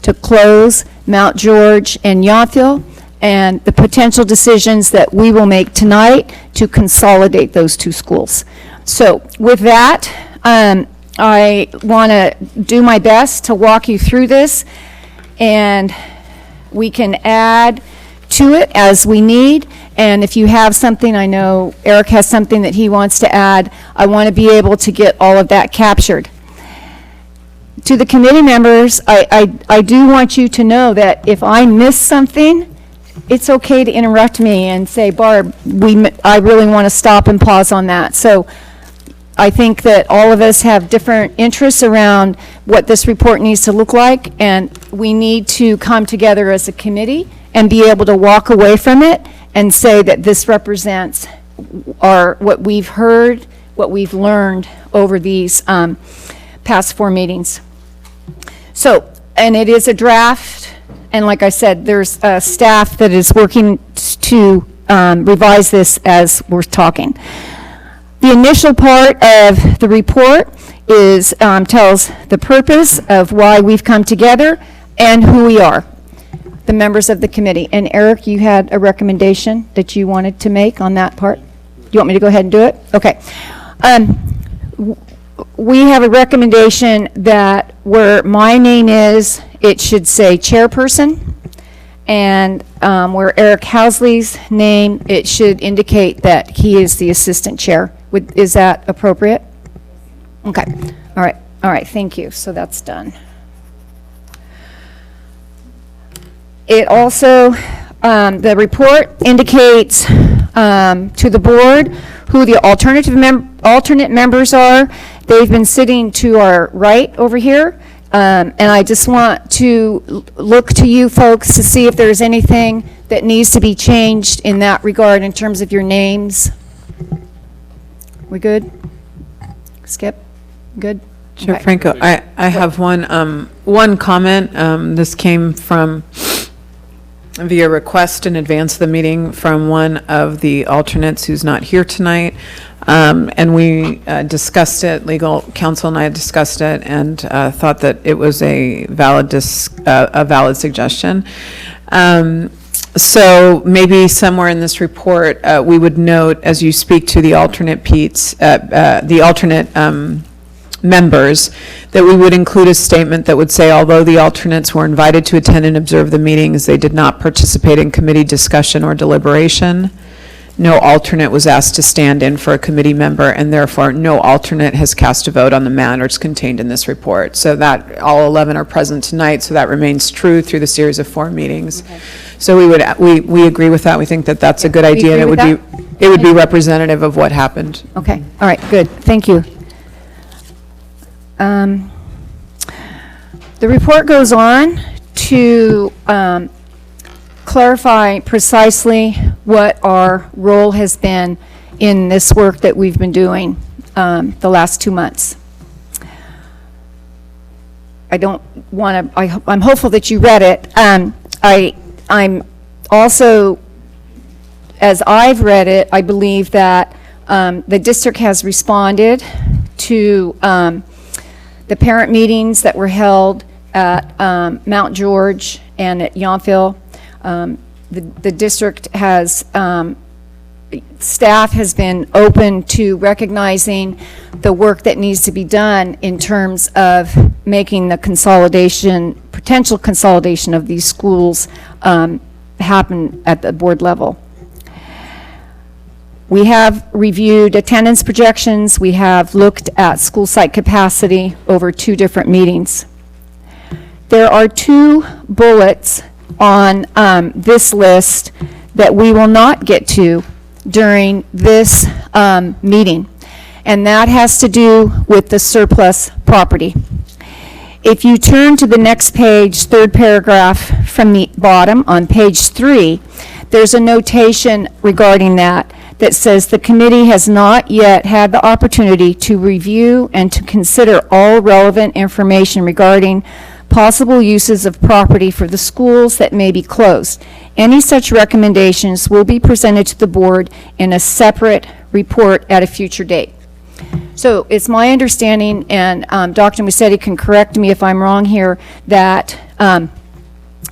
Speaker 1: to close Mount George and Yountville, and the potential decisions that we will make tonight to consolidate those two schools. So with that, I want to do my best to walk you through this, and we can add to it as we need. And if you have something, I know Eric has something that he wants to add, I want to be able to get all of that captured. To the committee members, I do want you to know that if I miss something, it's okay to interrupt me and say, Barb, I really want to stop and pause on that. So I think that all of us have different interests around what this report needs to look like, and we need to come together as a committee and be able to walk away from it and say that this represents what we've heard, what we've learned over these past 4 meetings. So, and it is a draft, and like I said, there's staff that is working to revise this as we're talking. The initial part of the report is tells the purpose of why we've come together and who we are, the members of the committee. And Eric, you had a recommendation that you wanted to make on that part. You want me to go ahead and do it? Okay. We have a recommendation that where my name is, it should say chairperson, and where Eric Housley's name, it should indicate that he is the assistant chair. Is that appropriate? Okay. All right, thank you. So that's done. It also, the report indicates to the board who the alternate members are. They've been sitting to our right over here, and I just want to look to you folks to see if there's anything that needs to be changed in that regard in terms of your names. We good? Skip? Good?
Speaker 3: Chair
Speaker 1: Okay.
Speaker 3: Franco, I have one comment. This came from, via request in advance of the meeting from one of the alternates who's not here tonight. And we discussed it, legal counsel and I discussed it, and thought that it was a valid suggestion. So maybe somewhere in this report, we would note, as you speak to the alternate members, that we would include a statement that would say, although the alternates were invited to attend and observe the meetings, they did not participate in committee discussion or deliberation. No alternate was asked to stand in for a committee member, and therefore no alternate has cast a vote on the matters contained in this report. So that all 11 are present tonight, so that remains true through the series of 4 meetings. Okay. So we agree with that. We think that that's a good idea, and it would be representative of what happened.
Speaker 1: Okay, all right, good, thank you. The report goes on to clarify precisely what our role has been in this work that we've been doing the last 2 months. I don't want to, I'm hopeful that you read it. I'm also as I've read it, I believe that the district has responded to the parent meetings that were held at Mount George and at Yountville. The district has, staff has been open to recognizing the work that needs to be done in terms of making the consolidation, potential consolidation of these schools happen at the board level. We have reviewed attendance projections. We have looked at school site capacity over 2 different meetings. There are 2 bullets on this list that we will not get to during this meeting, and that has to do with the surplus property. If you turn to the next page, 3rd paragraph from the bottom on page 3, there's a notation regarding that says the committee has not yet had the opportunity to review and to consider all relevant information regarding possible uses of property for the schools that may be closed. Any such recommendations will be presented to the board in a separate report at a future date. So it's my understanding, and Dr. Musetti can correct me if I'm wrong here, that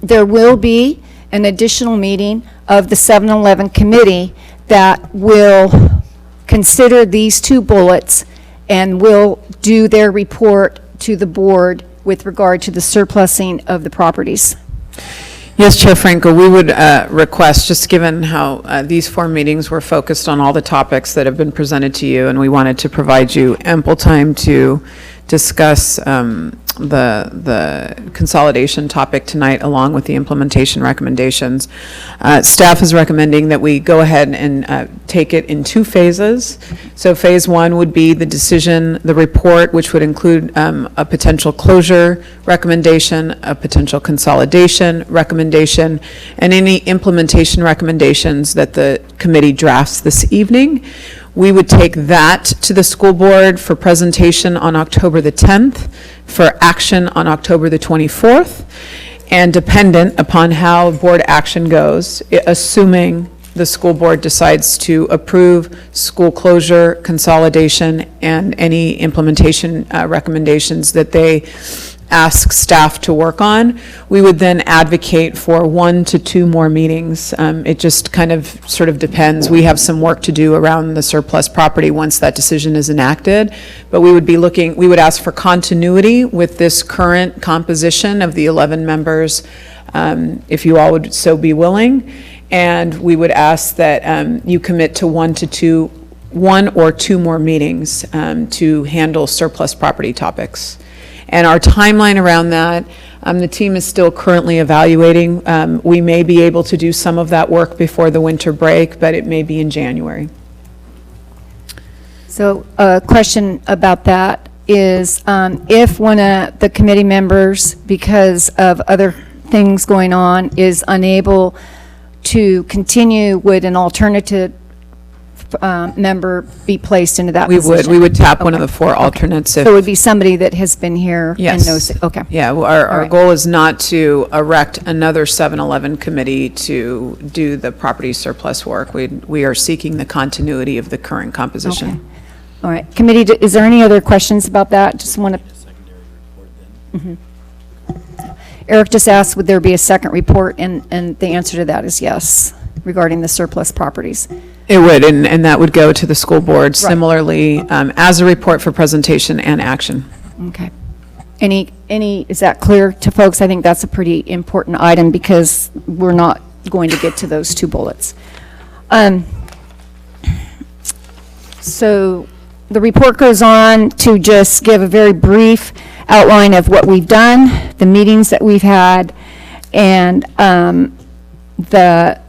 Speaker 1: there will be an additional meeting of the 7-Eleven committee that will consider these 2 bullets and will do their report to the board with regard to the surplusing of the properties.
Speaker 3: Yes, Chair Franco, we would request, just given how these 4 meetings were focused on all the topics that have been presented to you, and we wanted to provide you ample time to discuss the consolidation topic tonight along with the implementation recommendations. Staff is recommending that we go ahead and take it in 2 phases. So phase 1 would be the decision, the report, which would include a potential closure recommendation, a potential consolidation recommendation, and any implementation recommendations that the committee drafts this evening. We would take that to the school board for presentation on October the 10th, for action on October the 24th, and dependent upon how board action goes, assuming the school board decides to approve school closure, consolidation, and any implementation recommendations that they ask staff to work on, we would then advocate for 1 to 2 more meetings. It just kind of sort of depends. We have some work to do around the surplus property once that decision is enacted, but we would be looking, we would ask for continuity with this current composition of the 11 members, if you all would so be willing, and we would ask that you commit to 1 or 2 more meetings to handle surplus property topics. And our timeline around that, the team is still currently evaluating. We may be able to do some of that work before the winter break, but it may be in January.
Speaker 1: So a question about that is if one of the committee members, because of other things going on, is unable to continue, would an alternative member be placed into that position?
Speaker 3: We would tap one of the 4 alternates.
Speaker 1: So it would be somebody that has been here and
Speaker 3: Yes.
Speaker 1: knows it. Okay.
Speaker 3: Yeah, our goal is not to erect another 7-Eleven committee to do the property surplus work. We are seeking the continuity of the current composition.
Speaker 1: Okay. All right. Committee, is there any other questions about that? Just want to. Eric just asked, would there be a second report? And the answer to that is yes, regarding the surplus properties.
Speaker 3: It would, and that would go to the school board
Speaker 1: Right.
Speaker 3: similarly as a report for presentation and action.
Speaker 1: Okay. Is that clear to folks? I think that's a pretty important item because we're not going to get to those 2 bullets. So the report goes on to just give a very brief outline of what we've done, the meetings that we've had, and the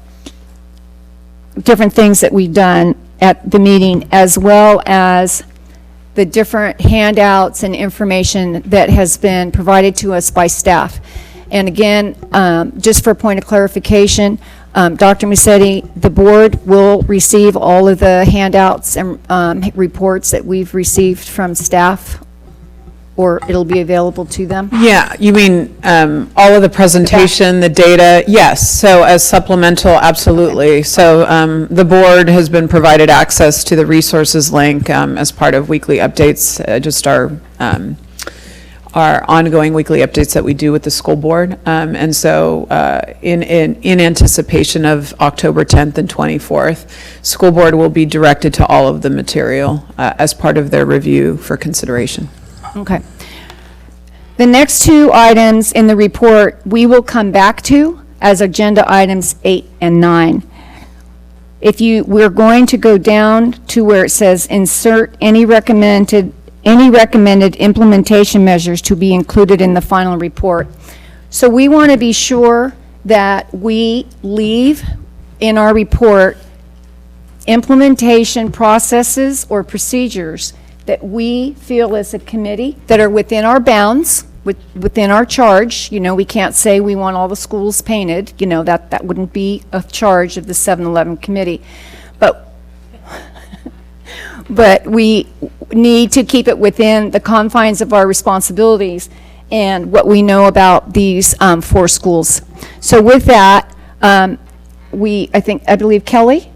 Speaker 1: different things that we've done at the meeting, as well as the different handouts and information that has been provided to us by staff. And again, just for a point of clarification, Dr. Musetti, the board will receive all of the handouts and reports that we've received from staff or it'll be available to them?
Speaker 3: Yeah, you mean all of the presentation, the data? Yes, so as supplemental, absolutely. So the board has been provided access to the resources link as part of weekly updates, just our ongoing weekly updates that we do with the school board. And so in anticipation of October 10th and 24th, school board will be directed to all of the material as part of their review for consideration.
Speaker 1: Okay. The next two items in the report, we will come back to as agenda items 8 and 9. We're going to go down to where it says insert any recommended implementation measures to be included in the final report. So we want to be sure that we leave in our report implementation processes or procedures that we feel as a committee that are within our bounds, within our charge. You know, we can't say we want all the schools painted. You know, that wouldn't be a charge of the 7-Eleven committee. But we need to keep it within the confines of our responsibilities and what we know about these 4 schools. So with that, I believe Kelly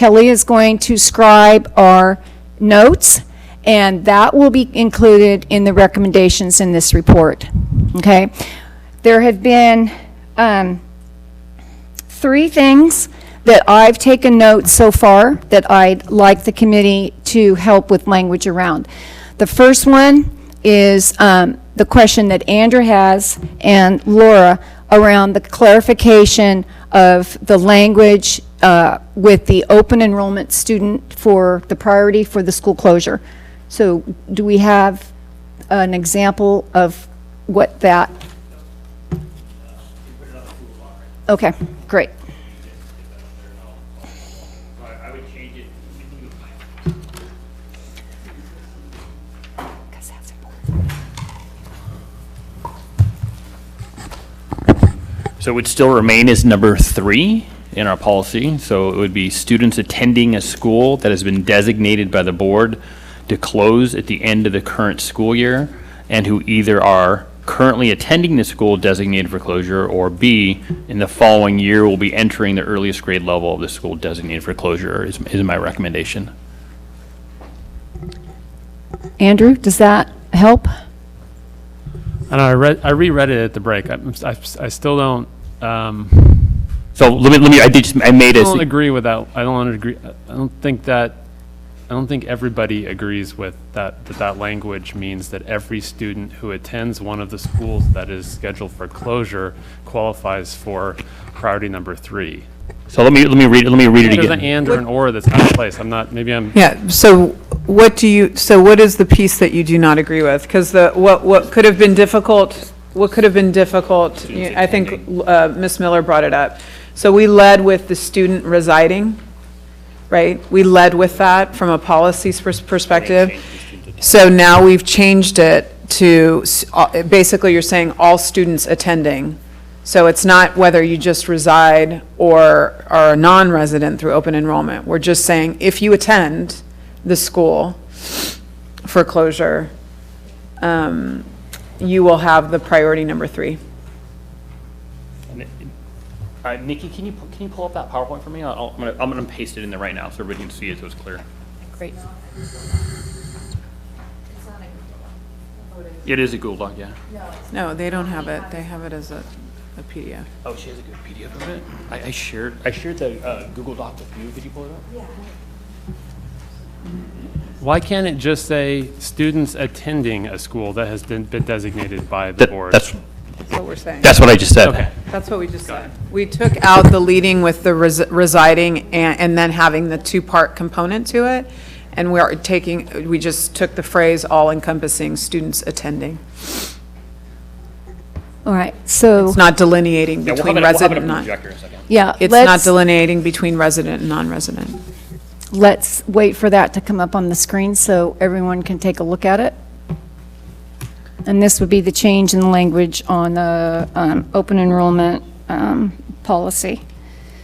Speaker 1: is going to scribe our notes, and that will be included in the recommendations in this report. Okay? There have been 3 things that I've taken notes so far that I'd like the committee to help with language around. The first one is the question that Andrew has and Laura around the clarification of the language with the open enrollment student for the priority for the school closure. So do we have an example of what that? Okay, great.
Speaker 10: So it would still remain as number 3 in our policy. So it would be students attending a school that has been designated by the board to close at the end of the current school year and who either are currently attending the school designated for closure, or B, in the following year will be entering the earliest grade level of the school designated for closure is my recommendation.
Speaker 1: Andrew, does that help?
Speaker 2: I know, I reread it at the break. I still don't.
Speaker 10: So let me. I
Speaker 2: don't agree with that. I don't think everybody agrees with that language means that every student who attends one of the schools that is scheduled for closure qualifies for priority number 3.
Speaker 10: So let me read it again.
Speaker 2: There's an and or an or that's out of place.
Speaker 3: Yeah, so what is the piece that you do not agree with? Because what could have been difficult, I think Ms. Miller brought it up. So we led with the student residing, right? We led with that from a policy perspective. So now we've changed it to, basically you're saying all students attending. So it's not whether you just reside or are a non-resident through open enrollment. We're just saying if you attend the school for closure, you will have the priority number 3.
Speaker 10: Nikki, can you pull up that PowerPoint for me? I'm gonna paste it in there right now so everybody can see it so it's clear.
Speaker 1: Great.
Speaker 10: It is a Google Doc, yeah.
Speaker 3: No, they don't have it. They have it as a PDF.
Speaker 10: Oh, she has a good PDF of it? I shared the Google Doc with you. Could you pull it up? Yeah.
Speaker 2: Why can't it just say students attending a school that has been designated by the board?
Speaker 3: That's what we're saying.
Speaker 10: That's what I just said.
Speaker 2: Okay.
Speaker 3: That's what we just said. We took out the leading with the residing and then having the 2-part component to it. And we just took the phrase all encompassing students attending.
Speaker 1: All right, so.
Speaker 3: It's not delineating between resident and non.
Speaker 1: Yeah.
Speaker 3: It's not delineating between resident and non-resident.
Speaker 1: Let's wait for that to come up on the screen so everyone can take a look at it. And this would be the change in the language on the open enrollment policy.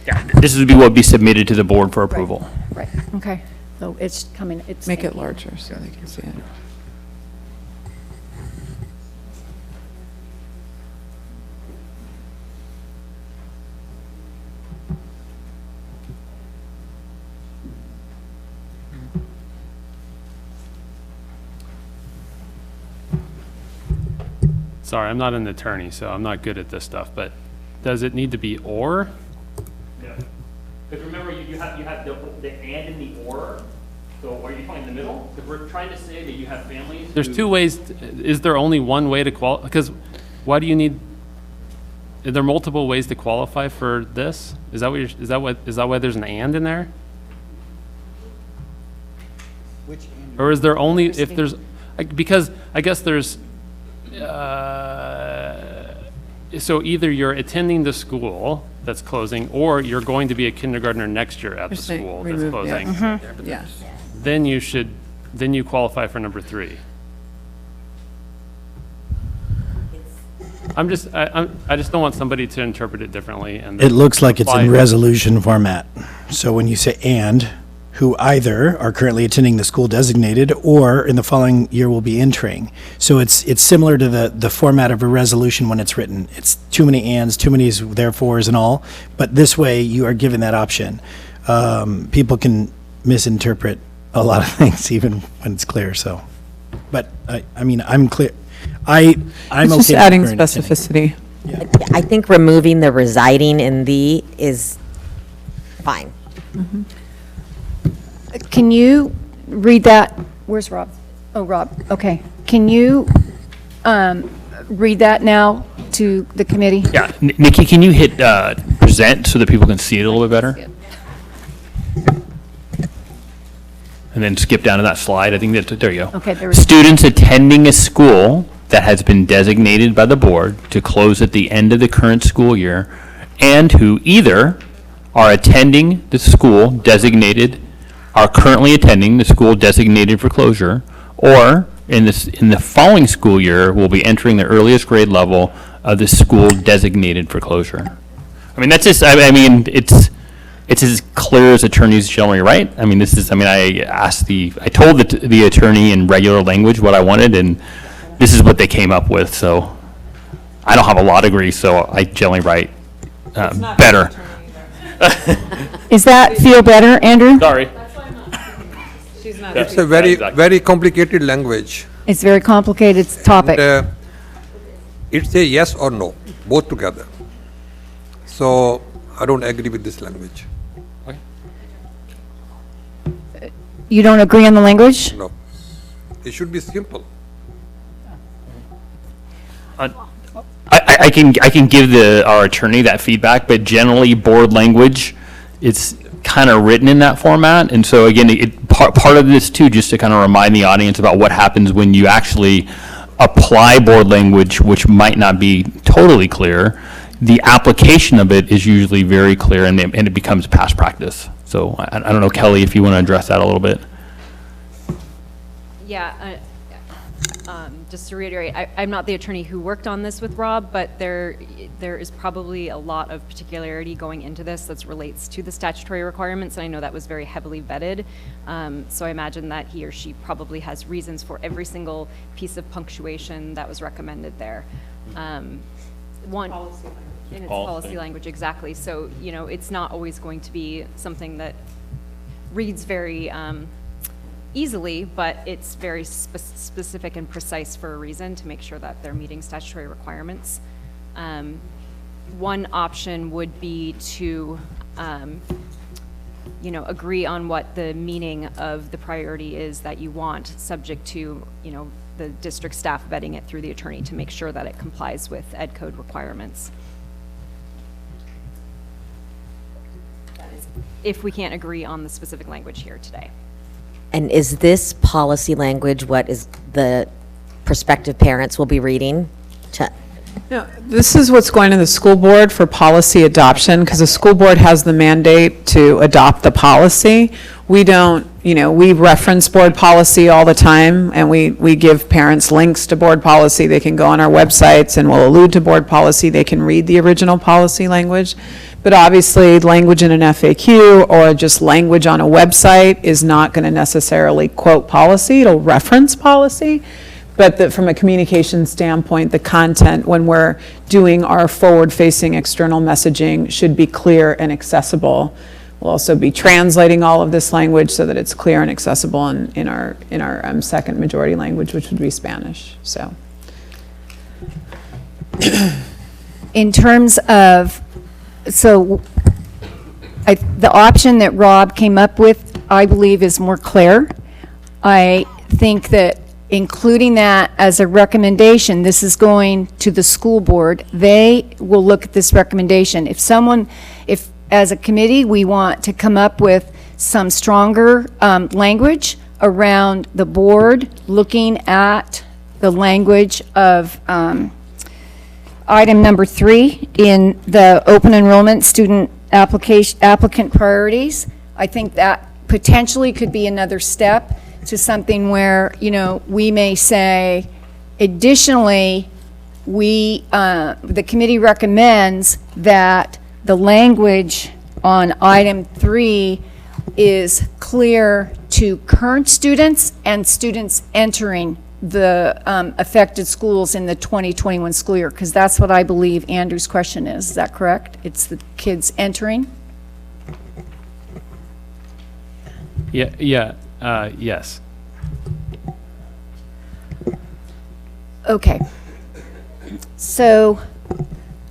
Speaker 10: Yeah, this would be what would be submitted to the board for approval.
Speaker 1: Right, okay. So it's coming,
Speaker 3: Make it larger so they can see it.
Speaker 2: sorry, I'm not an attorney, so I'm not good at this stuff, but does it need to be or?
Speaker 10: Yeah. Because remember, you have the and and the or. So are you talking in the middle? Because we're trying to say that you have families.
Speaker 2: There's two ways. Is there only one way to qualify? Because why do you need? Are there multiple ways to qualify for this? Is that why there's an and in there?
Speaker 13: Which and?
Speaker 2: Or is there only if there's because I guess there's so either you're attending the school that's closing or you're going to be a kindergartner next year at the school that's closing.
Speaker 3: Yeah.
Speaker 2: Then you qualify for number 3. I just don't want somebody to interpret it differently. And
Speaker 13: It looks like it's
Speaker 2: apply
Speaker 13: in
Speaker 2: it.
Speaker 13: resolution format. So when you say "and," who either are currently attending the school designated or in the following year will be entering. So it's similar to the format of a resolution when it's written. It's too many ands, too many therefores and all, but this way you are given that option. People can misinterpret a lot of things even when it's clear, so. But I mean, I'm clear. I'm
Speaker 3: It's
Speaker 13: okay
Speaker 3: just
Speaker 13: with
Speaker 3: adding
Speaker 13: current attending.
Speaker 3: specificity.
Speaker 14: I think removing the residing in the is fine.
Speaker 1: Can you read that? Where's Rob? Oh, Rob, okay. Can you read that now to the committee?
Speaker 10: Yeah, Nikki, can you hit present so that people can see it a little bit better? And then skip down to that slide. I think there you go.
Speaker 1: Okay, there we go.
Speaker 10: Students attending a school that has been designated by the board to close at the end of the current school year and who either are attending the school designated, are currently attending the school designated for closure, or in the following school year will be entering the earliest grade level of the school designated for closure. I mean, that's just, I mean, it's as clear as attorneys generally write. I mean, I told the attorney in regular language what I wanted, and this is what they came up with, so I don't have a law degree, so I generally write better.
Speaker 1: Is that feel better, Andrew?
Speaker 10: Sorry.
Speaker 6: It's a very complicated language.
Speaker 1: It's very complicated topic.
Speaker 6: It's a yes or no, both together. So I don't agree with this language.
Speaker 1: You don't agree on the language?
Speaker 6: No. It should be simple.
Speaker 10: I can give our attorney that feedback, but generally board language, it's kind of written in that format. And so again, part of this too, just to kind of remind the audience about what happens when you actually apply board language, which might not be totally clear. The application of it is usually very clear and it becomes past practice. So I don't know, Kelly, if you want to address that a little bit.
Speaker 21: Yeah, just to reiterate, I'm not the attorney who worked on this with Rob, but there is probably a lot of particularity going into this that relates to the statutory requirements, and I know that was very heavily vetted. So I imagine that he or she probably has reasons for every single piece of punctuation that was recommended there. In its policy language, exactly. So, you know, it's not always going to be something that reads very easily, but it's very specific and precise for a reason to make sure that they're meeting statutory requirements. One option would be to, you know, agree on what the meaning of the priority is that you want, subject to, you know, the district staff vetting it through the attorney to make sure that it complies with ed code requirements. If we can't agree on the specific language here today.
Speaker 14: And is this policy language what is the prospective parents will be reading?
Speaker 3: No, this is what's going to the school board for policy adoption, because the school board has the mandate to adopt the policy. We don't, you know, we reference board policy all the time, and we give parents links to board policy. They can go on our websites and we'll allude to board policy. They can read the original policy language. But obviously, language in an FAQ or just language on a website is not going to necessarily quote policy. It'll reference policy. But from a communication standpoint, the content, when we're doing our forward-facing external messaging, should be clear and accessible. We'll also be translating all of this language so that it's clear and accessible in our second majority language, which would be Spanish. So.
Speaker 1: in terms of, so the option that Rob came up with, I believe, is more clear. I think that including that as a recommendation, this is going to the school board. They will look at this recommendation. If as a committee, we want to come up with some stronger language around the board looking at the language of item number 3 in the open enrollment student applicant priorities, I think that potentially could be another step to something where, we may say, additionally, the committee recommends that the language on item 3 is clear to current students and students entering the affected schools in the 2021 school year, because that's what I believe Andrew's question is. Is that correct? It's the kids entering?
Speaker 2: Yes.
Speaker 1: Okay. So,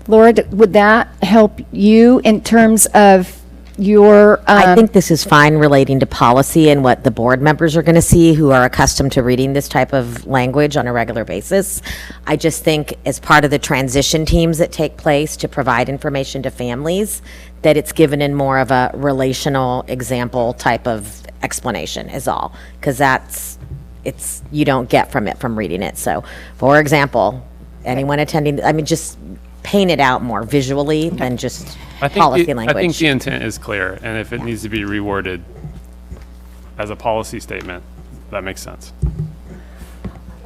Speaker 1: Laura, would that help you in terms of your...
Speaker 14: I think this is fine relating to policy and what the board members are going to see who are accustomed to reading this type of language on a regular basis. I just think as part of the transition teams that take place to provide information to families, that it's given in more of a relational example type of explanation is all. Because you don't get from reading it. So, for example, anyone attending, just paint it out more visually than just policy language.
Speaker 2: I think the intent is clear, and if it needs to be reworded as a policy statement, that makes sense.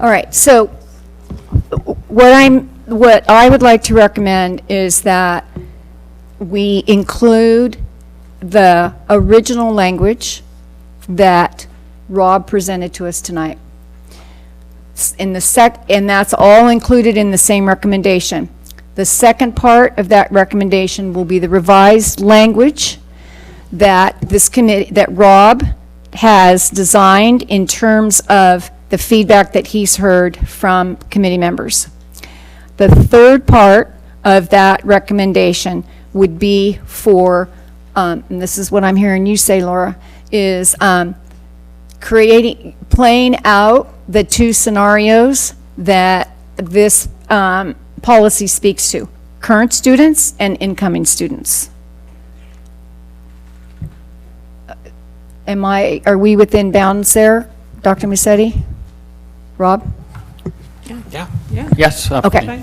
Speaker 1: All right, so what I would like to recommend is that we include the original language that Rob presented to us tonight. And that's all included in the same recommendation. The second part of that recommendation will be the revised language that that Rob has designed in terms of the feedback that he's heard from committee members. The third part of that recommendation would be for, and this is what I'm hearing you say, Laura, is playing out the two scenarios that this policy speaks to: current students and incoming students. Are we within bounds there, Dr. Musetti? Rob?
Speaker 10: Yeah. Yes.
Speaker 1: Okay.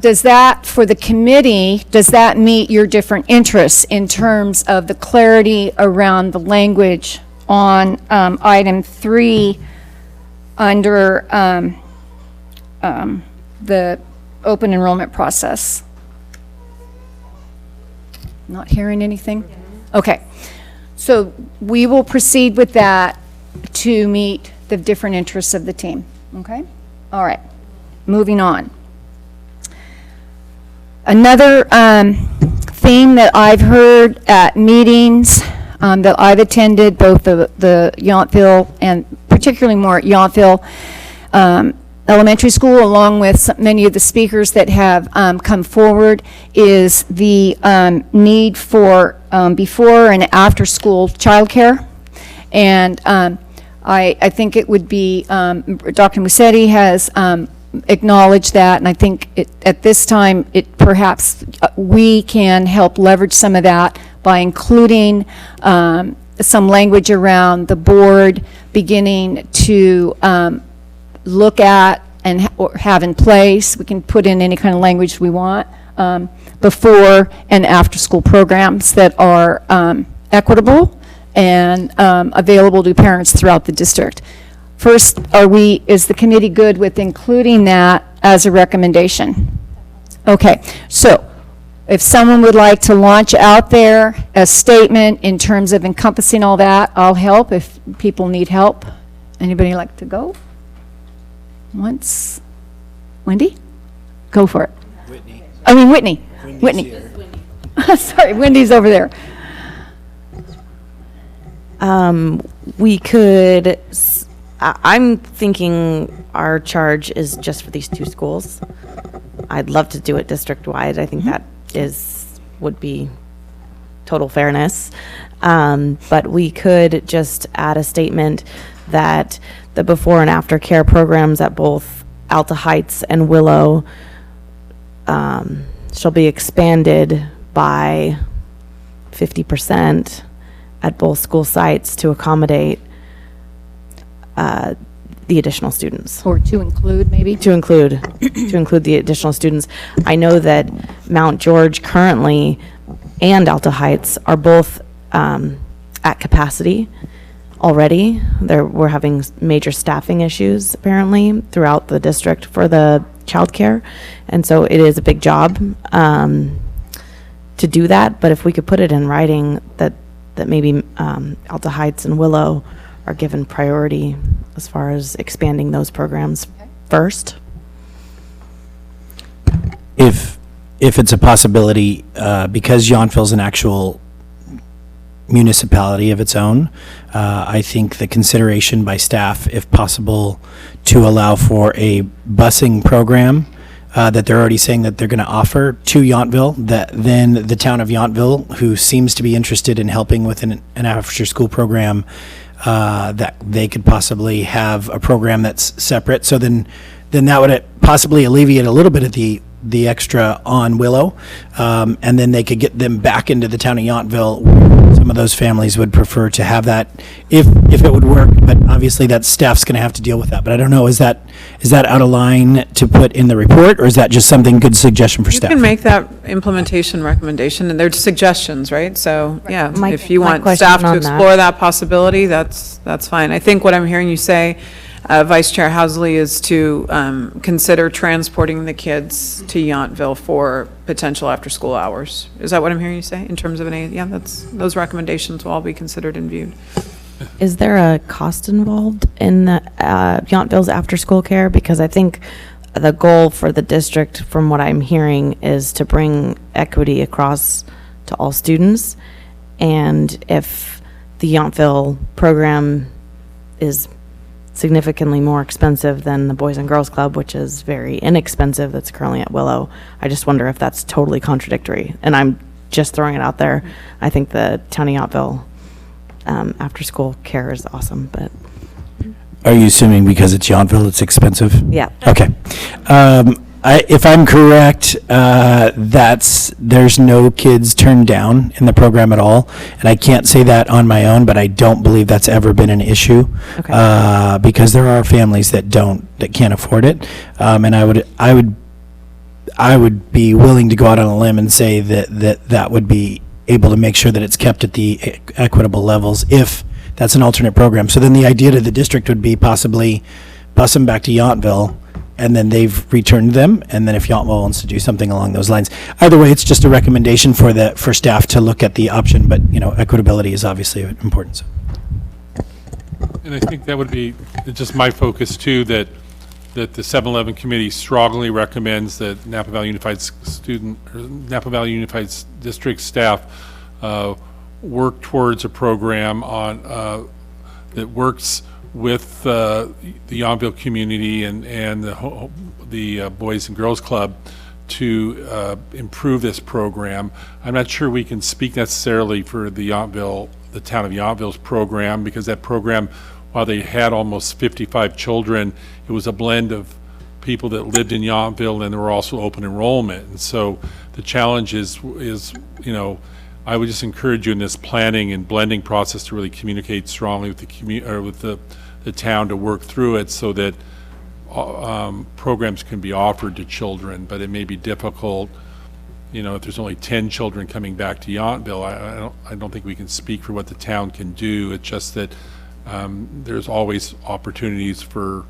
Speaker 1: Does that, for the committee, does that meet your different interests in terms of the clarity around the language on item 3 under the open enrollment process? Not hearing anything? Okay. So we will proceed with that to meet the different interests of the team. Okay? All right. Moving on. Another theme that I've heard at meetings that I've attended, both the Yountville and particularly more at Yountville Elementary School, along with many of the speakers that have come forward, is the need for before and after school childcare. And I think it would be, Dr. Musetti has acknowledged that, and I think at this time, perhaps we can help leverage some of that by including some language around the board beginning to look at and have in place. We can put in any kind of language we want before and after school programs that are equitable and available to parents throughout the district. First, is the committee good with including that as a recommendation? Okay, so if someone would like to launch out there a statement in terms of encompassing all that, I'll help if people need help. Anybody like to go? Once? Wendy? Go for it.
Speaker 13: Whitney.
Speaker 1: I mean, Whitney.
Speaker 13: Whitney's
Speaker 1: Whitney. Sorry, Wendy's over there.
Speaker 12: We could, I'm thinking our charge is just for these two schools.
Speaker 14: I'd love to do it district-wide. I think that would be total fairness. But we could just add a statement that the before and after care programs at both Alta Heights and Willow shall be expanded by 50% at both school sites to accommodate the additional students.
Speaker 1: Or to include, maybe?
Speaker 14: To include the additional students. I know that Mount George currently and Alta Heights are both at capacity already. We're having major staffing issues apparently throughout the district for the childcare, and so it is a big job to do that. But if we could put it in writing that maybe Alta Heights and Willow are given priority as far as expanding those programs first.
Speaker 13: If it's a possibility, because Yountville's an actual municipality of its own, I think the consideration by staff, if possible, to allow for a busing program that they're already saying that they're going to offer to Yountville, that then the town of Yountville, who seems to be interested in helping with an after-school program, that they could possibly have a program that's separate. So then that would possibly alleviate a little bit of the extra on Willow, and then they could get them back into the town of Yountville. Some of those families would prefer to have that if it would work, but obviously that staff's going to have to deal with that. But I don't know, is that out of line to put in the report, or is that just something good suggestion for staff?
Speaker 3: You can make that implementation recommendation, and they're suggestions, right? So, yeah,
Speaker 14: My-
Speaker 3: if you
Speaker 14: my
Speaker 3: want
Speaker 14: question
Speaker 3: staff to
Speaker 14: on
Speaker 3: explore that possibility, that's fine. I think what I'm hearing you say, Vice Chair Housley, is to consider transporting the kids to Yountville for potential after-school hours. Is that what I'm hearing you say, in terms of an aid? Yeah, those recommendations will all be considered and viewed.
Speaker 14: Is there a cost involved in the, Yountville's after-school care? Because I think the goal for the district, from what I'm hearing, is to bring equity across to all students. And if the Yountville program is significantly more expensive than the Boys and Girls Club, which is very inexpensive, that's currently at Willow, I just wonder if that's totally contradictory. And I'm just throwing it out there. I think the town of Yountville after-school care is awesome, but
Speaker 13: Are you assuming because it's Yountville, it's expensive?
Speaker 14: yeah.
Speaker 13: Okay. If I'm correct, there's no kids turned down in the program at all. And I can't say that on my own, but I don't believe that's ever been an issue.
Speaker 14: Okay.
Speaker 13: Because there are families that can't afford it. And I would be willing to go out on a limb and say that would be able to make sure that it's kept at the equitable levels if that's an alternate program. So then the idea to the district would be possibly bus them back to Yountville, and then they've returned them, and then if Yountville wants to do something along those lines. Either way, it's just a recommendation for staff to look at the option, but, equitability is obviously important. So.
Speaker 16: And I think that would be just my focus too, that the 7-Eleven committee strongly recommends that Napa Valley Unified District staff work towards a program that works with the Yountville community and the Boys and Girls Club to improve this program. I'm not sure we can speak necessarily for the town of Yountville's program, because that program, while they had almost 55 children, it was a blend of people that lived in Yountville, and there were also open enrollment. And so the challenge is I would just encourage you in this planning and blending process to really communicate strongly with the town to work through it so that programs can be offered to children. But it may be difficult, if there's only 10 children coming back to Yountville. I don't think we can speak for what the town can do. It's just that there's always opportunities for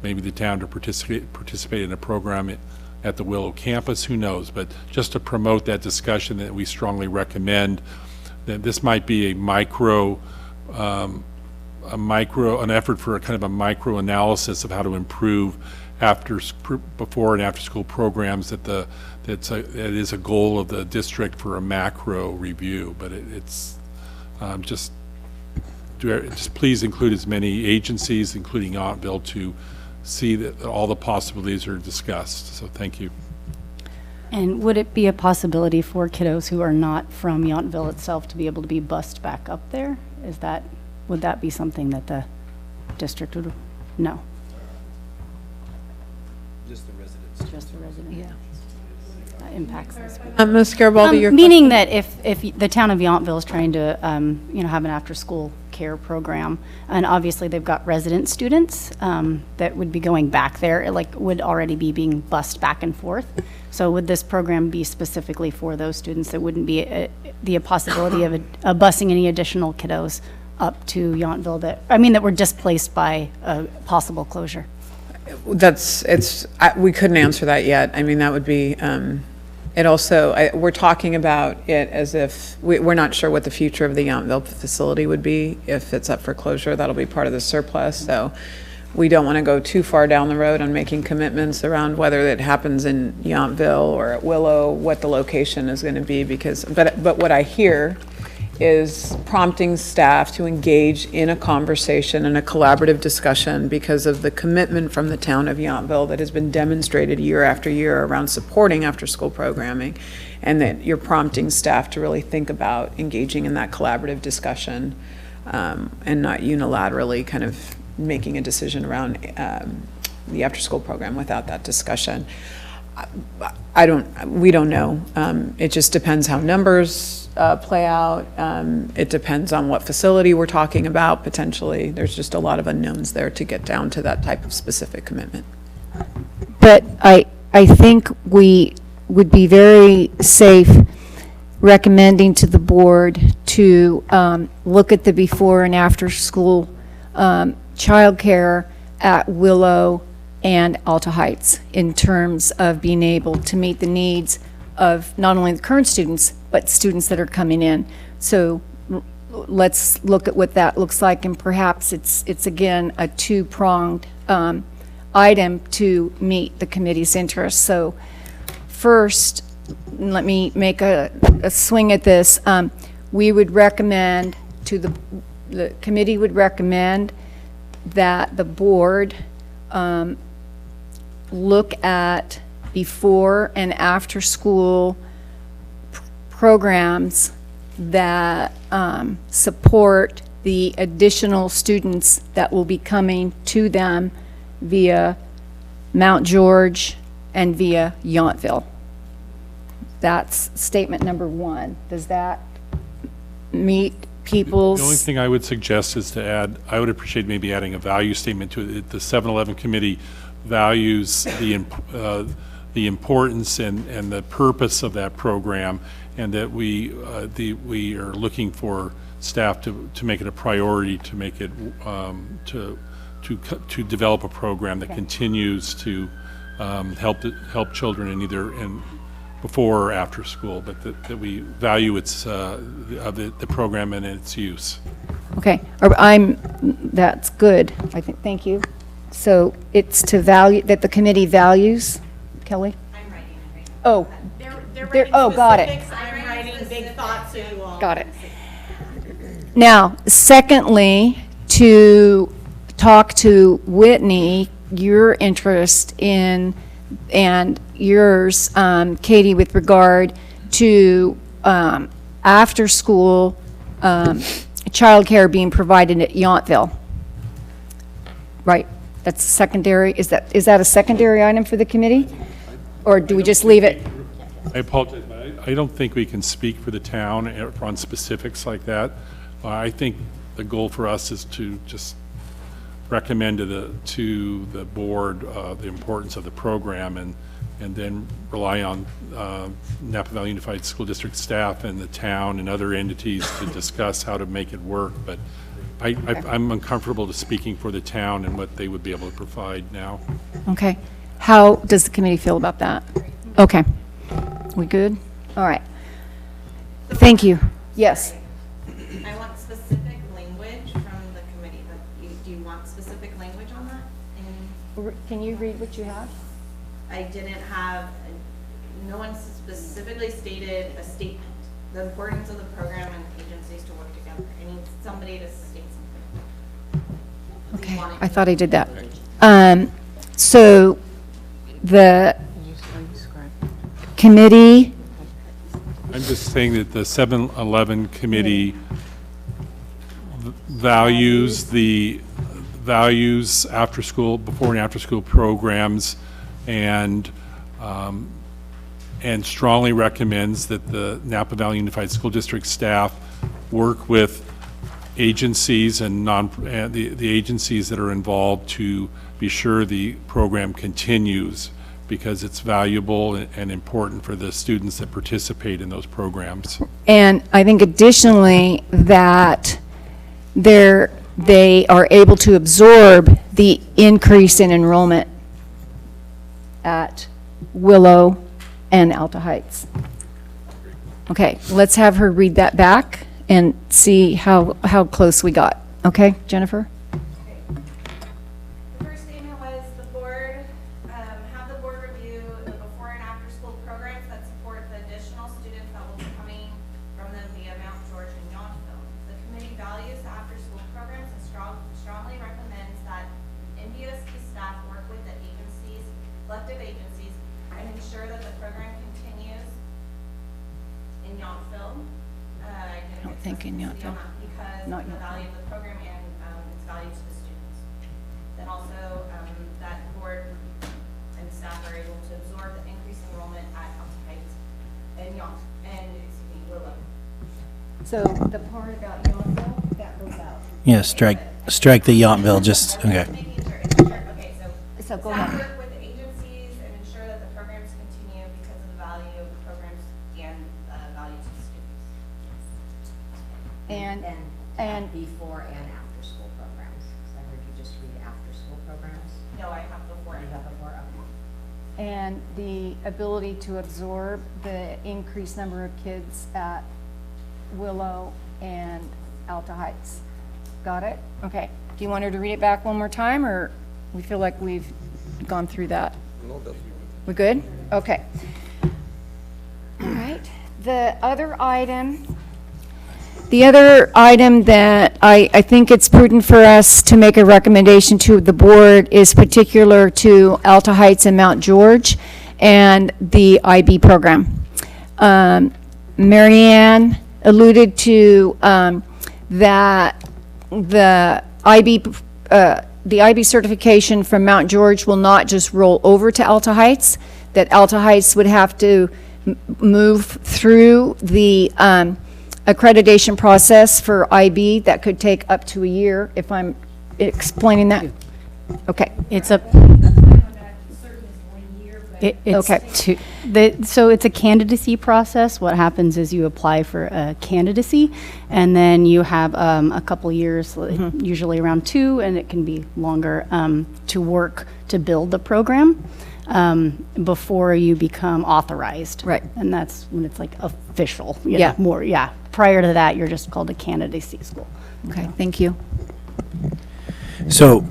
Speaker 16: maybe the town to participate in a program at the Willow campus, who knows? But just to promote that discussion, that we strongly recommend that this might be an effort for a kind of a micro analysis of how to improve before and after school programs. That is a goal of the district for a macro review. But it's just please include as many agencies, including Yountville, to see that all the possibilities are discussed. So thank you.
Speaker 11: And would it be a possibility for kiddos who are not from Yountville itself to be able to be bused back up there? Would that be something that the district would, no?
Speaker 13: Just the residents.
Speaker 11: Just the residents? Yeah. That impacts this.
Speaker 3: Ms. Garibaldi, your
Speaker 11: Meaning that if the town of Yountville is trying to, have an after-school care program, and obviously they've got resident students that would be going back there, would already be being bused back and forth. So would this program be specifically for those students? There wouldn't be the possibility of busing any additional kiddos up to Yountville that were displaced by a possible closure?
Speaker 3: We couldn't answer that yet. I mean, that would be, it also, we're talking about it as if, we're not sure what the future of the Yountville facility would be. If it's up for closure, that'll be part of the surplus. So we don't want to go too far down the road on making commitments around whether it happens in Yountville or at Willow, what the location is going to be, but what I hear is prompting staff to engage in a conversation and a collaborative discussion because of the commitment from the town of Yountville that has been demonstrated year after year around supporting after-school programming, and that you're prompting staff to really think about engaging in that collaborative discussion and not unilaterally kind of making a decision around the after-school program without that discussion. We don't know. It just depends how numbers play out. It depends on what facility we're talking about, potentially. There's just a lot of unknowns there to get down to that type of specific commitment.
Speaker 1: But I think we would be very safe recommending to the board to look at the before and after school childcare at Willow and Alta Heights in terms of being able to meet the needs of not only the current students, but students that are coming in. So let's look at what that looks like, and perhaps it's again a two-pronged item to meet the committee's interests. So first, let me make a swing at this. We would recommend the committee would recommend that the board look at before and after school programs that support the additional students that will be coming to them via Mount George and via Yountville. That's statement number one. Does that meet people's?
Speaker 16: The only thing I would suggest is to add, I would appreciate maybe adding a value statement to it. The 7-Eleven committee values the importance and the purpose of that program, and that we are looking for staff to make it a priority, to make it to develop a program that continues to help children in either before or after school, but that we value the program and its use.
Speaker 1: Okay, that's good. I think. Thank you. So it's to value that the committee values. Kelly.
Speaker 5: I'm writing it right now.
Speaker 1: Oh.
Speaker 5: They're writing
Speaker 1: got it.
Speaker 5: I'm writing big thoughts so you all.
Speaker 1: Got it. Now, secondly, to talk to Whitney, your interest in, and yours, Katie, with regard to after-school childcare being provided at Yountville. Right, that's secondary. Is that a secondary item for the committee? Or do we just leave it?
Speaker 16: I apologize, but I don't think we can speak for the town on specifics like that. I think the goal for us is to just recommend to the board the importance of the program, and then rely on Napa Valley Unified School District staff and the town and other entities to discuss how to make it work. But I'm uncomfortable to speaking for the town and what they would be able to provide now.
Speaker 1: Okay. How does the committee feel about that? Okay. We good? All right. Thank you. Yes.
Speaker 5: I want specific language from the committee. Do you want specific language on that?
Speaker 1: Can you read what you have?
Speaker 5: I didn't have, no one specifically stated a statement. The importance of the program and agencies to work together. I need somebody to state something.
Speaker 1: Okay. I thought I did that. So committee,
Speaker 16: I'm just saying that the 7-Eleven committee values after school, before and after school programs, and strongly recommends that the Napa Valley Unified School District staff work with agencies and the agencies that are involved to be sure the program continues, because it's valuable and important for the students that participate in those programs.
Speaker 1: and I think additionally that they are able to absorb the increase in enrollment at Willow and Alta Heights. Okay, let's have her read that back and see how close we got. Okay, Jennifer?
Speaker 5: The first statement was the board, have the board review the before and after school programs that support the additional students that will be coming from them via Mount George and Yountville. The committee values the after school programs and strongly recommends that NVUSD staff work with the agencies, collective agencies, and ensure that the program continues in Yountville.
Speaker 1: I don't think in Yountville.
Speaker 5: Because
Speaker 1: Not
Speaker 5: of the
Speaker 1: Yountville.
Speaker 5: value of the program and its value to the students. Then also, that board and staff are able to absorb the increased enrollment at Alta Heights and Willow.
Speaker 1: So the part about Yountville, that goes out.
Speaker 13: Yeah, strike the Yountville, just, okay.
Speaker 5: Okay,
Speaker 1: So go
Speaker 5: staff
Speaker 1: ahead.
Speaker 5: work with the agencies and ensure that the programs continue because of the value of the programs and value to the students.
Speaker 1: And
Speaker 14: before and after school programs. 'Cause I heard you just read after school programs.
Speaker 5: No, I have before.
Speaker 14: You have before, okay.
Speaker 1: and the ability to absorb the increased number of kids at Willow and Alta Heights. Got it? Okay. Do you want her to read it back one more time, or we feel like we've gone through that?
Speaker 6: No, that's
Speaker 1: We're good? Okay. All right. The other item that I think it's prudent for us to make a recommendation to the board is particular to Alta Heights and Mount George and the IB program. Marianne alluded to that the IB certification from Mount George will not just roll over to Alta Heights, that Alta Heights would have to move through the accreditation process for IB that could take up to a year, if I'm explaining that. Okay.
Speaker 11: It's a,
Speaker 1: Okay.
Speaker 11: so it's a candidacy process. What happens is you apply for a candidacy, and then you have a couple years, usually around 2, and it can be longer, to work to build the program before you become authorized.
Speaker 1: Right.
Speaker 11: And that's when it's like official. you know,
Speaker 1: Yeah.
Speaker 11: More, yeah. Prior to that, you're just called a candidacy school.
Speaker 1: Okay, thank you.
Speaker 13: So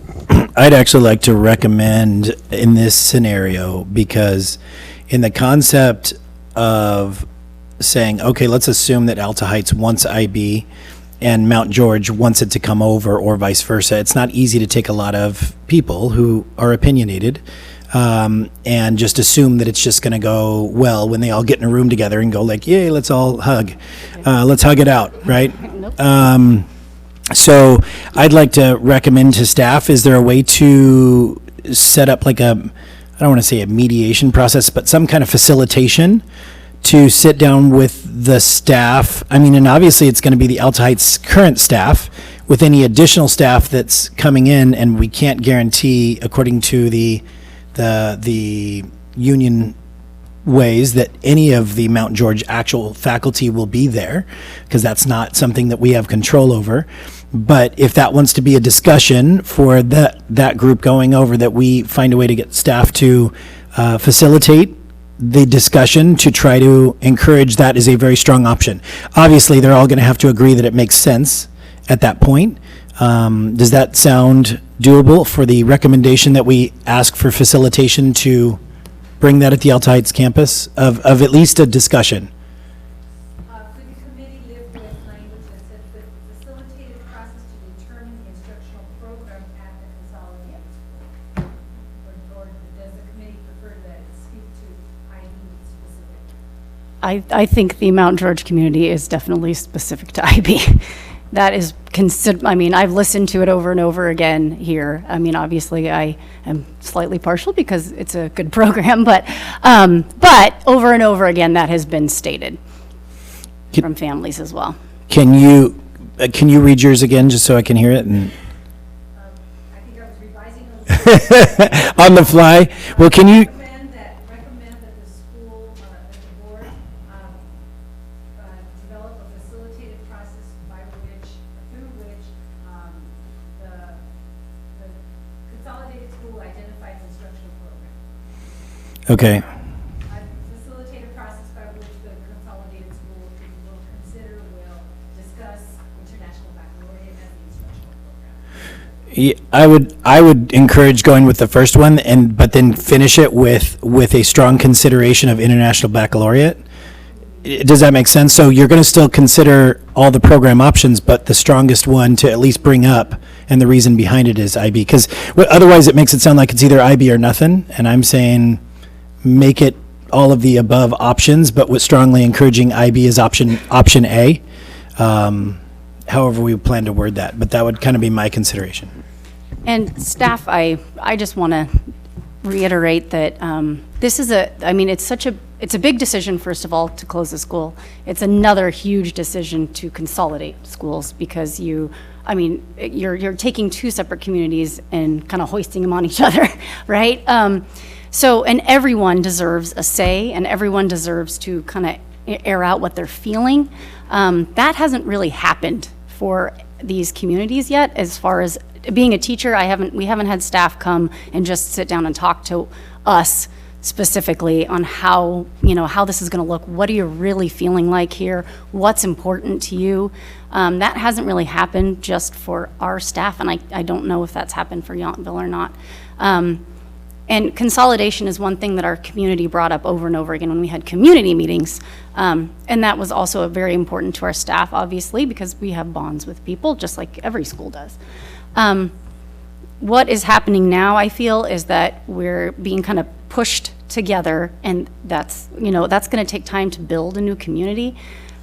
Speaker 13: I'd actually like to recommend in this scenario, because in the concept of saying, okay, let's assume that Alta Heights wants IB and Mount George wants it to come over, or vice versa. It's not easy to take a lot of people who are opinionated and just assume that it's just going to go well when they all get in a room together and go like, yay, let's all hug. Let's hug it out, right? So I'd like to recommend to staff, is there a way to set up like I don't want to say a mediation process, but some kind of facilitation to sit down with the staff? I mean, and obviously it's going to be the Alta Heights current staff with any additional staff that's coming in, and we can't guarantee, according to the union ways, that any of the Mount George actual faculty will be there, because that's not something that we have control over. But if that wants to be a discussion for that group going over, that we find a way to get staff to facilitate the discussion to try to encourage, that is a very strong option. Obviously, they're all going to have to agree that it makes sense at that point. Does that sound doable for the recommendation that we ask for facilitation to bring that at the Alta Heights campus of at least a discussion?
Speaker 4: Could the committee live with language that says the facilitated process to determine the instructional program at the consolidated school? Or does the committee prefer that it speak to IB specifically?
Speaker 11: I think the Mount George community is definitely specific to IB. That is I mean, I've listened to it over and over again here. I mean, obviously, I am slightly partial because it's a good program, but over and over again, that has been stated from families as well.
Speaker 13: Can you read yours again, just so I can hear it? And
Speaker 4: I think I was revising
Speaker 13: on the fly. Well, can you?
Speaker 4: Recommend that the school, that the board develop a facilitated process through which the consolidated school identifies instructional program.
Speaker 13: Okay.
Speaker 4: Facilitate a process by which the consolidated school will consider, will discuss international baccalaureate as the instructional program.
Speaker 13: Yeah, I would encourage going with the first one, but then finish it with a strong consideration of international baccalaureate. Does that make sense? So you're going to still consider all the program options, but the strongest one to at least bring up, and the reason behind it is IB, because otherwise it makes it sound like it's either IB or nothing. And I'm saying make it all of the above options, but with strongly encouraging IB as option A. However we plan to word that, but that would kind of be my consideration.
Speaker 11: And staff, I just want to reiterate that this is it's a big decision, first of all, to close the school. It's another huge decision to consolidate schools because you're taking two separate communities and kind of hoisting them on each other, right? And everyone deserves a say, and everyone deserves to kind of air out what they're feeling. That hasn't really happened for these communities yet. As far as being a teacher, we haven't had staff come and just sit down and talk to us specifically on how this is going to look. What are you really feeling like here? What's important to you? That hasn't really happened just for our staff, and I don't know if that's happened for Yountville or not. And consolidation is one thing that our community brought up over and over again when we had community meetings. And that was also very important to our staff, obviously, because we have bonds with people, just like every school does. What is happening now, I feel, is that we're being kind of pushed together, and that's going to take time to build a new community.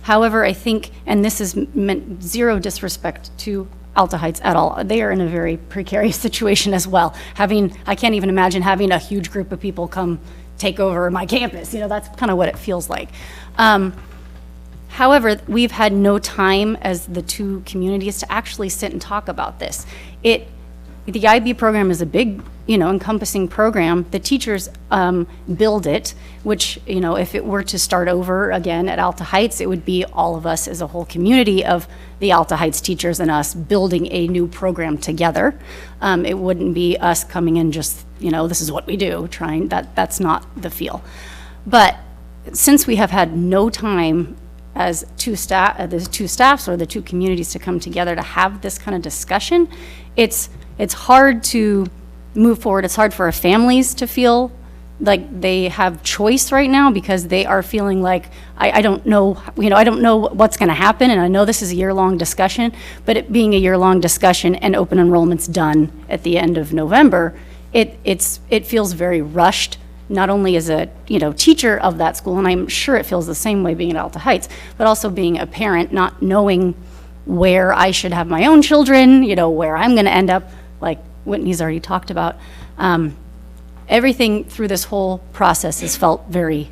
Speaker 11: However, I think, and this is meant zero disrespect to Alta Heights at all. They are in a very precarious situation as well. I can't even imagine having a huge group of people come take over my campus. That's kind of what it feels like. However, we've had no time as the two communities to actually sit and talk about this. The IB program is a big, encompassing program. The teachers build it, which, if it were to start over again at Alta Heights, it would be all of us as a whole community of the Alta Heights teachers and us building a new program together. It wouldn't be us coming in just, this is what we do, that's not the feel. But since we have had no time as the two staffs or the two communities to come together to have this kind of discussion, it's hard to move forward. It's hard for our families to feel like they have choice right now because they are feeling like, I don't know, I don't know what's going to happen, and I know this is a year-long discussion, but it being a year-long discussion and open enrollment's done at the end of November, it feels very rushed, not only as a teacher of that school, and I'm sure it feels the same way being at Alta Heights, but also being a parent, not knowing where I should have my own children, where I'm going to end up, like Whitney's already talked about. Everything through this whole process has felt very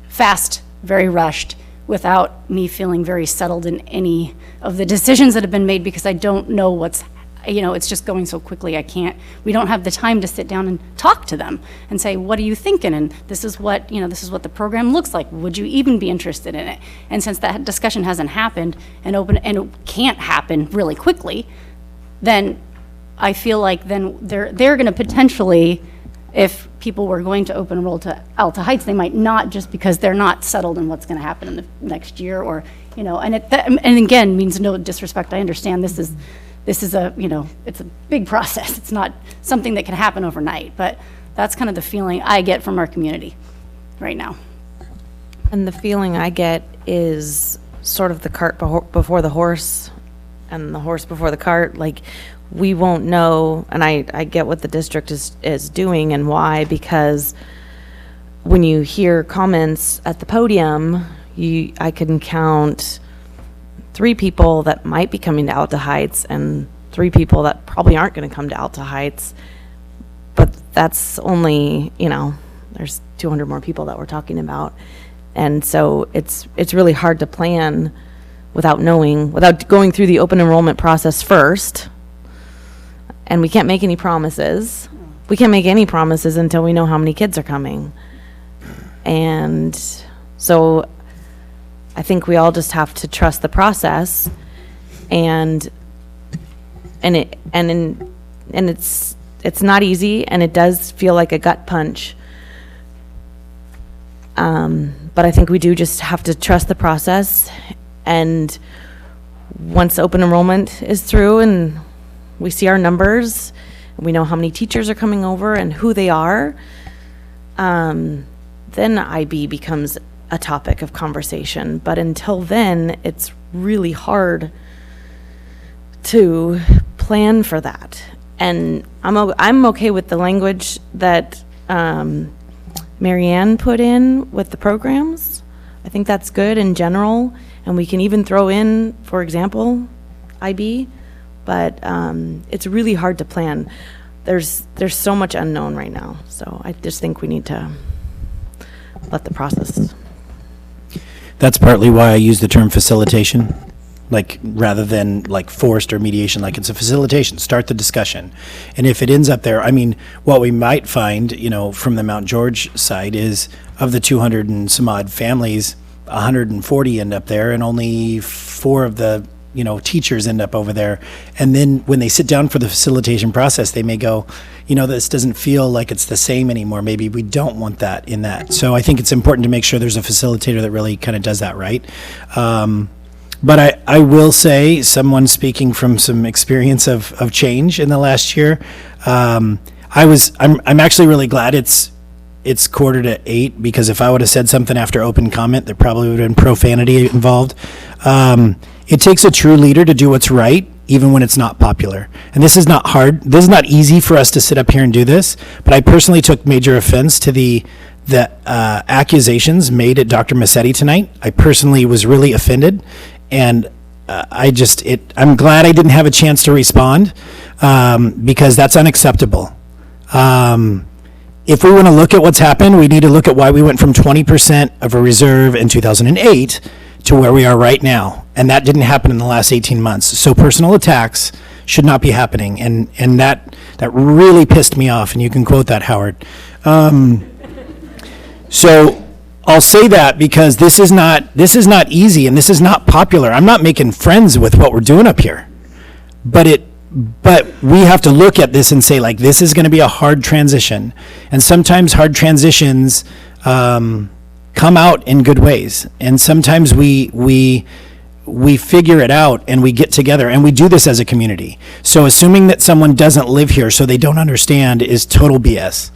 Speaker 11: fast, very rushed, without me feeling very settled in any of the decisions that have been made because I don't know it's just going so quickly. We don't have the time to sit down and talk to them and say, what are you thinking? And this is what the program looks like. Would you even be interested in it? And since that discussion hasn't happened and it can't happen really quickly, then I feel like then they're going to potentially, if people were going to open enroll to Alta Heights, they might not, just because they're not settled in what's going to happen in the next year, or and again, means no disrespect. I understand this is a it's a big process. It's not something that can happen overnight, but that's kind of the feeling I get from our community right now.
Speaker 12: And the feeling I get is sort of the cart before the horse, and the horse before the cart. Like, we won't know, and I get what the district is doing and why, because when you hear comments at the podium, I can count 3 people that might be coming to Alta Heights and 3 people that probably aren't going to come to Alta Heights. But that's only, there's 200 more people that we're talking about. And so it's really hard to plan without going through the open enrollment process first. And we can't make any promises. We can't make any promises until we know how many kids are coming. And so I think we all just have to trust the process, and it's not easy, and it does feel like a gut punch. But I think we do just have to trust the process, and once open enrollment is through and we see our numbers, we know how many teachers are coming over and who they are, then IB becomes a topic of conversation. But until then, it's really hard to plan for that. And I'm okay with the language that Marianne put in with the programs. I think that's good in general, and we can even throw in, for example, IB, but it's really hard to plan. There's so much unknown right now, so I just think we need to let the process.
Speaker 13: That's partly why I use the term facilitation, like rather than like forced or mediation, like it's a facilitation, start the discussion. And if it ends up there, I mean, what we might find, from the Mount George side is of the 200 and some odd families, 140 end up there and only 4 of the, teachers end up over there. And then when they sit down for the facilitation process, they may go, this doesn't feel like it's the same anymore. Maybe we don't want that in that. So I think it's important to make sure there's a facilitator that really kind of does that right. But I will say, someone speaking from some experience of change in the last year, I'm actually really glad it's 7:45, because if I would have said something after open comment, there probably would have been profanity involved. It takes a true leader to do what's right, even when it's not popular. And this is not hard. This is not easy for us to sit up here and do this, but I personally took major offense to the accusations made at Dr. Massetti tonight. I personally was really offended, and I'm glad I didn't have a chance to respond, because that's unacceptable. If we want to look at what's happened, we need to look at why we went from 20% of a reserve in 2008 to where we are right now. And that didn't happen in the last 18 months. So personal attacks should not be happening. And that really pissed me off. And you can quote that, Howard. So I'll say that because this is not easy, and this is not popular. I'm not making friends with what we're doing up here. But we have to look at this and say, like, this is going to be a hard transition. And sometimes hard transitions come out in good ways. And sometimes we figure it out and we get together, and we do this as a community. So assuming that someone doesn't live here so they don't understand is total BS.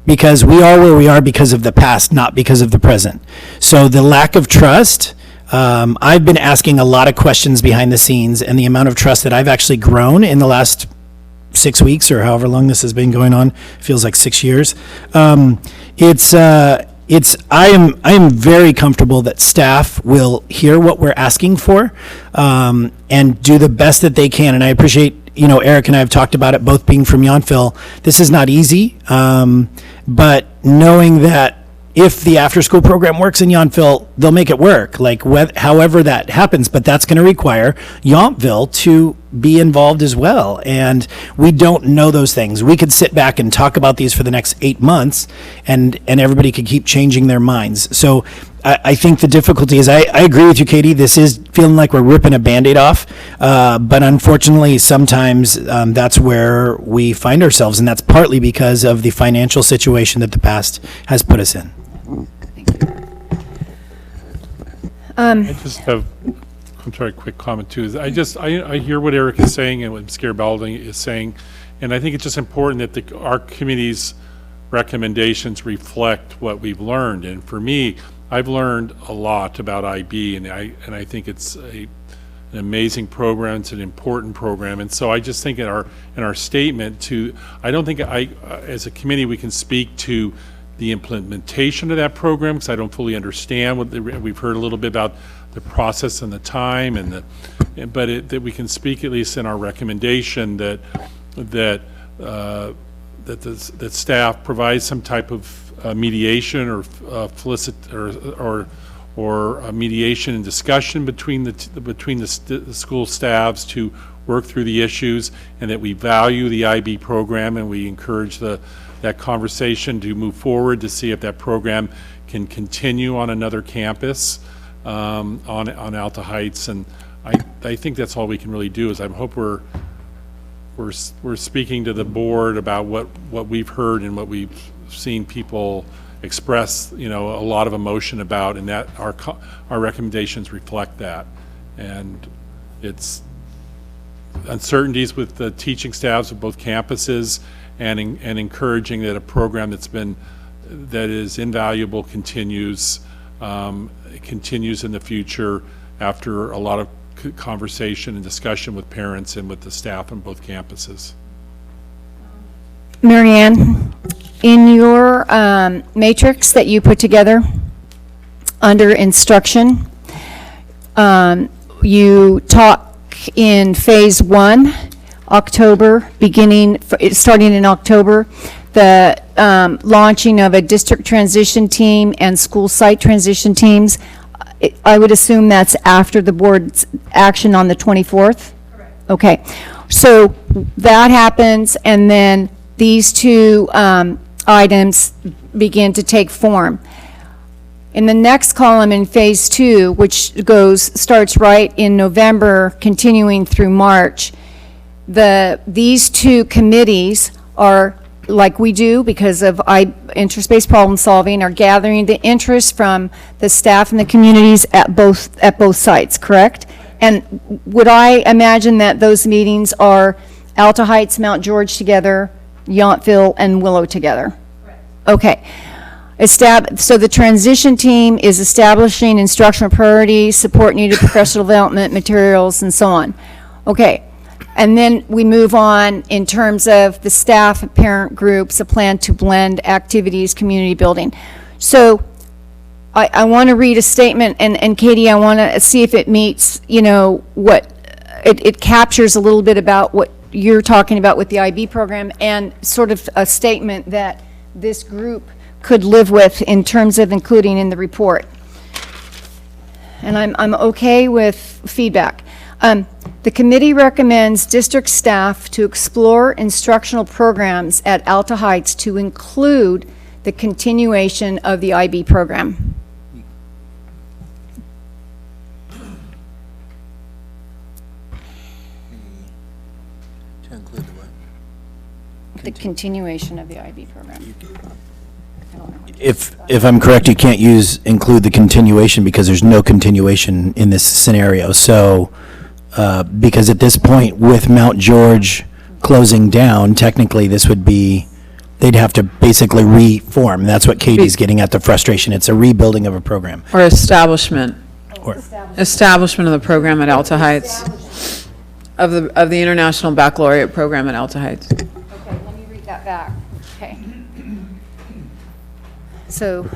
Speaker 13: Because we are where we are because of the past, not because of the present. So the lack of trust, I've been asking a lot of questions behind the scenes, and the amount of trust that I've actually grown in the last 6 weeks or however long this has been going on, feels like 6 years. I am very comfortable that staff will hear what we're asking for, and do the best that they can. And I appreciate, Eric and I have talked about it, both being from Yountville. This is not easy, but knowing that if the after-school program works in Yountville, they'll make it work, however that happens. But that's going to require Yountville to be involved as well. And we don't know those things. We could sit back and talk about these for the next 8 months, and everybody could keep changing their minds. So I think the difficulty is, I agree with you, Katie, this is feeling like we're ripping a Band-Aid off. But unfortunately, sometimes that's where we find ourselves, and that's partly because of the financial situation that the past has put us in.
Speaker 16: I just have, a quick comment too. I hear what Eric is saying and what Ms. Garibaldi is saying, and I think it's just important that our committee's recommendations reflect what we've learned. And for me, I've learned a lot about IB, and I think it's an amazing program. It's an important program, and so I just think in our statement I don't think as a committee we can speak to the implementation of that program, because I don't fully understand what we've heard a little bit about the process and the time, that we can speak at least in our recommendation that staff provides some type of mediation or a mediation and discussion between the school staffs to work through the issues, and that we value the IB program, and we encourage that conversation to move forward to see if that program can continue on another campus on Alta Heights. And I think that's all we can really do. Is I hope we're speaking to the board about what we've heard and what we've seen people express, a lot of emotion about, and that our recommendations reflect that. And it's uncertainties with the teaching staffs of both campuses, and encouraging that a program that is invaluable continues in the future after a lot of conversation and discussion with parents and with the staff on both campuses.
Speaker 1: Marianne, in your matrix that you put together under instruction, you talk in phase 1, October, starting in October, the launching of a district transition team and school site transition teams. I would assume that's after the board's action on the 24th? Correct. Okay. So that happens, and then these two items begin to take form. In the next column in phase 2, which starts right in November, continuing through March, these two committees are, like we do because of interest-based problem solving, are gathering the interest from the staff and the communities at both sites, correct? And would I imagine that those meetings are Alta Heights, Mount George together, Yountville, and Willow together? Correct. Okay. So the transition team is establishing instructional priorities, support needed professional development materials, and so on. Okay. And then we move on in terms of the staff and parent groups, a plan to blend activities, community building. So I want to read a statement, and Katie, I want to see if it meets, what it captures a little bit about what you're talking about with the IB program, and sort of a statement that this group could live with in terms of including in the report. And I'm okay with feedback. The committee recommends district staff to explore instructional programs at Alta Heights to include the continuation of the IB program.
Speaker 7: To include the what?
Speaker 1: The continuation of the IB program.
Speaker 13: If I'm correct, you can't include the continuation because there's no continuation in this scenario. So, because at this point with Mount George closing down, technically this would be, they'd have to basically reform. That's what Katie's getting at, the frustration. It's a rebuilding of a program.
Speaker 3: Or establishment. Establishment of the program at Alta Heights. Of the International Baccalaureate program at Alta Heights.
Speaker 1: Okay, let me read that back. Okay. So,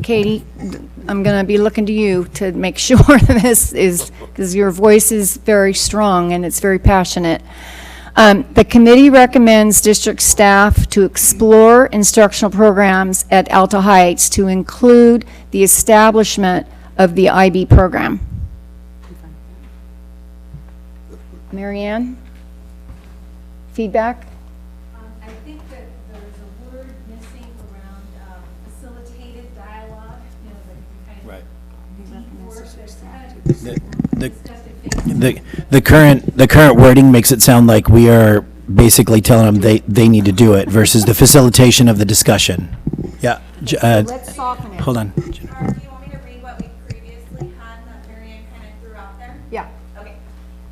Speaker 1: Katie, I'm going to be looking to you to make sure this is, because your voice is very strong and it's very passionate. The committee recommends district staff to explore instructional programs at Alta Heights to include the establishment of the IB program. Marianne? Feedback?
Speaker 4: I think that there's a word missing around facilitated dialogue,
Speaker 13: Right.
Speaker 4: The
Speaker 13: The current wording makes it sound like we are basically telling them they need to do it versus the facilitation of the discussion. Yeah.
Speaker 1: Let's soften it.
Speaker 13: Hold on.
Speaker 5: Do you want me to read what we previously had that Marianne kind of threw out there?
Speaker 1: Yeah.
Speaker 5: Okay.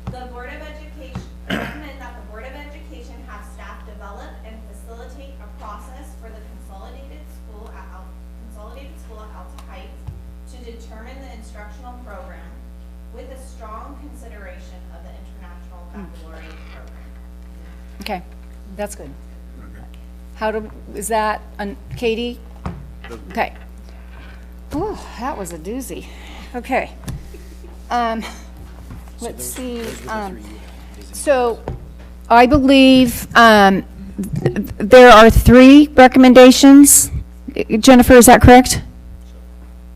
Speaker 5: The Board of Education, recommend that the Board of Education have staff develop and facilitate a process for the consolidated school at Alta Heights to determine the instructional program with a strong consideration of the International Baccalaureate program.
Speaker 1: Okay, that's good. Is that, Katie? Okay. Oh, that was a doozy. Okay. Let's see. So I believe there are 3 recommendations. Jennifer, is that correct?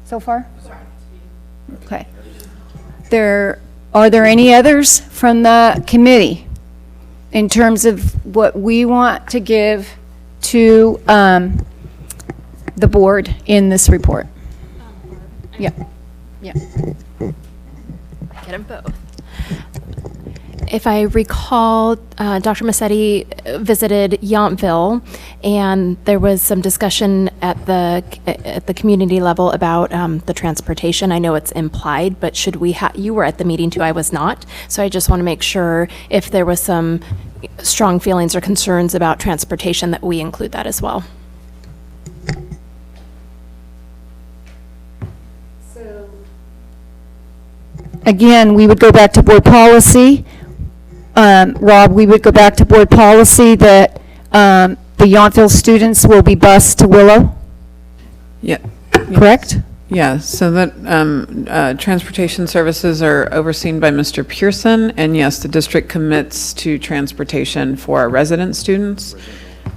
Speaker 1: So far? Okay. Are there any others from the committee in terms of what we want to give to the board in this report? Yeah. Yeah.
Speaker 8: Get them both. If I recall, Dr. Massetti visited Yountville, and there was some discussion at the community level about the transportation. I know it's implied, but should we you were at the meeting too, I was not. So I just want to make sure if there was some strong feelings or concerns about transportation that we include that as well.
Speaker 1: Again, we would go back to board policy. Rob, we would go back to board policy that the Yountville students will be bused to Willow?
Speaker 3: Yeah.
Speaker 1: Correct?
Speaker 3: Yeah, so that transportation services are overseen by Mr. Pearson, and yes, the district commits to transportation for our resident students.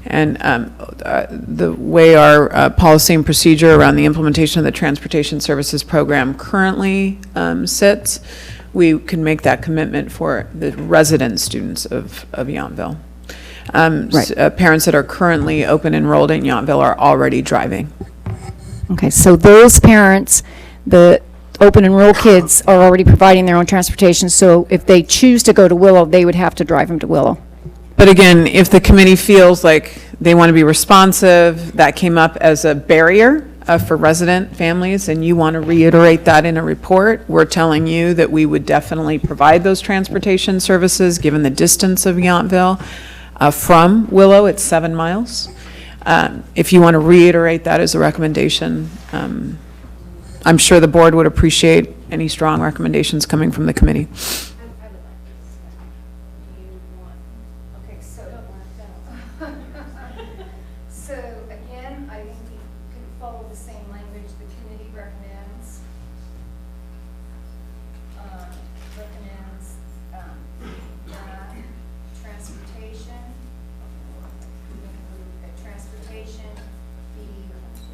Speaker 3: And the way our policy and procedure around the implementation of the transportation services program currently sits, we can make that commitment for the resident students of Yountville. Parents that are currently open enrolled in Yountville are already driving.
Speaker 1: Okay, so those parents, the open enroll kids are already providing their own transportation, so if they choose to go to Willow, they would have to drive them to Willow.
Speaker 3: But again, if the committee feels like they want to be responsive, that came up as a barrier for resident families, and you want to reiterate that in a report, we're telling you that we would definitely provide those transportation services, given the distance of Yountville. From Willow, it's 7 miles. If you want to reiterate that as a recommendation, I'm sure the board would appreciate any strong recommendations coming from the committee.
Speaker 1: So again, I think we could follow the same language the committee recommends. Transportation be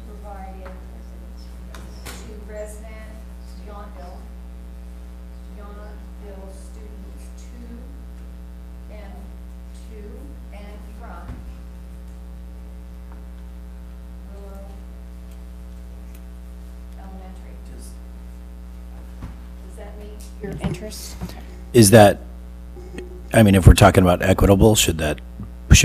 Speaker 1: provided to resident Yountville students to and from Willow Elementary. Does that meet your interest?
Speaker 13: Is that, I mean, if we're talking about equitable, should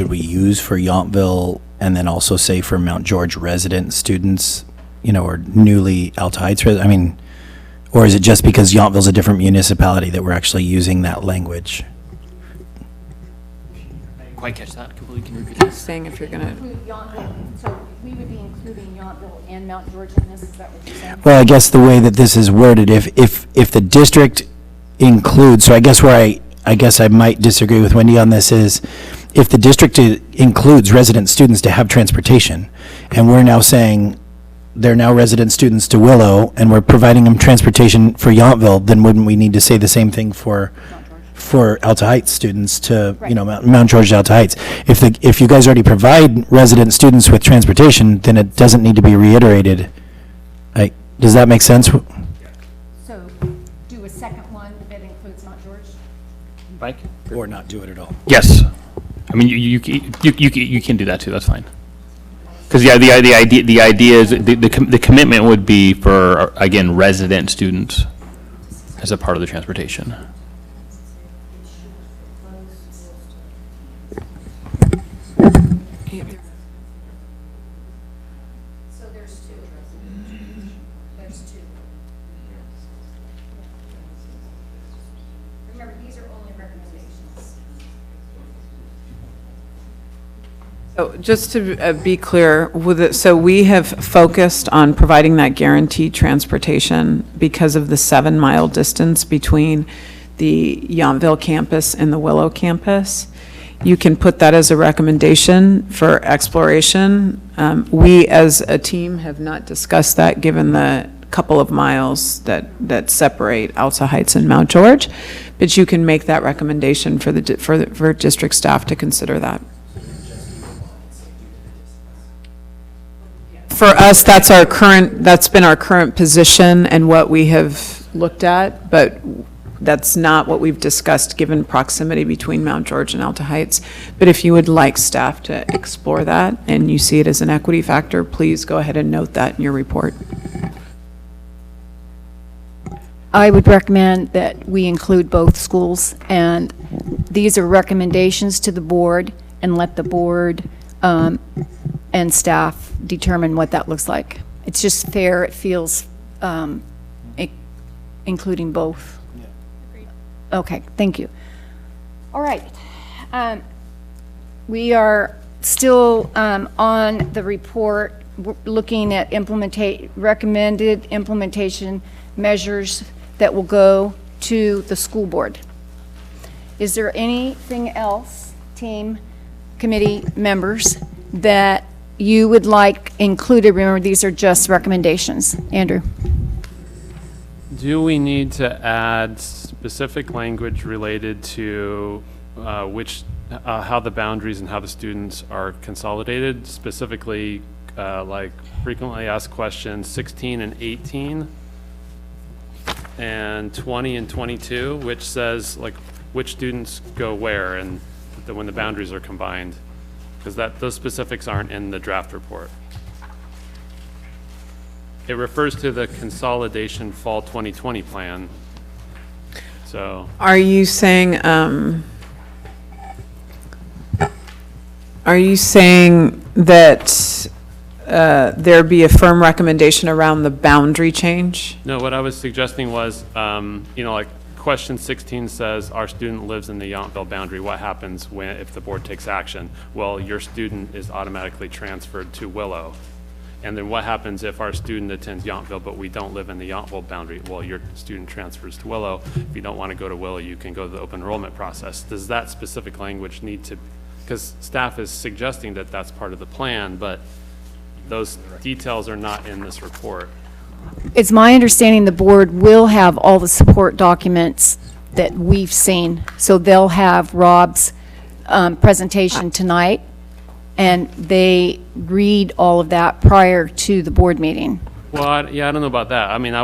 Speaker 13: we use for Yountville and then also say for Mount George resident students, or newly Alta Heights, or is it just because Yountville's a different municipality that we're actually using that language?
Speaker 10: Quite catch that. Completely can repeat that.
Speaker 3: Saying if you're going to.
Speaker 1: Include Yountville, so we would be including Yountville and Mount George in this, is that what you're saying?
Speaker 13: Well, I guess the way that this is worded, if the district includes, so I guess I guess I might disagree with Wendy on this, is if the district includes resident students to have transportation, and we're now saying they're now resident students to Willow, and we're providing them transportation for Yountville, then wouldn't we need to say the same thing for Alta Heights students to, Mount George to Alta Heights? If you guys already provide resident students with transportation, then it doesn't need to be reiterated. Does that make sense?
Speaker 1: So do a second one that includes Mount George?
Speaker 10: Mike?
Speaker 13: Or not do it at all?
Speaker 10: Yes. I mean, you can do that too, that's fine. Because the idea is, the commitment would be for, again, resident students as a part of the transportation.
Speaker 1: So there's two. There's two. Remember, these are only recommendations.
Speaker 3: So just to be clear, so we have focused on providing that guaranteed transportation because of the 7-mile distance between the Yountville campus and the Willow campus. you can put that as a recommendation for exploration. We, as a team, have not discussed that, given the couple of miles that separate Alta Heights and Mount George, but you can make that recommendation for for district staff to consider that. For us, that's been our current position and what we have looked at, but that's not what we've discussed, given proximity between Mount George and Alta Heights. But if you would like staff to explore that and you see it as an equity factor, please go ahead and note that in your report.
Speaker 1: I would recommend that we include both schools, and these are recommendations to the board, and let the board and staff determine what that looks like. It's just fair, it feels, including both. Okay, thank you. All right. We are still on the report, looking at recommended implementation measures that will go to the school board. Is there anything else, team, committee members, that you would like included? Remember, these are just recommendations. Andrew?
Speaker 2: Do we need to add specific language related to how the boundaries and how the students are consolidated, specifically like frequently asked questions 16 and 18 and 20 and 22, which says like which students go where and when the boundaries are combined, because those specifics aren't in the draft report. It refers to the Consolidation Fall 2020 plan. So,
Speaker 3: Are you saying that there be a firm recommendation around the boundary change?
Speaker 2: no, what I was suggesting was, like question 16 says, our student lives in the Yountville boundary. What happens if the board takes action? Well, your student is automatically transferred to Willow. And then what happens if our student attends Yountville, but we don't live in the Yountville boundary? Well, your student transfers to Willow. If you don't want to go to Willow, you can go to the open enrollment process. Does that specific language need to, because staff is suggesting that that's part of the plan, but those details are not in this report.
Speaker 1: It's my understanding the board will have all the support documents that we've seen. So they'll have Rob's presentation tonight, and they read all of that prior to the board meeting.
Speaker 2: Well, I don't know about that. I mean, I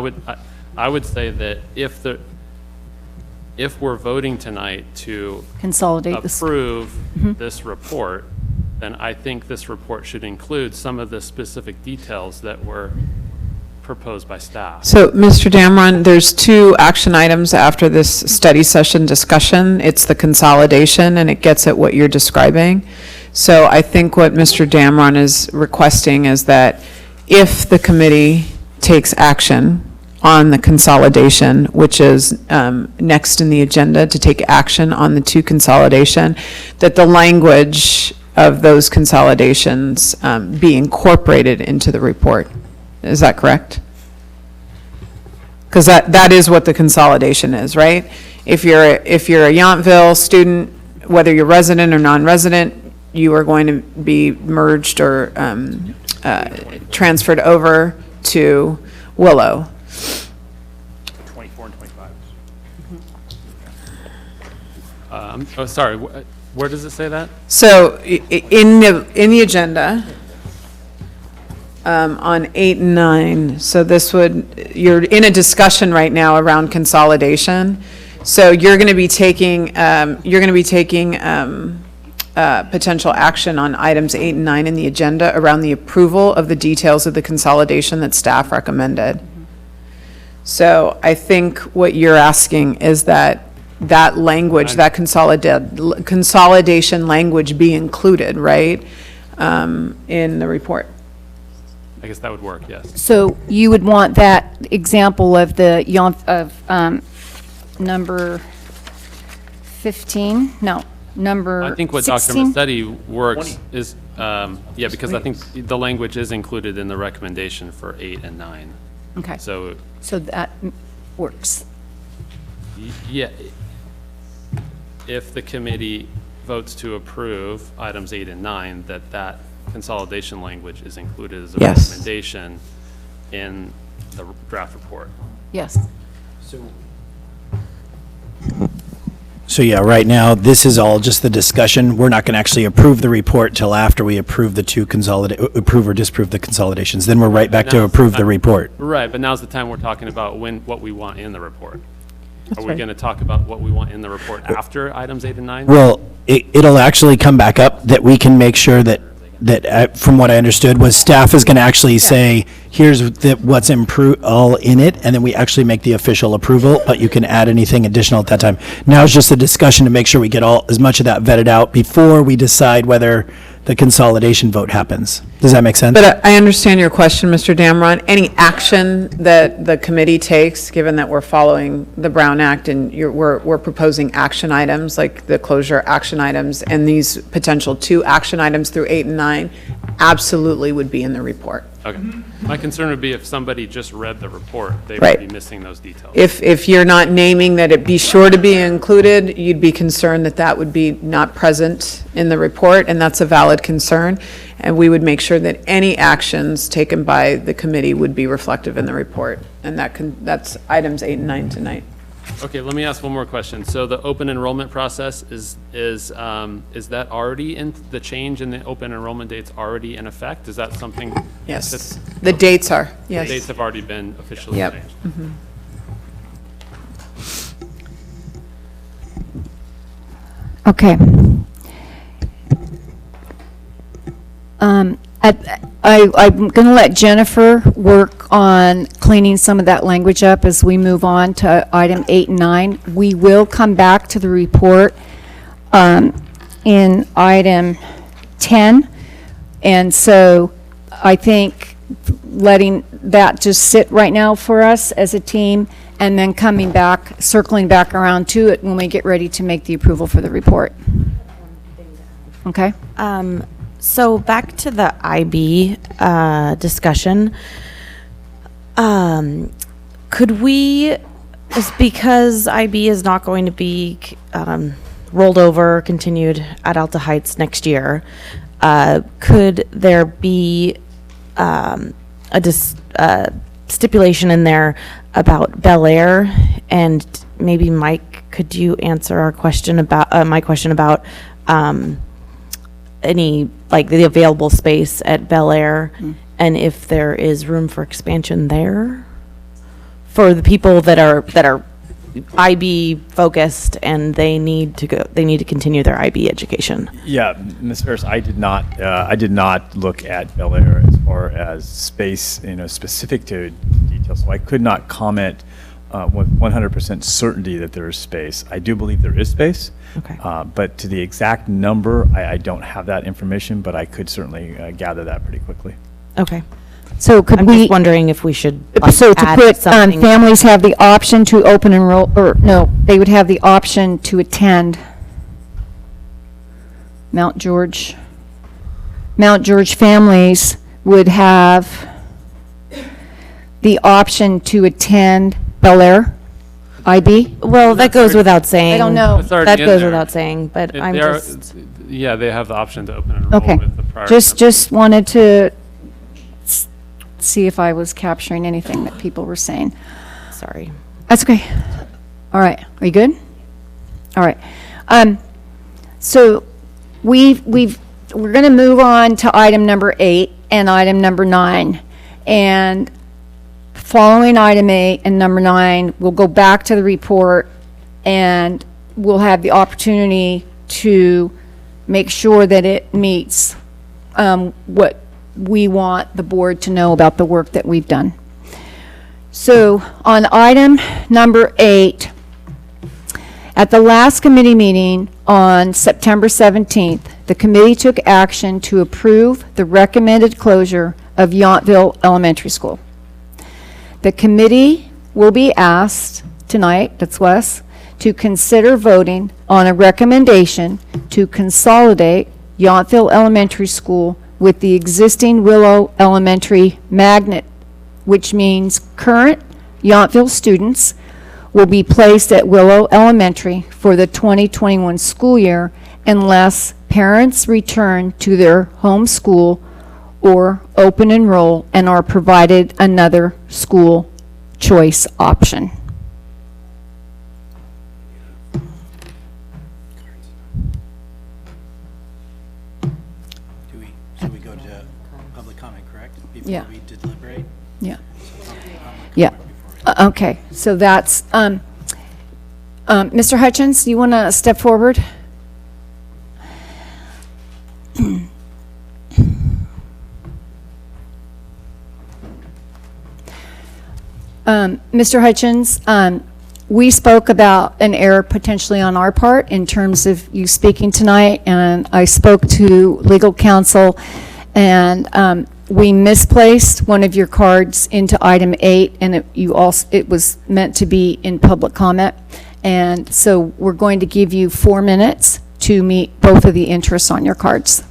Speaker 2: would say that if we're voting tonight to
Speaker 1: Consolidate this.
Speaker 2: approve this report, then I think this report should include some of the specific details that were proposed by staff.
Speaker 3: So, Mr. Damron, there's 2 action items after this study session discussion. It's the consolidation, and it gets at what you're describing. So I think what Mr. Damron is requesting is that if the committee takes action on the consolidation, which is next in the agenda to take action on the 2 consolidation, that the language of those consolidations be incorporated into the report. Is that correct? Because that is what the consolidation is, right? If you're a Yountville student, whether you're resident or non-resident, you are going to be merged or transferred over to Willow.
Speaker 15: 24 and 25.
Speaker 2: Sorry, where does it say that?
Speaker 3: So in the agenda, on 8 and 9, so you're in a discussion right now around consolidation. So you're going to be taking potential action on items 8 and 9 in the agenda around the approval of the details of the consolidation that staff recommended. So I think what you're asking is that language, that consolidation language be included, right, in the report.
Speaker 2: I guess that would work, yes.
Speaker 1: So you would want that example of the number 15? No. Number 16?
Speaker 2: I think what Dr. Massetti works is, because I think the language is included in the recommendation for 8 and 9.
Speaker 1: Okay.
Speaker 2: So
Speaker 1: that works.
Speaker 2: Yeah, if the committee votes to approve items 8 and 9, that consolidation language is included as a
Speaker 3: Yes.
Speaker 2: recommendation in the draft report.
Speaker 1: Yes.
Speaker 13: So yeah, right now, this is all just the discussion. We're not going to actually approve the report till after we approve the two approve or disapprove the consolidations. Then we're right back to
Speaker 2: Now's
Speaker 13: approve the
Speaker 2: time-
Speaker 13: report.
Speaker 2: Right, but now's the time we're talking about what we want in the report. Are we
Speaker 3: right.
Speaker 2: going to talk about what we want in the report after items 8 and 9?
Speaker 13: Well, it'll actually come back up that we can make sure that from what I understood, was staff is going to actually say, here's what's all in it, and then we actually make the official approval, but you can add anything additional at that time. Now it's just a discussion to make sure we get as much of that vetted out before we decide whether the consolidation vote happens. Does that make sense?
Speaker 3: But I understand your question, Mr. Damron. Any action that the committee takes, given that we're following the Brown Act and we're proposing action items, like the closure action items, and these potential 2 action items through 8 and 9, absolutely would be in the report.
Speaker 2: Okay. My concern would be if somebody just read the report, they
Speaker 3: Right.
Speaker 2: would be missing those details.
Speaker 3: If you're not naming that it be sure to be included, you'd be concerned that that would be not present in the report, and that's a valid concern. And we would make sure that any actions taken by the committee would be reflective in the report. And that's items 8 and 9 tonight.
Speaker 2: Okay, let me ask one more question. So the open enrollment process, is that already in, the change in the open enrollment dates already in effect? Is that something?
Speaker 3: Yes,
Speaker 2: that's-
Speaker 3: the dates are, yes.
Speaker 2: The dates have already been officially
Speaker 3: Yep.
Speaker 2: changed?
Speaker 3: Mhm.
Speaker 1: Okay. I'm going to let Jennifer work on cleaning some of that language up as we move on to item 8 and 9. We will come back to the report in item 10. And so I think letting that just sit right now for us as a team, and then coming back, circling back around to it when we get ready to make the approval for the report. Okay?
Speaker 12: So back to the IB discussion. Could we, because IB is not going to be rolled over, continued at Alta Heights next year, could there be a stipulation in there about Bel Air? And maybe Mike, could you answer our question about my question about any, like, the available space at Bel Air, and if there is room for expansion there for the people that are IB focused and they need to continue their IB education?
Speaker 15: Yeah, Ms. Ferris, I did not look at Bel Air as far as space, specific to details, so I could not comment with 100% certainty that there is space. I do believe there is space.
Speaker 12: Okay.
Speaker 15: But to the exact number, I don't have that information, but I could certainly gather that pretty quickly.
Speaker 12: Okay.
Speaker 1: So could
Speaker 12: I'm
Speaker 1: we?
Speaker 12: just wondering if we should
Speaker 1: So to
Speaker 12: add
Speaker 1: put,
Speaker 12: something.
Speaker 1: families have the option to open enroll, or no, they would have the option to attend Mount George families would have the option to attend Bel Air IB?
Speaker 12: Well, that goes without saying.
Speaker 1: I don't know.
Speaker 2: It's already
Speaker 12: That
Speaker 2: in
Speaker 12: goes
Speaker 2: there.
Speaker 12: without saying, but I'm just.
Speaker 2: Yeah, they have the option to open and enroll
Speaker 1: Okay.
Speaker 2: with the prior.
Speaker 1: Just wanted to see if I was capturing anything that people were saying.
Speaker 12: Sorry.
Speaker 1: That's okay. All right. Are you good? All right. So we're going to move on to item number 8 and item number 9. And following item 8 and number 9, we'll go back to the report and we'll have the opportunity to make sure that it meets what we want the board to know about the work that we've done. So on item number 8, at the last committee meeting on September 17th, the committee took action to approve the recommended closure of Yountville Elementary School. The committee will be asked tonight, that's Wes, to consider voting on a recommendation to consolidate Yountville Elementary School with the existing Willow Elementary magnet, which means current Yountville students will be placed at Willow Elementary for the 2021 school year unless parents return to their home school or open enroll and are provided another school choice option.
Speaker 13: Should we go to public comment, correct?
Speaker 1: Yeah.
Speaker 13: Before we deliberate?
Speaker 1: Yeah. Yeah. Okay, so that's, Mr. Hutchins, you want to step forward? Mr. Hutchins, we spoke about an error potentially on our part in terms of you speaking tonight, and I spoke to legal counsel, and we misplaced one of your cards into item 8, and it was meant to be in public comment, and so we're going to give you 4 minutes to meet both of the interests on your cards.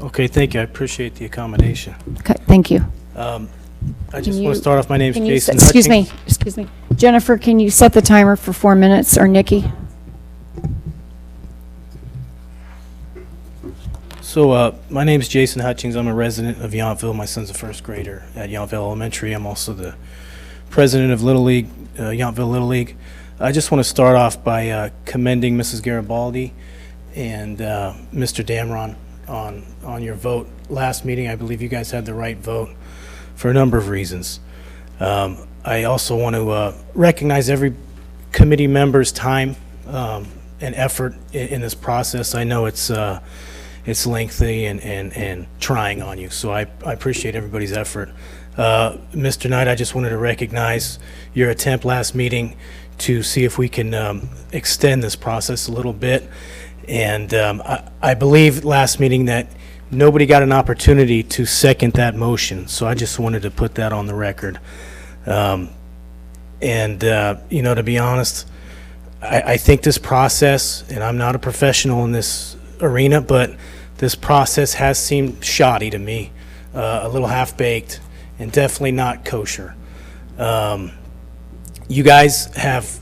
Speaker 9: Okay, thank you. I appreciate the accommodation.
Speaker 1: Okay, thank you.
Speaker 9: I just want to start off. My name's Jason
Speaker 1: Excuse me,
Speaker 9: Hutchings.
Speaker 1: excuse me. Jennifer, can you set the timer for 4 minutes, or Nikki?
Speaker 9: So, my name's Jason Hutchings. I'm a resident of Yountville. My son's a first grader at Yountville Elementary. I'm also the president of Little League, Yountville Little League. I just want to start off by commending Mrs. Garibaldi and Mr. Damron on your vote last meeting. I believe you guys had the right vote for a number of reasons. I also want to recognize every committee member's time and effort in this process. I know it's lengthy and trying on you, so I appreciate everybody's effort. Mr. Knight, I just wanted to recognize your attempt last meeting to see if we can extend this process a little bit. And I believe last meeting that nobody got an opportunity to second that motion, so I just wanted to put that on the record. You know, to be honest, I think this process, and I'm not a professional in this arena, but this process has seemed shoddy to me, a little half-baked, and definitely not kosher. You guys have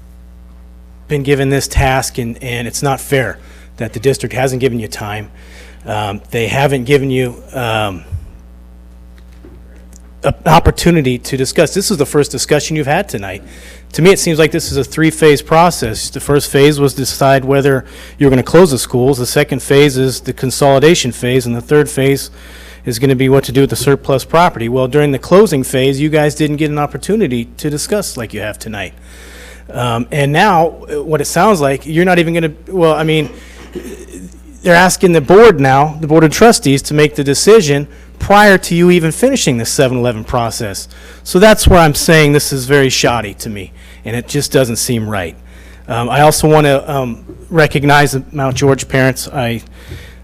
Speaker 9: been given this task, and it's not fair that the district hasn't given you time. They haven't given you an opportunity to discuss. This is the first discussion you've had tonight. To me, it seems like this is a three-phase process. The first phase was to decide whether you're going to close the schools. The second phase is the consolidation phase, and the third phase is going to be what to do with the surplus property. Well, during the closing phase, you guys didn't get an opportunity to discuss like you have tonight. And now, what it sounds like, you're not even going to, well, I mean, they're asking the board now, the Board of Trustees, to make the decision prior to you even finishing the 7-Eleven process. So that's where I'm saying this is very shoddy to me, and it just doesn't seem right. I also want to recognize the Mount George parents. I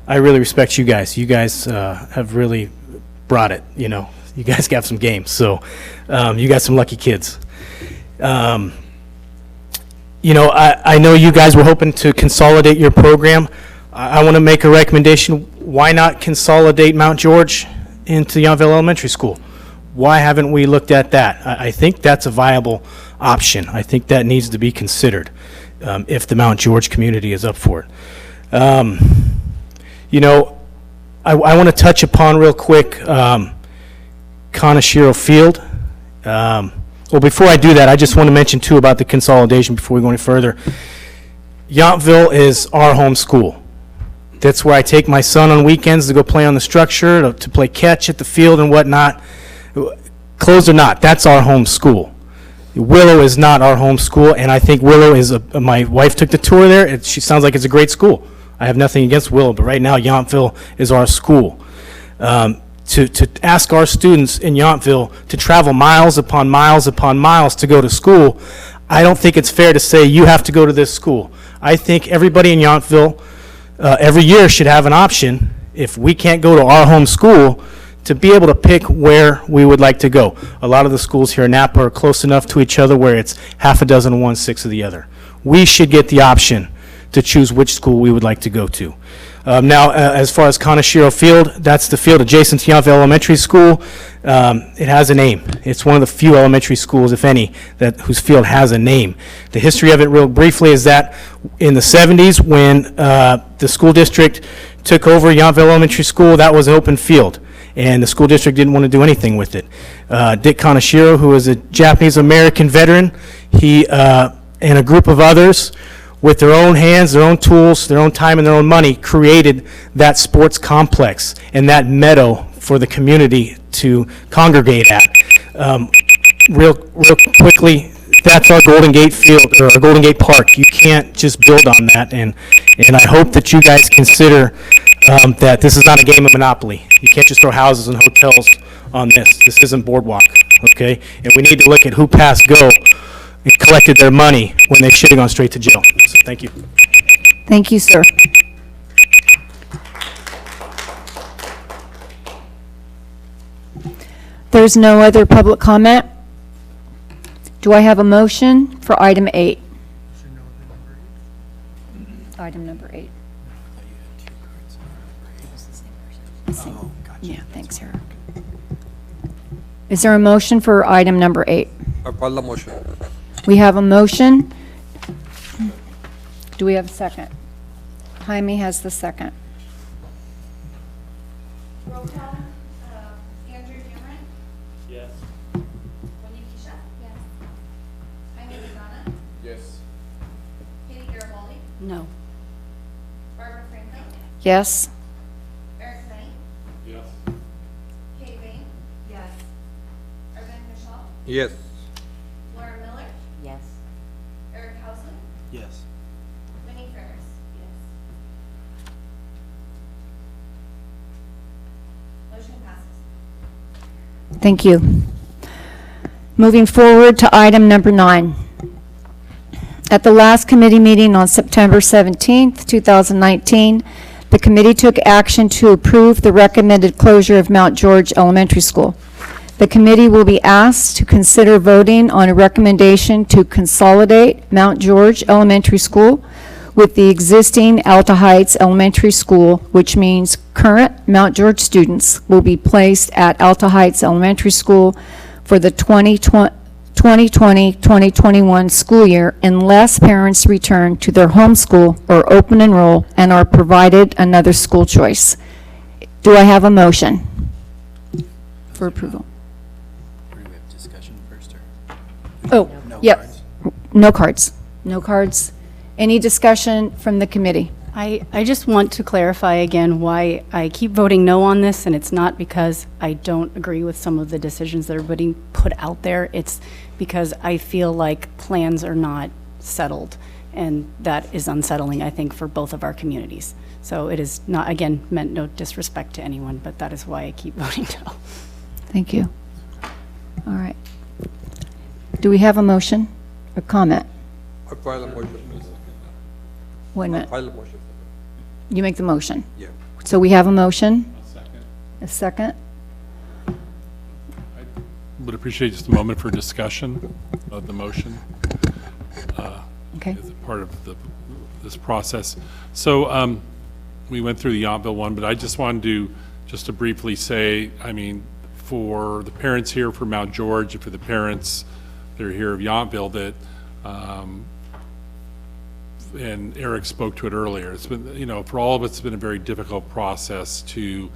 Speaker 9: really respect you guys. You guys have really brought it, you know. You guys got some game, so you got some lucky kids. You know, I know you guys were hoping to consolidate your program. I want to make a recommendation. Why not consolidate Mount George into Yountville Elementary School? Why haven't we looked at that? I think that's a viable option. I think that needs to be considered if the Mount George community is up for it. You know, I want to touch upon real quick Conashiro Field. Well, before I do that, I just want to mention, too, about the consolidation before we go any further. Yountville is our home school. That's where I take my son on weekends to go play on the structure, to play catch at the field and whatnot. Closed or not, that's our home school. Willow is not our home school, and I think Willow is, my wife took the tour there. She sounds like it's a great school. I have nothing against Willow, but right now, Yountville is our school. To ask our students in Yountville to travel miles upon miles upon miles to go to school, I don't think it's fair to say you have to go to this school. I think everybody in Yountville every year should have an option, if we can't go to our home school, to be able to pick where we would like to go. A lot of the schools here in Napa are close enough to each other where it's half a dozen of one, 6 of the other. We should get the option to choose which school we would like to go to. Now, as far as Conashiro Field, that's the field adjacent to Yountville Elementary School. It has a name. It's one of the few elementary schools, if any, whose field has a name. The history of it, real briefly, is that in the 70s, when the school district took over Yountville Elementary School, that was an open field, and the school district didn't want to do anything with it. Dick Kaneshiro, who is a Japanese-American veteran, he and a group of others, with their own hands, their own tools, their own time, and their own money, created that sports complex and that meadow for the community to congregate at. Real quickly, that's our Golden Gate Field, or our Golden Gate Park. You can't just build on that, and I hope that you guys consider that this is not a game of Monopoly. You can't just throw houses and hotels on this. This isn't Boardwalk, okay? And we need to look at who passed go and collected their money when they should have gone straight to jail. So thank you.
Speaker 1: Thank you, sir. There's no other public comment. Do I have a motion for item 8? Item number 8. Yeah, thanks, Eric. Is there a motion for item number 8?
Speaker 6: I file the motion.
Speaker 1: We have a motion. Do we have a second? Jaime has the second.
Speaker 5: Roll call, Andrew Cameron.
Speaker 2: Yes.
Speaker 5: Wendy Keisha. Yes. Jaime Lozana.
Speaker 2: Yes.
Speaker 5: Katie Garibaldi.
Speaker 11: No.
Speaker 5: Barbara Franklin.
Speaker 1: Yes?
Speaker 5: Eric Knight.
Speaker 2: Yes.
Speaker 5: Kay Bain. Yes. Urban Michelle.
Speaker 6: Yes.
Speaker 5: Laura Miller.
Speaker 14: Yes.
Speaker 5: Eric Housley.
Speaker 13: Yes.
Speaker 5: Winnie Ferris. Yes. Motion passes.
Speaker 1: Thank you. Moving forward to item number 9. At the last committee meeting on September 17th, 2019, the committee took action to approve the recommended closure of Mount George Elementary School. The committee will be asked to consider voting on a recommendation to consolidate Mount George Elementary School with the existing Alta Heights Elementary School, which means current Mount George students will be placed at Alta Heights Elementary School for the 2020-2021 school year unless parents return to their home school or open enroll and are provided another school choice. Do I have a motion for approval?
Speaker 7: Do we have discussion first, or?
Speaker 1: Oh,
Speaker 7: No
Speaker 1: yep.
Speaker 7: cards?
Speaker 1: No cards. No cards. Any discussion from the committee?
Speaker 11: I just want to clarify again why I keep voting no on this, and it's not because I don't agree with some of the decisions that are being put out there. It's because I feel like plans are not settled, and that is unsettling, I think, for both of our communities. So it is not, again, meant no disrespect to anyone, but that is why I keep voting no.
Speaker 1: Thank you. All right. Do we have a motion or comment?
Speaker 6: I file the motion.
Speaker 1: Wait a
Speaker 6: I
Speaker 1: minute.
Speaker 6: file the motion.
Speaker 1: You make the motion.
Speaker 6: Yeah.
Speaker 1: So we have a motion?
Speaker 16: Second.
Speaker 1: A second?
Speaker 16: Would appreciate just a moment for discussion of the motion.
Speaker 1: Okay.
Speaker 16: As a part of this process. So we went through the Yountville one, but I just wanted to, just to briefly say, I mean, for the parents here for Mount George and for the parents that are here of Yountville, that, and Eric spoke to it earlier, it's been, you know, for all of us, it's been a very difficult process to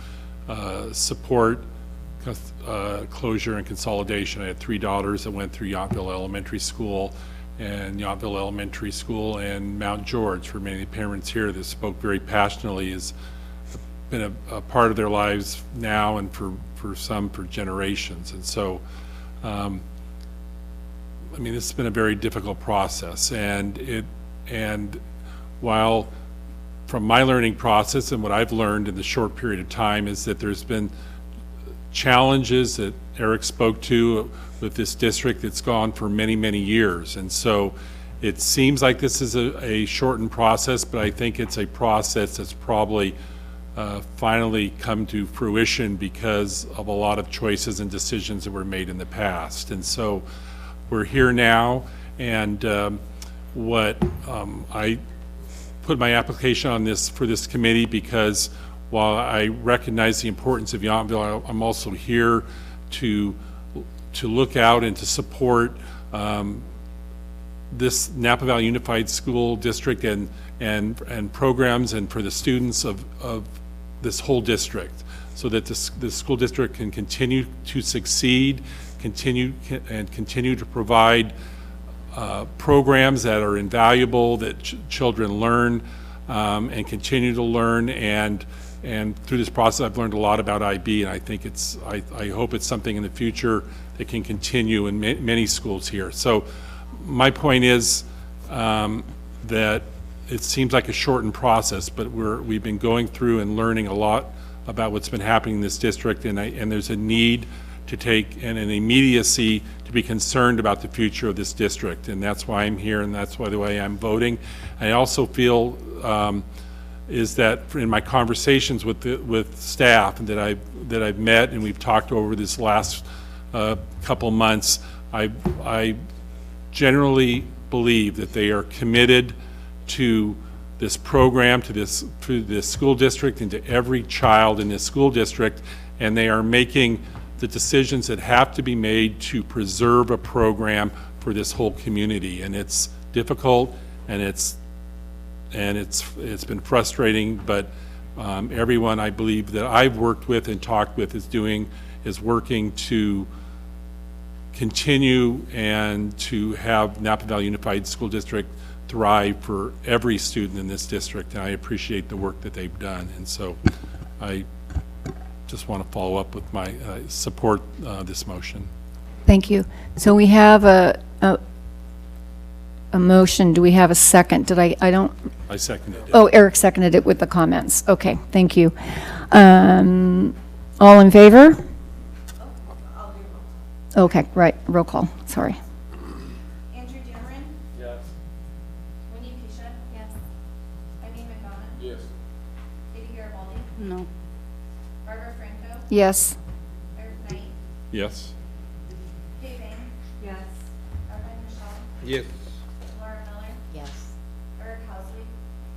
Speaker 16: support closure and consolidation. I had 3 daughters that went through Yountville Elementary School and Yountville Elementary School and Mount George. For many parents here that spoke very passionately, has been a part of their lives now and for some for generations. And so, I mean, this has been a very difficult process, and while from my learning process and what I've learned in the short period of time is that there's been challenges that Eric spoke to with this district that's gone for many, many years. And so it seems like this is a shortened process, but I think it's a process that's probably finally come to fruition because of a lot of choices and decisions that were made in the past. And so we're here now, and what I put my application on this, for this committee, because while I recognize the importance of Yountville, I'm also here to look out and to support this Napa Valley Unified School District and programs, and for the students of this whole district, so that the school district can continue to succeed, continue to provide programs that are invaluable, that children learn and continue to learn. And through this process, I've learned a lot about IB, and I think I hope it's something in the future that can continue in many schools here. So my point is that it seems like a shortened process, but we've been going through and learning a lot about what's been happening in this district, and there's a need to take and an immediacy to be concerned about the future of this district, and that's why I'm here, and that's why the way I'm voting. I also feel is that in my conversations with staff that I've met and we've talked over this last couple months, I generally believe that they are committed to this program, to this school district, and to every child in this school district, and they are making the decisions that have to be made to preserve a program for this whole community. And it's difficult, and it's been frustrating, but everyone I believe that I've worked with and talked with is working to continue and to have Napa Valley Unified School District thrive for every student in this district, and I appreciate the work that they've done. And so I just want to follow up with my support this motion.
Speaker 1: Thank you. So we have a motion. Do we have a second?
Speaker 16: I seconded it.
Speaker 1: Oh, Eric seconded it with the comments. Okay, thank you. All in favor? Okay, right, roll call, sorry.
Speaker 5: Andrew Dameron?
Speaker 16: Yes.
Speaker 5: Wendy Pisha? Yes. Eileen McDonough?
Speaker 16: Yes.
Speaker 5: Katie Garibaldi?
Speaker 11: No.
Speaker 5: Barbara Franco?
Speaker 1: Yes.
Speaker 5: Eric Knight?
Speaker 16: Yes.
Speaker 5: Kay Vane? Yes. Mallory Machado?
Speaker 6: Yes.
Speaker 5: Laura Miller?
Speaker 14: Yes.
Speaker 5: Eric Housley?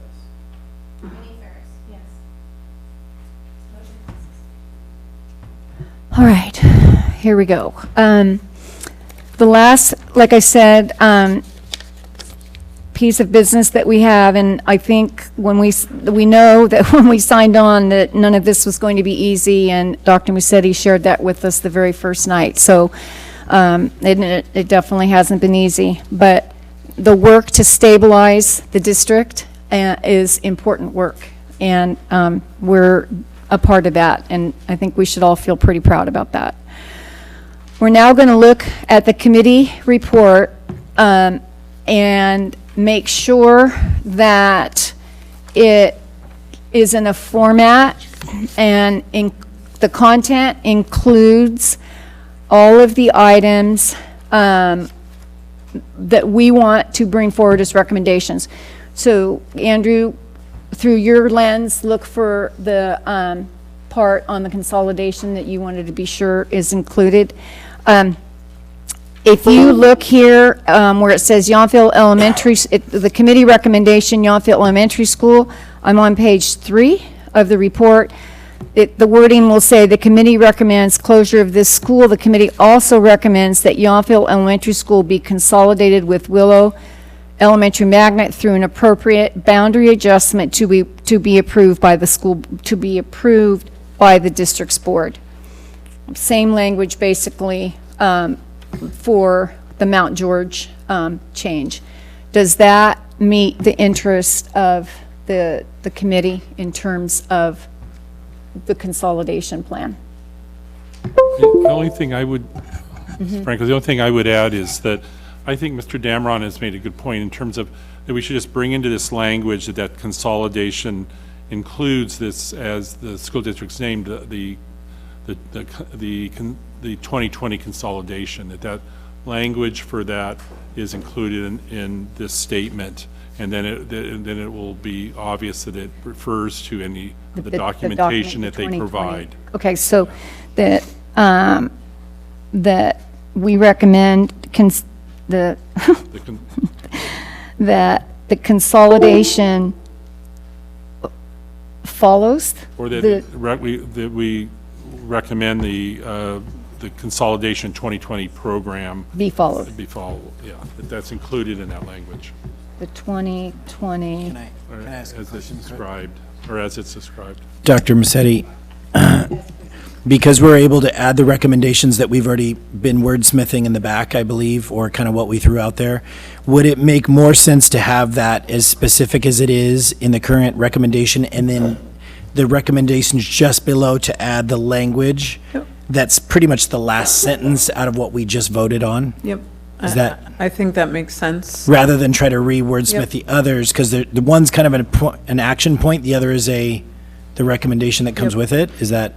Speaker 5: Yes. Minnie Ferris? Yes. Motion passes.
Speaker 1: All right, here we go. The last, like I said, piece of business that we have, and I think when we know that when we signed on that none of this was going to be easy, and Dr. Musetti shared that with us the very first night. So it definitely hasn't been easy, but the work to stabilize the district is important work, and we're a part of that, and I think we should all feel pretty proud about that. We're now going to look at the committee report and make sure that it is in a format and the content includes all of the items that we want to bring forward as recommendations. So, Andrew, through your lens, look for the part on the consolidation that you wanted to be sure is included. If you look here where it says Yountville Elementary, the committee recommendation, Yountville Elementary School, I'm on page 3 of the report. The wording will say the committee recommends closure of this school. The committee also recommends that Yountville Elementary School be consolidated with Willow Elementary Magnet through an appropriate boundary adjustment to be approved by the school, to be approved by the district's board. Same language basically for the Mount George change. Does that meet the interest of the committee in terms of the consolidation plan?
Speaker 16: The only thing I would, frankly, the only thing I would add is that I think Mr. Dameron has made a good point in terms of that we should just bring into this language that consolidation includes this, as the school district's named, the 2020 consolidation, that language for that is included in this statement, and then it will be obvious that it refers to any the documentation that they provide.
Speaker 1: Okay, so that that we recommend that the consolidation follows.
Speaker 16: Or that that we recommend the Consolidation 2020 program.
Speaker 1: Be followed.
Speaker 16: Be followed, yeah, that's included in that language.
Speaker 1: The 2020.
Speaker 16: Or as it's described, or as it's described.
Speaker 13: Dr. Massetti, because we're able to add the recommendations that we've already been wordsmithing in the back, I believe, or kind of what we threw out there, would it make more sense to have that as specific as it is in the current recommendation, and then the recommendations just below to add the language that's pretty much the last sentence out of what we just voted on?
Speaker 3: Yep.
Speaker 13: Is that,
Speaker 3: I think that makes sense.
Speaker 13: rather than try to re-wordsmith
Speaker 3: Yep.
Speaker 13: the others, because the one's kind of an action point, the other is the recommendation that comes
Speaker 3: Yep.
Speaker 13: with it? Is that?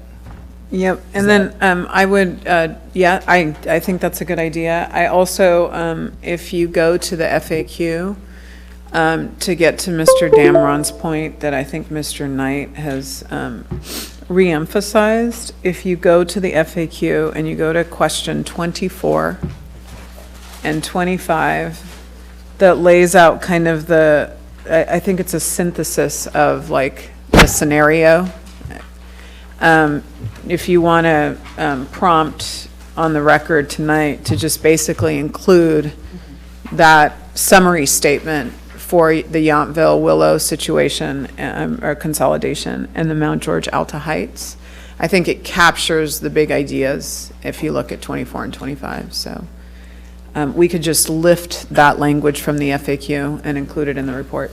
Speaker 3: Yep, and then I would, yeah, I think that's a good idea. I also, if you go to the FAQ, to get to Mr. Damron's point that I think Mr. Knight has re-emphasized, if you go to the FAQ and you go to question 24 and 25, that lays out kind of I think it's a synthesis of like the scenario. If you want to prompt on the record tonight to just basically include that summary statement for the Yountville Willow situation or consolidation and the Mount George Alta Heights, I think it captures the big ideas if you look at 24 and 25. So we could just lift that language from the FAQ and include it in the report.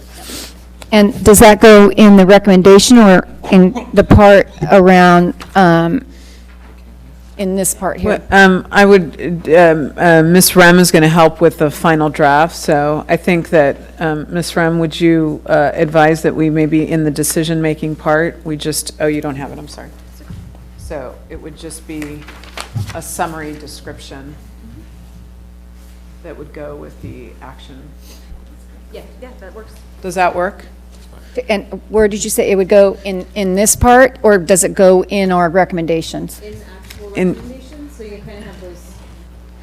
Speaker 1: And does that go in the recommendation or in the part around, in this part here?
Speaker 3: I would, Ms. Rem is going to help with the final draft, so I think that, Ms. Rem, would you advise that we maybe in the decision-making part, we just, oh, you don't have it, I'm sorry. So it would just be a summary description that would go with the action.
Speaker 21: Yeah, that works.
Speaker 3: Does that work?
Speaker 1: And where did you say it would go in this part, or does it go in our recommendations?
Speaker 21: In actual recommendations, so you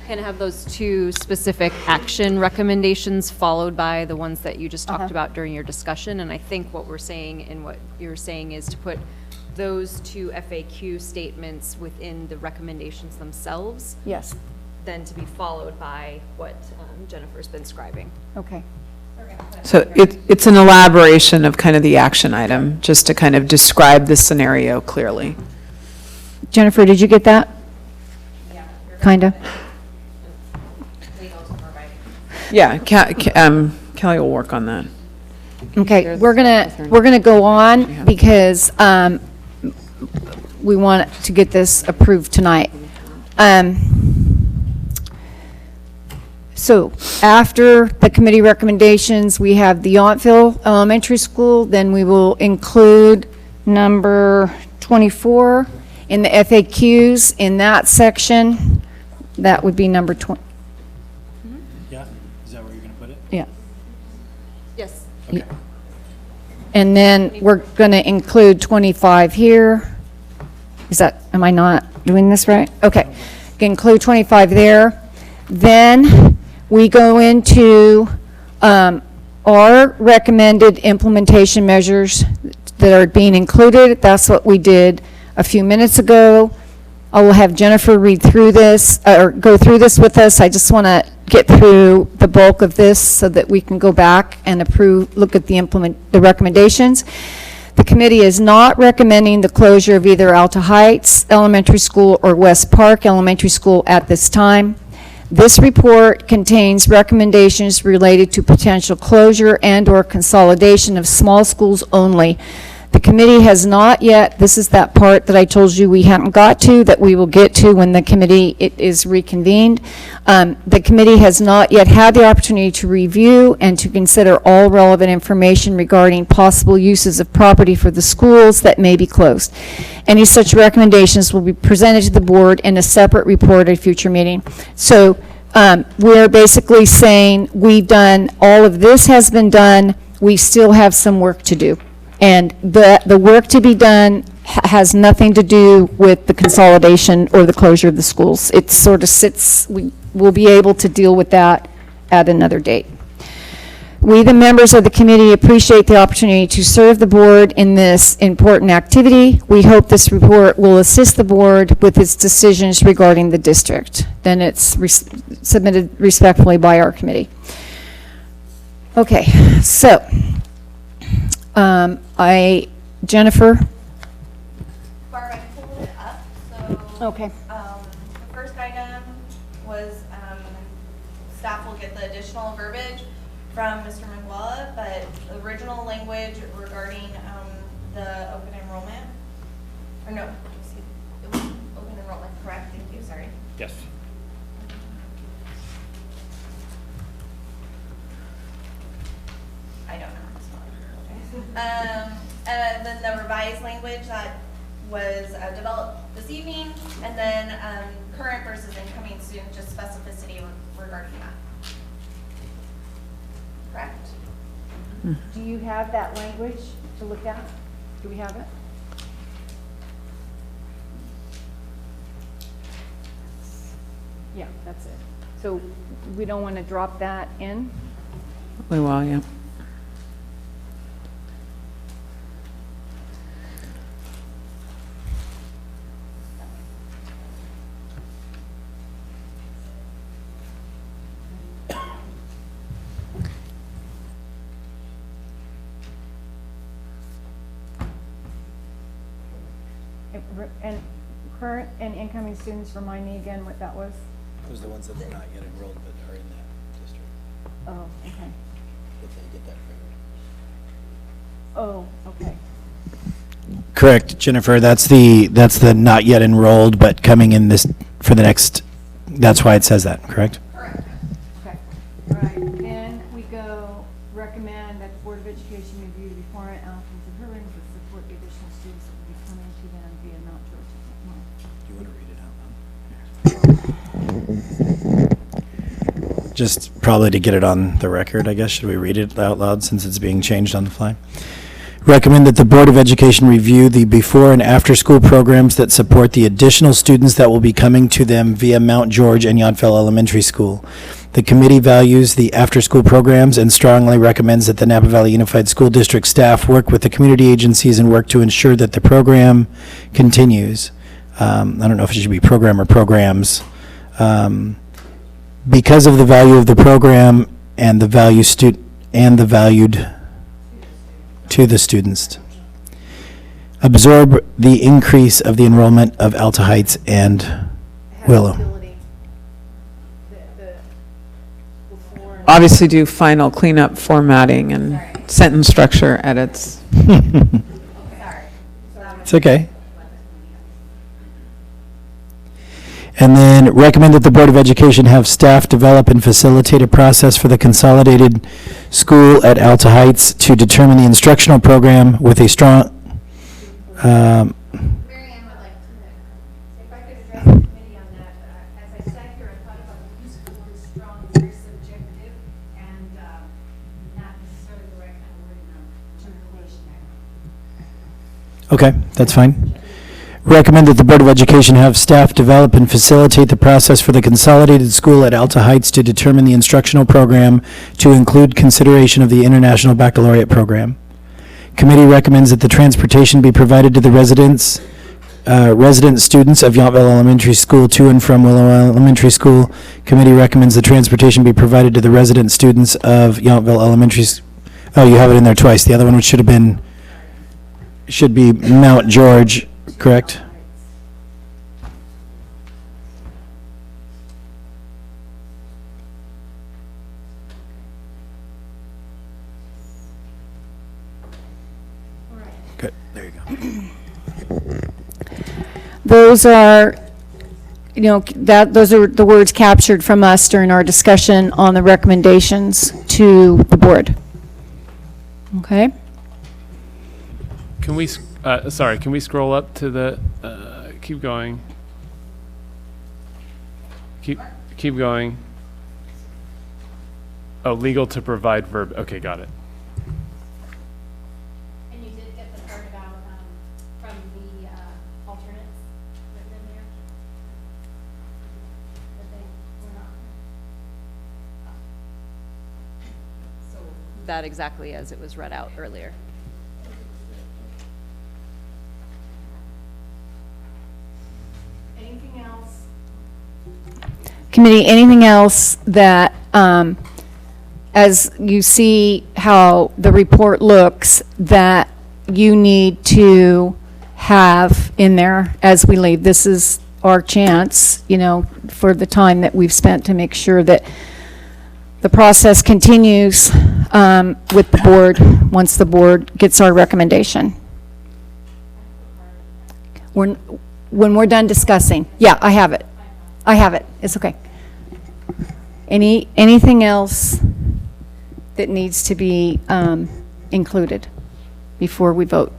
Speaker 21: kind of have those two specific action recommendations followed by the ones that you just talked about during your discussion. And I think what we're saying and what you're saying is to put those two FAQ statements within the recommendations themselves.
Speaker 1: Yes.
Speaker 21: Then to be followed by what Jennifer's been scribing.
Speaker 1: Okay.
Speaker 3: So it's an elaboration of kind of the action item, just to kind of describe the scenario clearly.
Speaker 1: Jennifer, did you get that? Kind of?
Speaker 3: Yeah, Kelly will work on that.
Speaker 1: Okay, we're gonna go on because we want to get this approved tonight. So after the committee recommendations, we have the Yountville Elementary School, then we will include number 24 in the FAQs in that section. That would be number 20.
Speaker 13: Yeah, is that where you're going to put it?
Speaker 1: Yeah.
Speaker 21: Yes.
Speaker 13: Okay.
Speaker 1: And then we're going to include 25 here. Am I not doing this right? Okay. Include 25 there. Then we go into our recommended implementation measures that are being included. That's what we did a few minutes ago. I will have Jennifer read through this, or go through this with us. I just want to get through the bulk of this so that we can go back and look at the recommendations. The committee is not recommending the closure of either Alta Heights Elementary School or West Park Elementary School at this time. This report contains recommendations related to potential closure and/or consolidation of small schools only. The committee has not yet, this is that part that I told you we hadn't got to, that we will get to when the committee is reconvened. The committee has not yet had the opportunity to review and to consider all relevant information regarding possible uses of property for the schools that may be closed. Any such recommendations will be presented to the board in a separate report at a future meeting. So we're basically saying we've done, all of this has been done, we still have some work to do. And the work to be done has nothing to do with the consolidation or the closure of the schools. It sort of sits, we'll be able to deal with that at another date. We, the members of the committee, appreciate the opportunity to serve the board in this important activity. We hope this report will assist the board with its decisions regarding the district. Then it's submitted respectfully by our committee. Okay, so, Jennifer?
Speaker 5: Barb, I pulled it up, so.
Speaker 1: Okay.
Speaker 5: The first item was, staff will get the additional verbiage from Mr. Miguela, but the original language regarding, the open enrollment, or no, excuse me, it was open enrollment, correct? Thank you, sorry.
Speaker 2: Yes.
Speaker 5: I don't know. Then the revised language that was developed this evening, and then current versus incoming student, just specificity regarding that. Correct?
Speaker 1: Do you have that language to look at? Do we have it? Yeah, that's it. So we don't want to drop that in?
Speaker 3: We will, yeah.
Speaker 1: And current and incoming students, remind me again what that was?
Speaker 7: Those are the ones that are not yet enrolled but are in that district.
Speaker 1: Oh, okay.
Speaker 7: If they get that
Speaker 1: Oh,
Speaker 7: priority.
Speaker 1: okay.
Speaker 13: Correct, Jennifer. That's the not yet enrolled, but coming in this for the next. That's why it says that. Correct.
Speaker 1: Okay. All right. Then we go recommend that the Board of Education review the before and after the hearings that support the additional students that will be coming to them via Mount George.
Speaker 7: Do you want to read it out loud?
Speaker 13: Just probably to get it on the record, I guess. Should we read it out loud since it's being changed on the fly? Recommend that the Board of Education review the before and after school programs that support the additional students that will be coming to them via Mount George and Yountville Elementary School. The committee values the after-school programs and strongly recommends that the Napa Valley Unified School District staff work with the community agencies and work to ensure that the program continues. I don't know if it should be program or programs. Because of the value of the program and the valued to the students. Absorb the increase of the enrollment of Alta Heights and Willow.
Speaker 3: Obviously do final cleanup formatting and sentence structure edits.
Speaker 13: It's okay. And then recommend that the Board of Education have staff develop and facilitate a process for the consolidated school at Alta Heights to determine the instructional program with a strong,
Speaker 4: Mary Ann would like to, if I could address the committee on that. As I sat here, I thought about the use of the word strong, very subjective, and not necessarily the right kind of word in termination there.
Speaker 13: okay, that's fine. Recommend that the Board of Education have staff develop and facilitate the process for the consolidated school at Alta Heights to determine the instructional program to include consideration of the International Baccalaureate program. Committee recommends that the transportation be provided to the resident students of Yountville Elementary School to and from Willow Elementary School. Committee recommends the transportation be provided to the resident students of Yountville Elementary. Oh, you have it in there twice. The other one, which should be Mount George. Correct? Good. There you go.
Speaker 1: Those are, those are the words captured from us during our discussion on the recommendations to the board. Okay?
Speaker 2: Can we, can we scroll up to the, keep going. Keep going. Oh, legal to provide verb, okay, got it.
Speaker 4: And you did get the part about, from the alternates written in there? That they were not. So
Speaker 21: that exactly as it was read out earlier.
Speaker 1: Anything else? Committee, anything else that, as you see how the report looks, that you need to have in there as we leave? This is our chance, you know, for the time that we've spent to make sure that the process continues with the board once the board gets our recommendation. When we're done discussing. Yeah, I have it. I have it. It's okay. Anything else that needs to be included before we vote?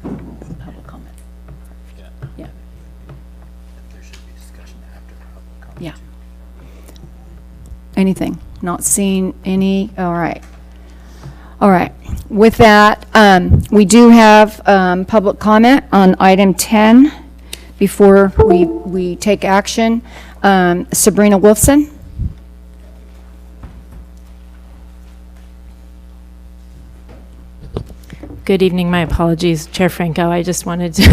Speaker 1: Public comment. Yeah.
Speaker 7: There should be discussion after public comment.
Speaker 1: Yeah. Anything? Not seeing any? All right. All right. With that, we do have public comment on item 10 before we take action. Sabrina Wolfson.
Speaker 17: Good evening. My apologies, Chair Franco. I just wanted to,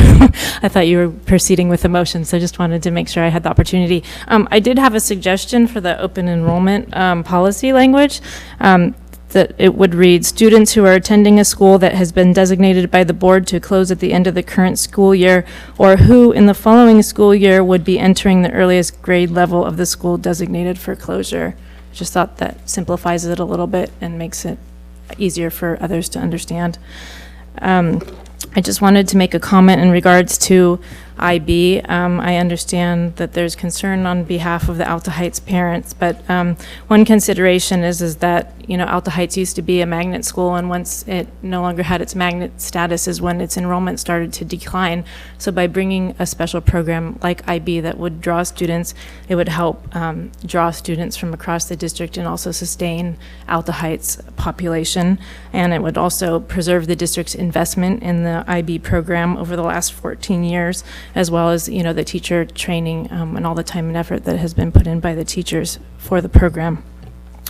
Speaker 17: I thought you were proceeding with the motion, so I just wanted to make sure I had the opportunity. I did have a suggestion for the open enrollment policy language. That it would read, students who are attending a school that has been designated by the board to close at the end of the current school year, or who in the following school year would be entering the earliest grade level of the school designated for closure. I just thought that simplifies it a little bit and makes it easier for others to understand. I just wanted to make a comment in regards to IB. I understand that there's concern on behalf of the Alta Heights parents, but one consideration is that, you know, Alta Heights used to be a magnet school, and once it no longer had its magnet status is when its enrollment started to decline. So by bringing a special program like IB that would draw students, it would help draw students from across the district and also sustain Alta Heights population. And it would also preserve the district's investment in the IB program over the last 14 years, as well as, you know, the teacher training and all the time and effort that has been put in by the teachers for the program.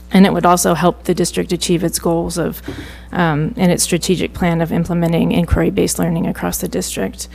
Speaker 17: And it would also help the district achieve its goals of, in its strategic plan of implementing inquiry-based learning across the district.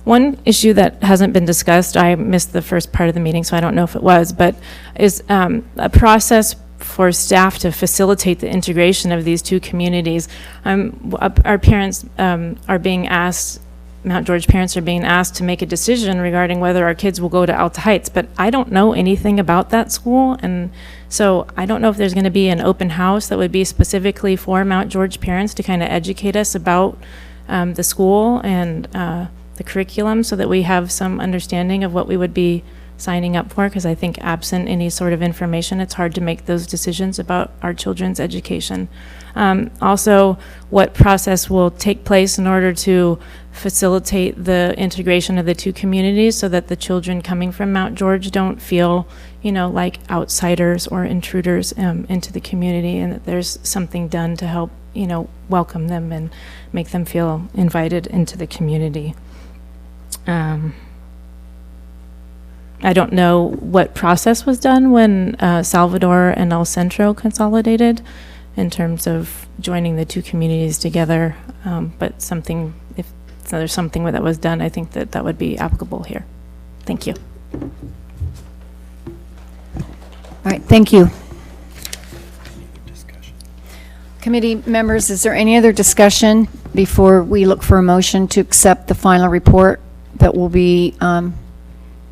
Speaker 17: One issue that hasn't been discussed, I missed the first part of the meeting, so I don't know if it was, but is a process for staff to facilitate the integration of these two communities. Our parents are being asked, Mount George parents are being asked to make a decision regarding whether our kids will go to Alta Heights, but I don't know anything about that school, and so I don't know if there's going to be an open house that would be specifically for Mount George parents to kind of educate us about the school and the curriculum, so that we have some understanding of what we would be signing up for, because I think absent any sort of information, it's hard to make those decisions about our children's education. Also, what process will take place in order to facilitate the integration of the two communities so that the children coming from Mount George don't feel, you know, like outsiders or intruders into the community, and that there's something done to help, you know, welcome them and make them feel invited into the community. I don't know what process was done when Salvador and El Centro consolidated in terms of joining the two communities together, but something, if there's something that was done, I think that that would be applicable here. Thank you.
Speaker 1: All right, thank you. Committee members, is there any other discussion before we look for a motion to accept the final report that will be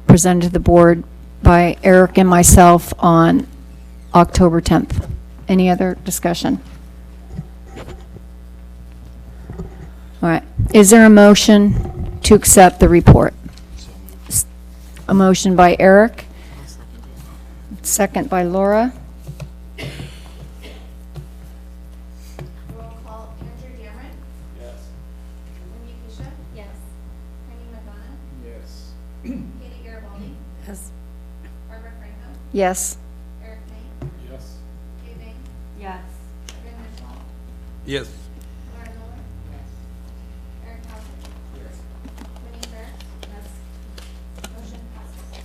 Speaker 1: presented to the board by Eric and myself on October 10th? Any other discussion? All right. Is there a motion to accept the report? A motion by Eric. Second by Laura.
Speaker 5: Roll call, Andrew Dameron.
Speaker 7: Yes.
Speaker 5: Wendy Kisha. Yes. Penny Madonna.
Speaker 7: Yes.
Speaker 5: Katie Garibaldi.
Speaker 11: Yes.
Speaker 5: Barbara Franco.
Speaker 1: Yes.
Speaker 5: Eric May.
Speaker 7: Yes.
Speaker 5: Kay Bain.
Speaker 21: Yes.
Speaker 5: Ben Mitchell.
Speaker 6: Yes.
Speaker 5: Laura Miller. Yes. Eric Hauser. Yes. Winnie Fair. Yes. Motion passes.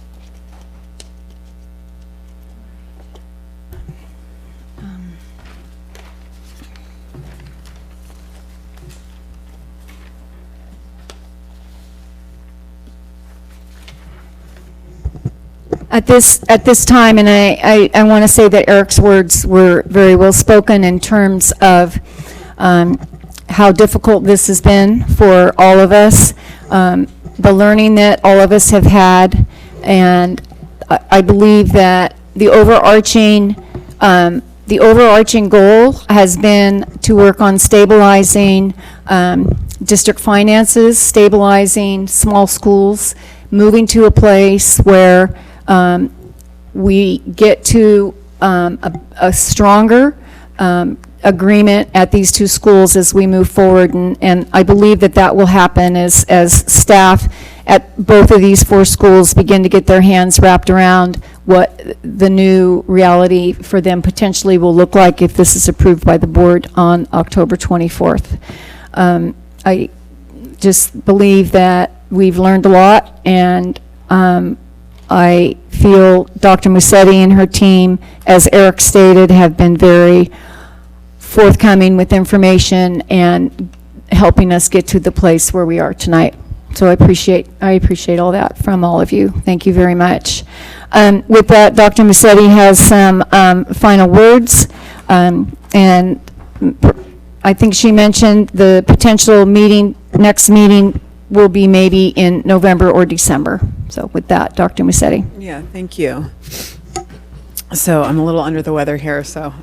Speaker 1: At this time, and I want to say that Eric's words were very well spoken in terms of how difficult this has been for all of us, the learning that all of us have had, and I believe that the overarching goal has been to work on stabilizing district finances, stabilizing small schools, moving to a place where we get to a stronger agreement at these two schools as we move forward, and I believe that that will happen as staff at both of these 4 schools begin to get their hands wrapped around what the new reality for them potentially will look like if this is approved by the board on October 24th. I just believe that we've learned a lot, and I feel Dr. Musetti and her team, as Eric stated, have been very forthcoming with information and helping us get to the place where we are tonight. So I appreciate all that from all of you. Thank you very much. With that, Dr. Musetti has some final words, and I think she mentioned the potential next meeting will be maybe in November or December. So with that, Dr. Musetti.
Speaker 3: Yeah, thank you. So I'm a little under the weather here, so.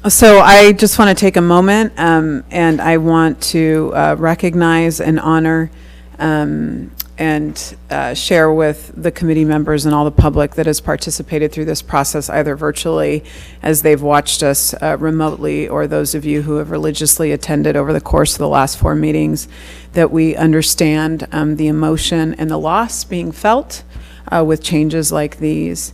Speaker 3: So I just want to take a moment, and I want to recognize and honor and share with the committee members and all the public that has participated through this process, either virtually as they've watched us remotely, or those of you who have religiously attended over the course of the last 4 meetings, that we understand the emotion and the loss being felt with changes like these,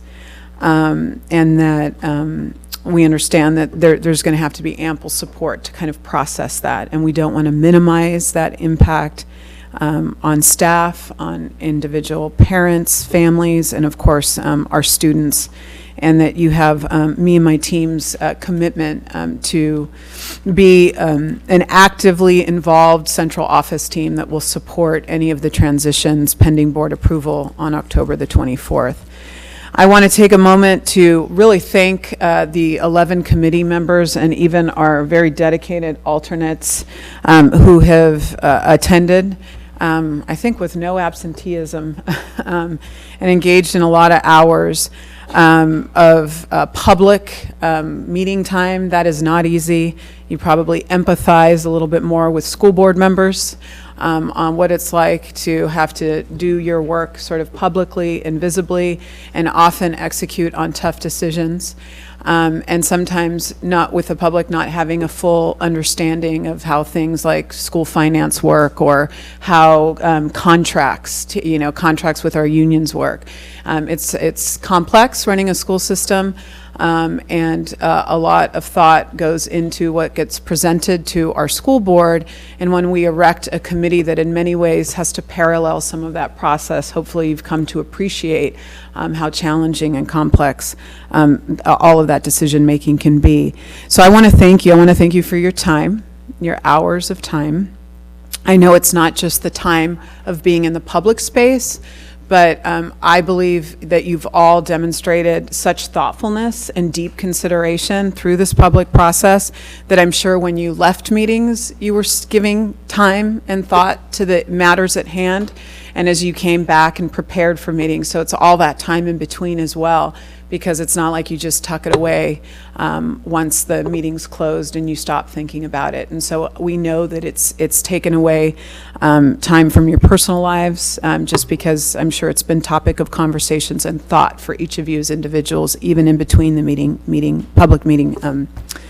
Speaker 3: and that we understand that there's going to have to be ample support to kind of process that, and we don't want to minimize that impact on staff, on individual parents, families, and of course our students, and that you have me and my team's commitment to be an actively involved central office team that will support any of the transitions pending board approval on October the 24th. I want to take a moment to really thank the 11 committee members and even our very dedicated alternates who have attended, I think with no absenteeism, and engaged in a lot of hours of public meeting time. That is not easy. You probably empathize a little bit more with school board members on what it's like to have to do your work sort of publicly and visibly, and often execute on tough decisions. And sometimes not with the public not having a full understanding of how things like school finance work, or how contracts with our unions work. It's complex running a school system, and a lot of thought goes into what gets presented to our school board. And when we erect a committee that in many ways has to parallel some of that process, hopefully you've come to appreciate how challenging and complex all of that decision making can be. So I want to thank you. I want to thank you for your time, your hours of time. I know it's not just the time of being in the public space, but I believe that you've all demonstrated such thoughtfulness and deep consideration through this public process that I'm sure when you left meetings, you were giving time and thought to the matters at hand, and as you came back and prepared for meetings. So it's all that time in between as well, because it's not like you just tuck it away once the meeting's closed and you stop thinking about it. And so we know that it's taken away time from your personal lives, just because I'm sure it's been topic of conversations and thought for each of you as individuals, even in between the public meeting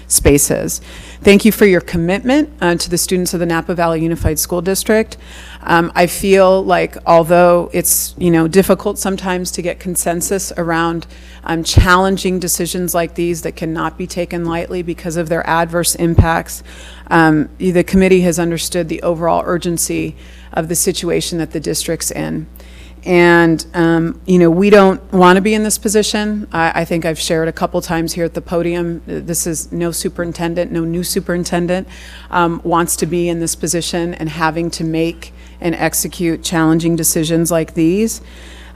Speaker 3: spaces. Thank you for your commitment to the students of the Napa Valley Unified School District. I feel like although it's difficult sometimes to get consensus around challenging decisions like these that cannot be taken lightly because of their adverse impacts, the committee has understood the overall urgency of the situation that the district's in. And, we don't want to be in this position. I think I've shared a couple times here at the podium, this is no superintendent, no new superintendent wants to be in this position and having to make and execute challenging decisions like these.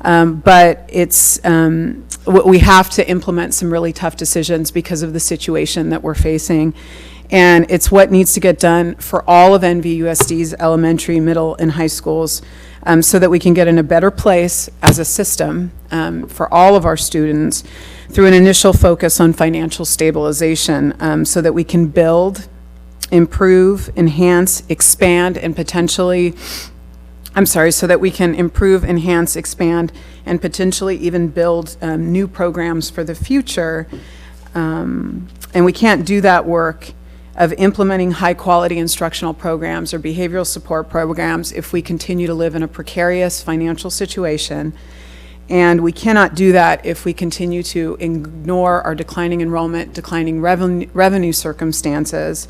Speaker 3: But we have to implement some really tough decisions because of the situation that we're facing. And it's what needs to get done for all of NVUSD's elementary, middle, and high schools, so that we can get in a better place as a system for all of our students through an initial focus on financial stabilization, so that we can build, improve, enhance, expand, and potentially, so that we can improve, enhance, expand, and potentially even build new programs for the future. And we can't do that work of implementing high-quality instructional programs or behavioral support programs if we continue to live in a precarious financial situation. And we cannot do that if we continue to ignore our declining enrollment, declining revenue circumstances,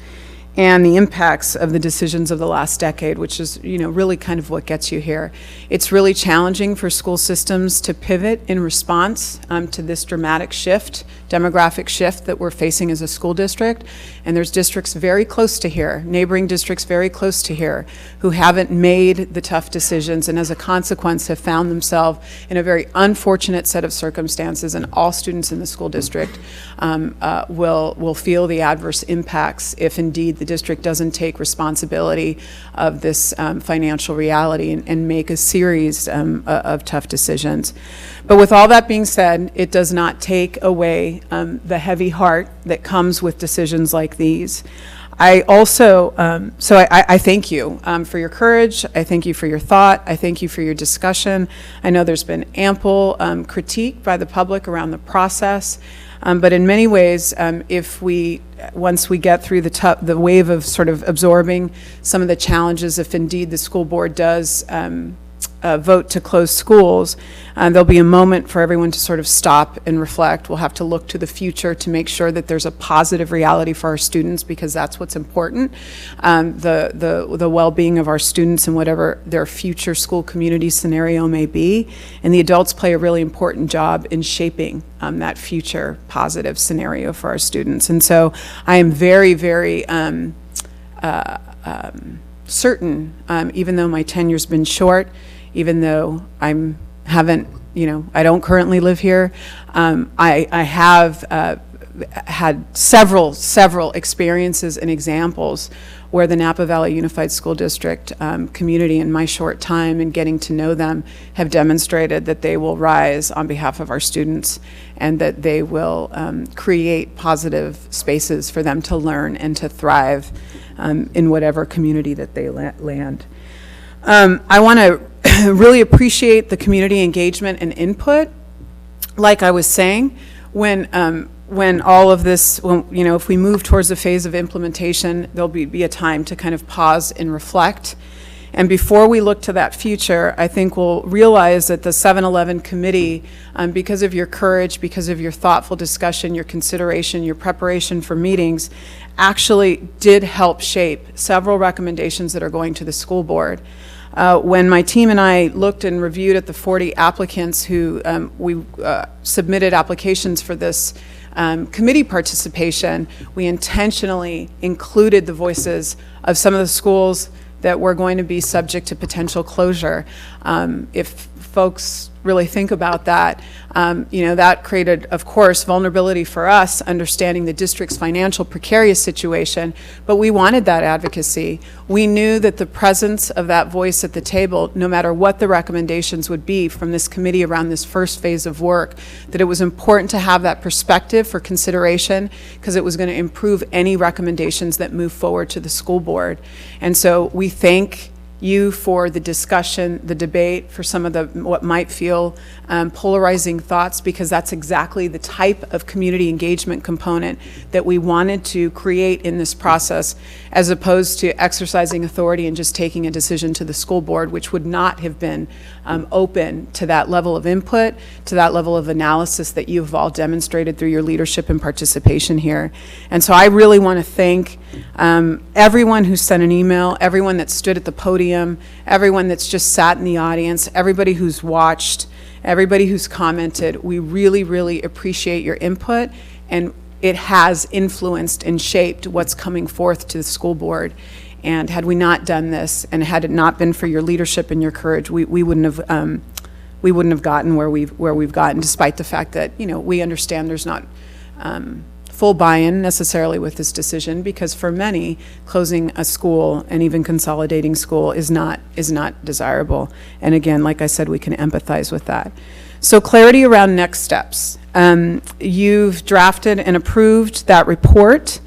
Speaker 3: and the impacts of the decisions of the last decade, which is, really kind of what gets you here. It's really challenging for school systems to pivot in response to this dramatic demographic shift that we're facing as a school district. And there's districts very close to here, neighboring districts very close to here, who haven't made the tough decisions and as a consequence have found themselves in a very unfortunate set of circumstances, and all students in the school district will feel the adverse impacts if indeed the district doesn't take responsibility of this financial reality and make a series of tough decisions. But with all that being said, it does not take away the heavy heart that comes with decisions like these. I also, I thank you for your courage. I thank you for your thought. I thank you for your discussion. I know there's been ample critique by the public around the process. But in many ways, once we get through the wave of sort of absorbing some of the challenges, if indeed the school board does vote to close schools, there'll be a moment for everyone to sort of stop and reflect. We'll have to look to the future to make sure that there's a positive reality for our students, because that's what's important. The well-being of our students and whatever their future school community scenario may be. And the adults play a really important job in shaping that future positive scenario for our students. And so I am very, very certain, even though my tenure's been short, even though I don't currently live here, I have had several experiences and examples where the Napa Valley Unified School District community, in my short time and getting to know them, have demonstrated that they will rise on behalf of our students and that they will create positive spaces for them to learn and to thrive in whatever community that they land. I want to really appreciate the community engagement and input. Like I was saying, when all of this, if we move towards a phase of implementation, there'll be a time to kind of pause and reflect. And before we look to that future, I think we'll realize that the 7-Eleven committee, because of your courage, because of your thoughtful discussion, your consideration, your preparation for meetings, actually did help shape several recommendations that are going to the school board. When my team and I looked and reviewed at the 40 applicants who we submitted applications for this committee participation, we intentionally included the voices of some of the schools that were going to be subject to potential closure. If folks really think about that, that created, of course, vulnerability for us, understanding the district's financial precarious situation, but we wanted that advocacy. We knew that the presence of that voice at the table, no matter what the recommendations would be from this committee around this first phase of work, that it was important to have that perspective for consideration, because it was going to improve any recommendations that move forward to the school board. And so we thank you for the discussion, the debate, for some of the what might feel polarizing thoughts, because that's exactly the type of community engagement component that we wanted to create in this process, as opposed to exercising authority and just taking a decision to the school board, which would not have been open to that level of input, to that level of analysis that you've all demonstrated through your leadership and participation here. And so I really want to thank everyone who sent an email, everyone that stood at the podium, everyone that's just sat in the audience, everybody who's watched, everybody who's commented. We really, really appreciate your input, and it has influenced and shaped what's coming forth to the school board. And had we not done this, and had it not been for your leadership and your courage, we wouldn't have gotten where we've gotten, despite the fact that, you know, we understand there's not full buy-in necessarily with this decision, because for many, closing a school and even consolidating school is not desirable. And again, like I said, we can empathize with that. So clarity around next steps. You've drafted and approved that report.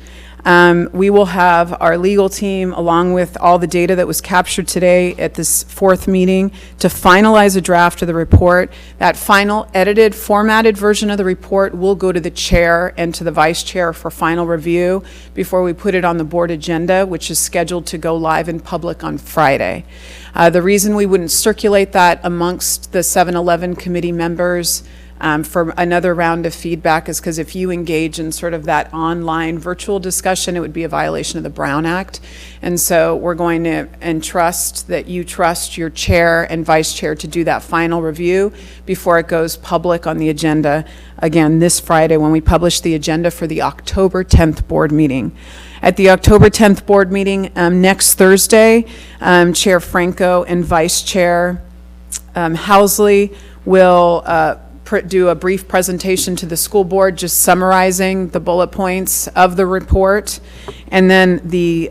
Speaker 3: We will have our legal team, along with all the data that was captured today at this fourth meeting, to finalize a draft of the report. That final edited, formatted version of the report will go to the chair and to the vice chair for final review before we put it on the board agenda, which is scheduled to go live in public on Friday. The reason we wouldn't circulate that amongst the 7-Eleven committee members for another round of feedback is because if you engage in sort of that online virtual discussion, it would be a violation of the Brown Act. And so we're going to entrust that you trust your chair and vice chair to do that final review before it goes public on the agenda, again, this Friday when we publish the agenda for the October 10th board meeting. At the October 10th board meeting next Thursday, Chair Franco and Vice Chair Housley will do a brief presentation to the school board, just summarizing the bullet points of the report. And then the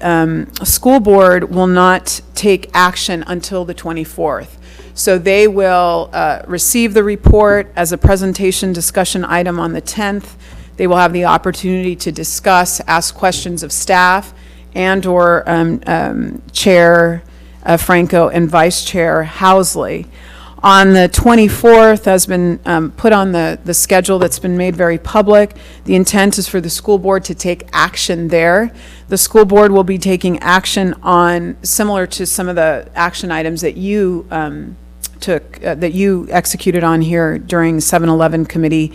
Speaker 3: school board will not take action until the 24th. So they will receive the report as a presentation discussion item on the 10th. They will have the opportunity to discuss, ask questions of staff and or Chair Franco and Vice Chair Housley. On the 24th, has been put on the schedule that's been made very public. The intent is for the school board to take action there. The school board will be taking action on, similar to some of the action items that you that you executed on here during 7-Eleven committee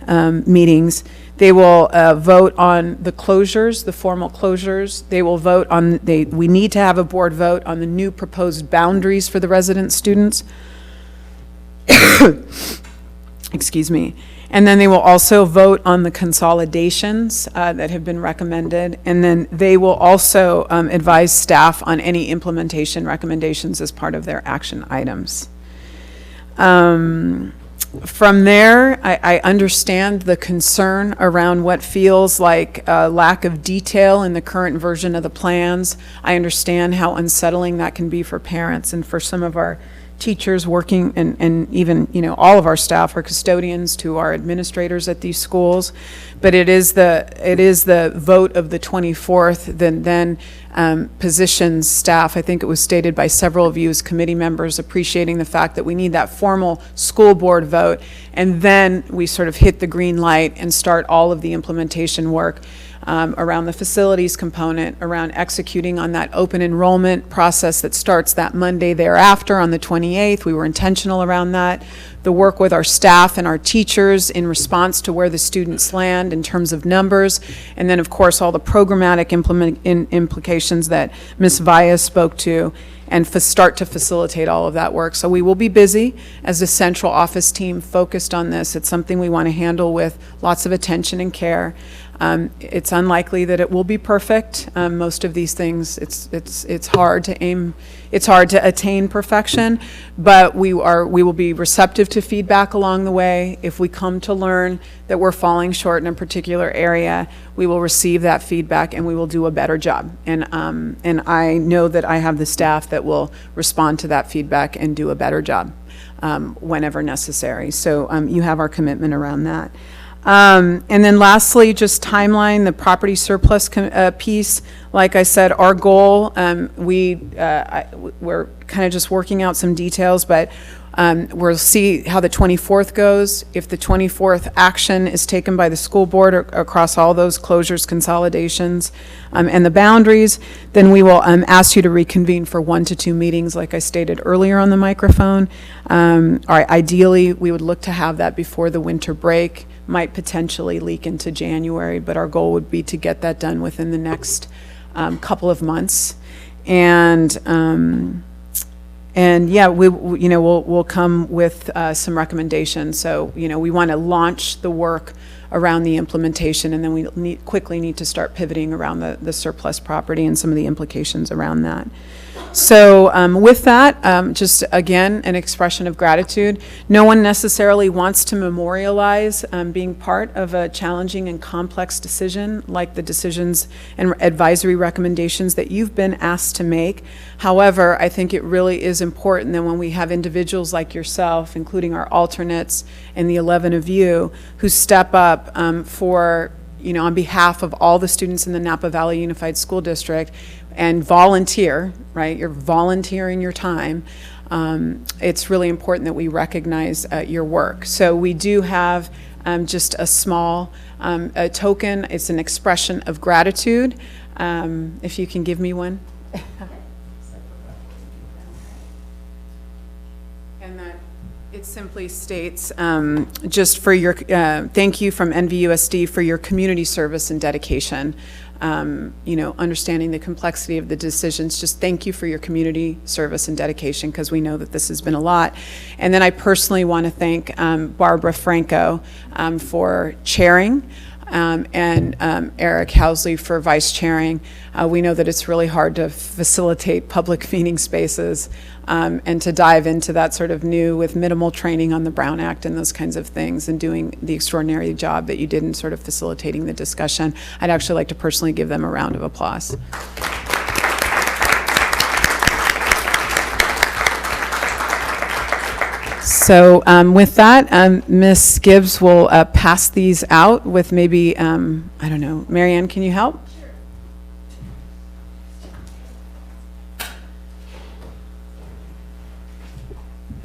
Speaker 3: meetings. They will vote on the closures, the formal closures. They will vote on, we need to have a board vote on the new proposed boundaries for the resident students. Excuse me. And then they will also vote on the consolidations that have been recommended. And then they will also advise staff on any implementation recommendations as part of their action items. From there, I understand the concern around what feels like a lack of detail in the current version of the plans. I understand how unsettling that can be for parents and for some of our teachers working, and even, you know, all of our staff, our custodians, to our administrators at these schools. But it is the vote of the 24th that then positions staff. I think it was stated by several of you as committee members, appreciating the fact that we need that formal school board vote, and then we sort of hit the green light and start all of the implementation work around the facilities component, around executing on that open enrollment process that starts that Monday thereafter on the 28th. We were intentional around that. The work with our staff and our teachers in response to where the students land in terms of numbers, and then of course all the programmatic implications that Ms. Vaya spoke to, and start to facilitate all of that work. So we will be busy as a central office team focused on this. It's something we want to handle with lots of attention and care. It's unlikely that it will be perfect. Most of these things, it's hard to aim, it's hard to attain perfection, but we will be receptive to feedback along the way. If we come to learn that we're falling short in a particular area, we will receive that feedback and we will do a better job. And I know that I have the staff that will respond to that feedback and do a better job whenever necessary. So you have our commitment around that. And then lastly, just timeline, the property surplus piece. Like I said, our goal, we're kind of just working out some details, but we'll see how the 24th goes. If the 24th action is taken by the school board across all those closures, consolidations, and the boundaries, then we will ask you to reconvene for 1 to 2 meetings, like I stated earlier on the microphone. Ideally, we would look to have that before the winter break. Might potentially leak into January, but our goal would be to get that done within the next couple of months. And yeah, we'll come with some recommendations. So, you know, we want to launch the work around the implementation, and then we quickly need to start pivoting around the surplus property and some of the implications around that. So with that, just again, an expression of gratitude. No one necessarily wants to memorialize being part of a challenging and complex decision like the decisions and advisory recommendations that you've been asked to make. However, I think it really is important that when we have individuals like yourself, including our alternates and the 11 of you, who step up for, on behalf of all the students in the Napa Valley Unified School District, and volunteer, right? You're volunteering your time. It's really important that we recognize your work. So we do have just a small a token. It's an expression of gratitude. If you can give me one. And that it simply states, just for your, thank you from NVUSD for your community service and dedication. Understanding the complexity of the decisions, just thank you for your community service and dedication, because we know that this has been a lot. And then I personally want to thank Barbara Franco for chairing, and Eric Housley for vice chairing. We know that it's really hard to facilitate public meeting spaces and to dive into that sort of new, with minimal training on the Brown Act and those kinds of things, and doing the extraordinary job that you did in sort of facilitating the discussion. I'd actually like to personally give them a round of applause. So with that, Ms. Gibbs will pass these out with maybe, I don't know, Marianne, can you help?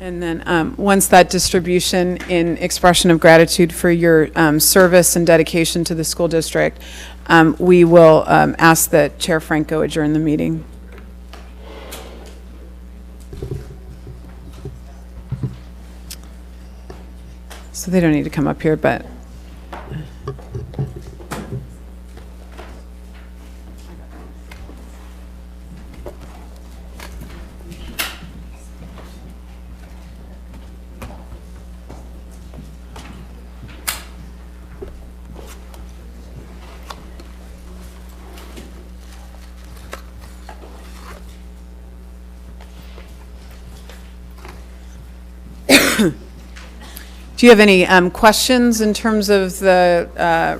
Speaker 3: And then once that distribution in expression of gratitude for your service and dedication to the school district, we will ask that Chair Franco adjourn the meeting. So they don't need to come up here, but. Do you have any questions in terms of the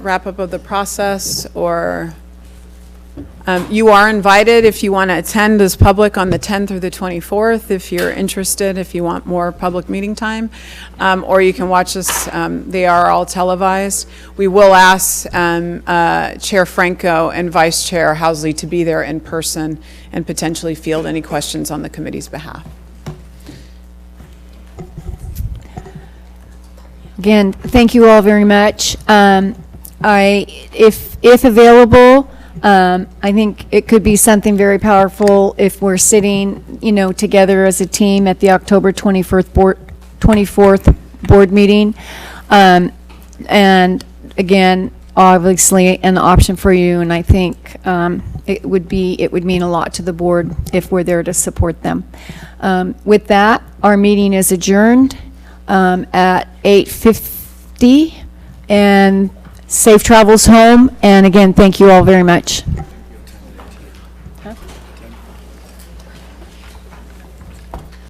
Speaker 3: wrap-up of the process, or you are invited if you want to attend as public on the 10th or the 24th, if you're interested, if you want more public meeting time, or you can watch us. They are all televised. We will ask Chair Franco and Vice Chair Housley to be there in person and potentially field any questions on the committee's behalf.
Speaker 1: Again, thank you all very much. If available, I think it could be something very powerful if we're sitting, together as a team at the October 24th board meeting. And again, obviously an option for you, and I think it would mean a lot to the board if we're there to support them. With that, our meeting is adjourned at 8:50, and safe travels home. And again, thank you all very much.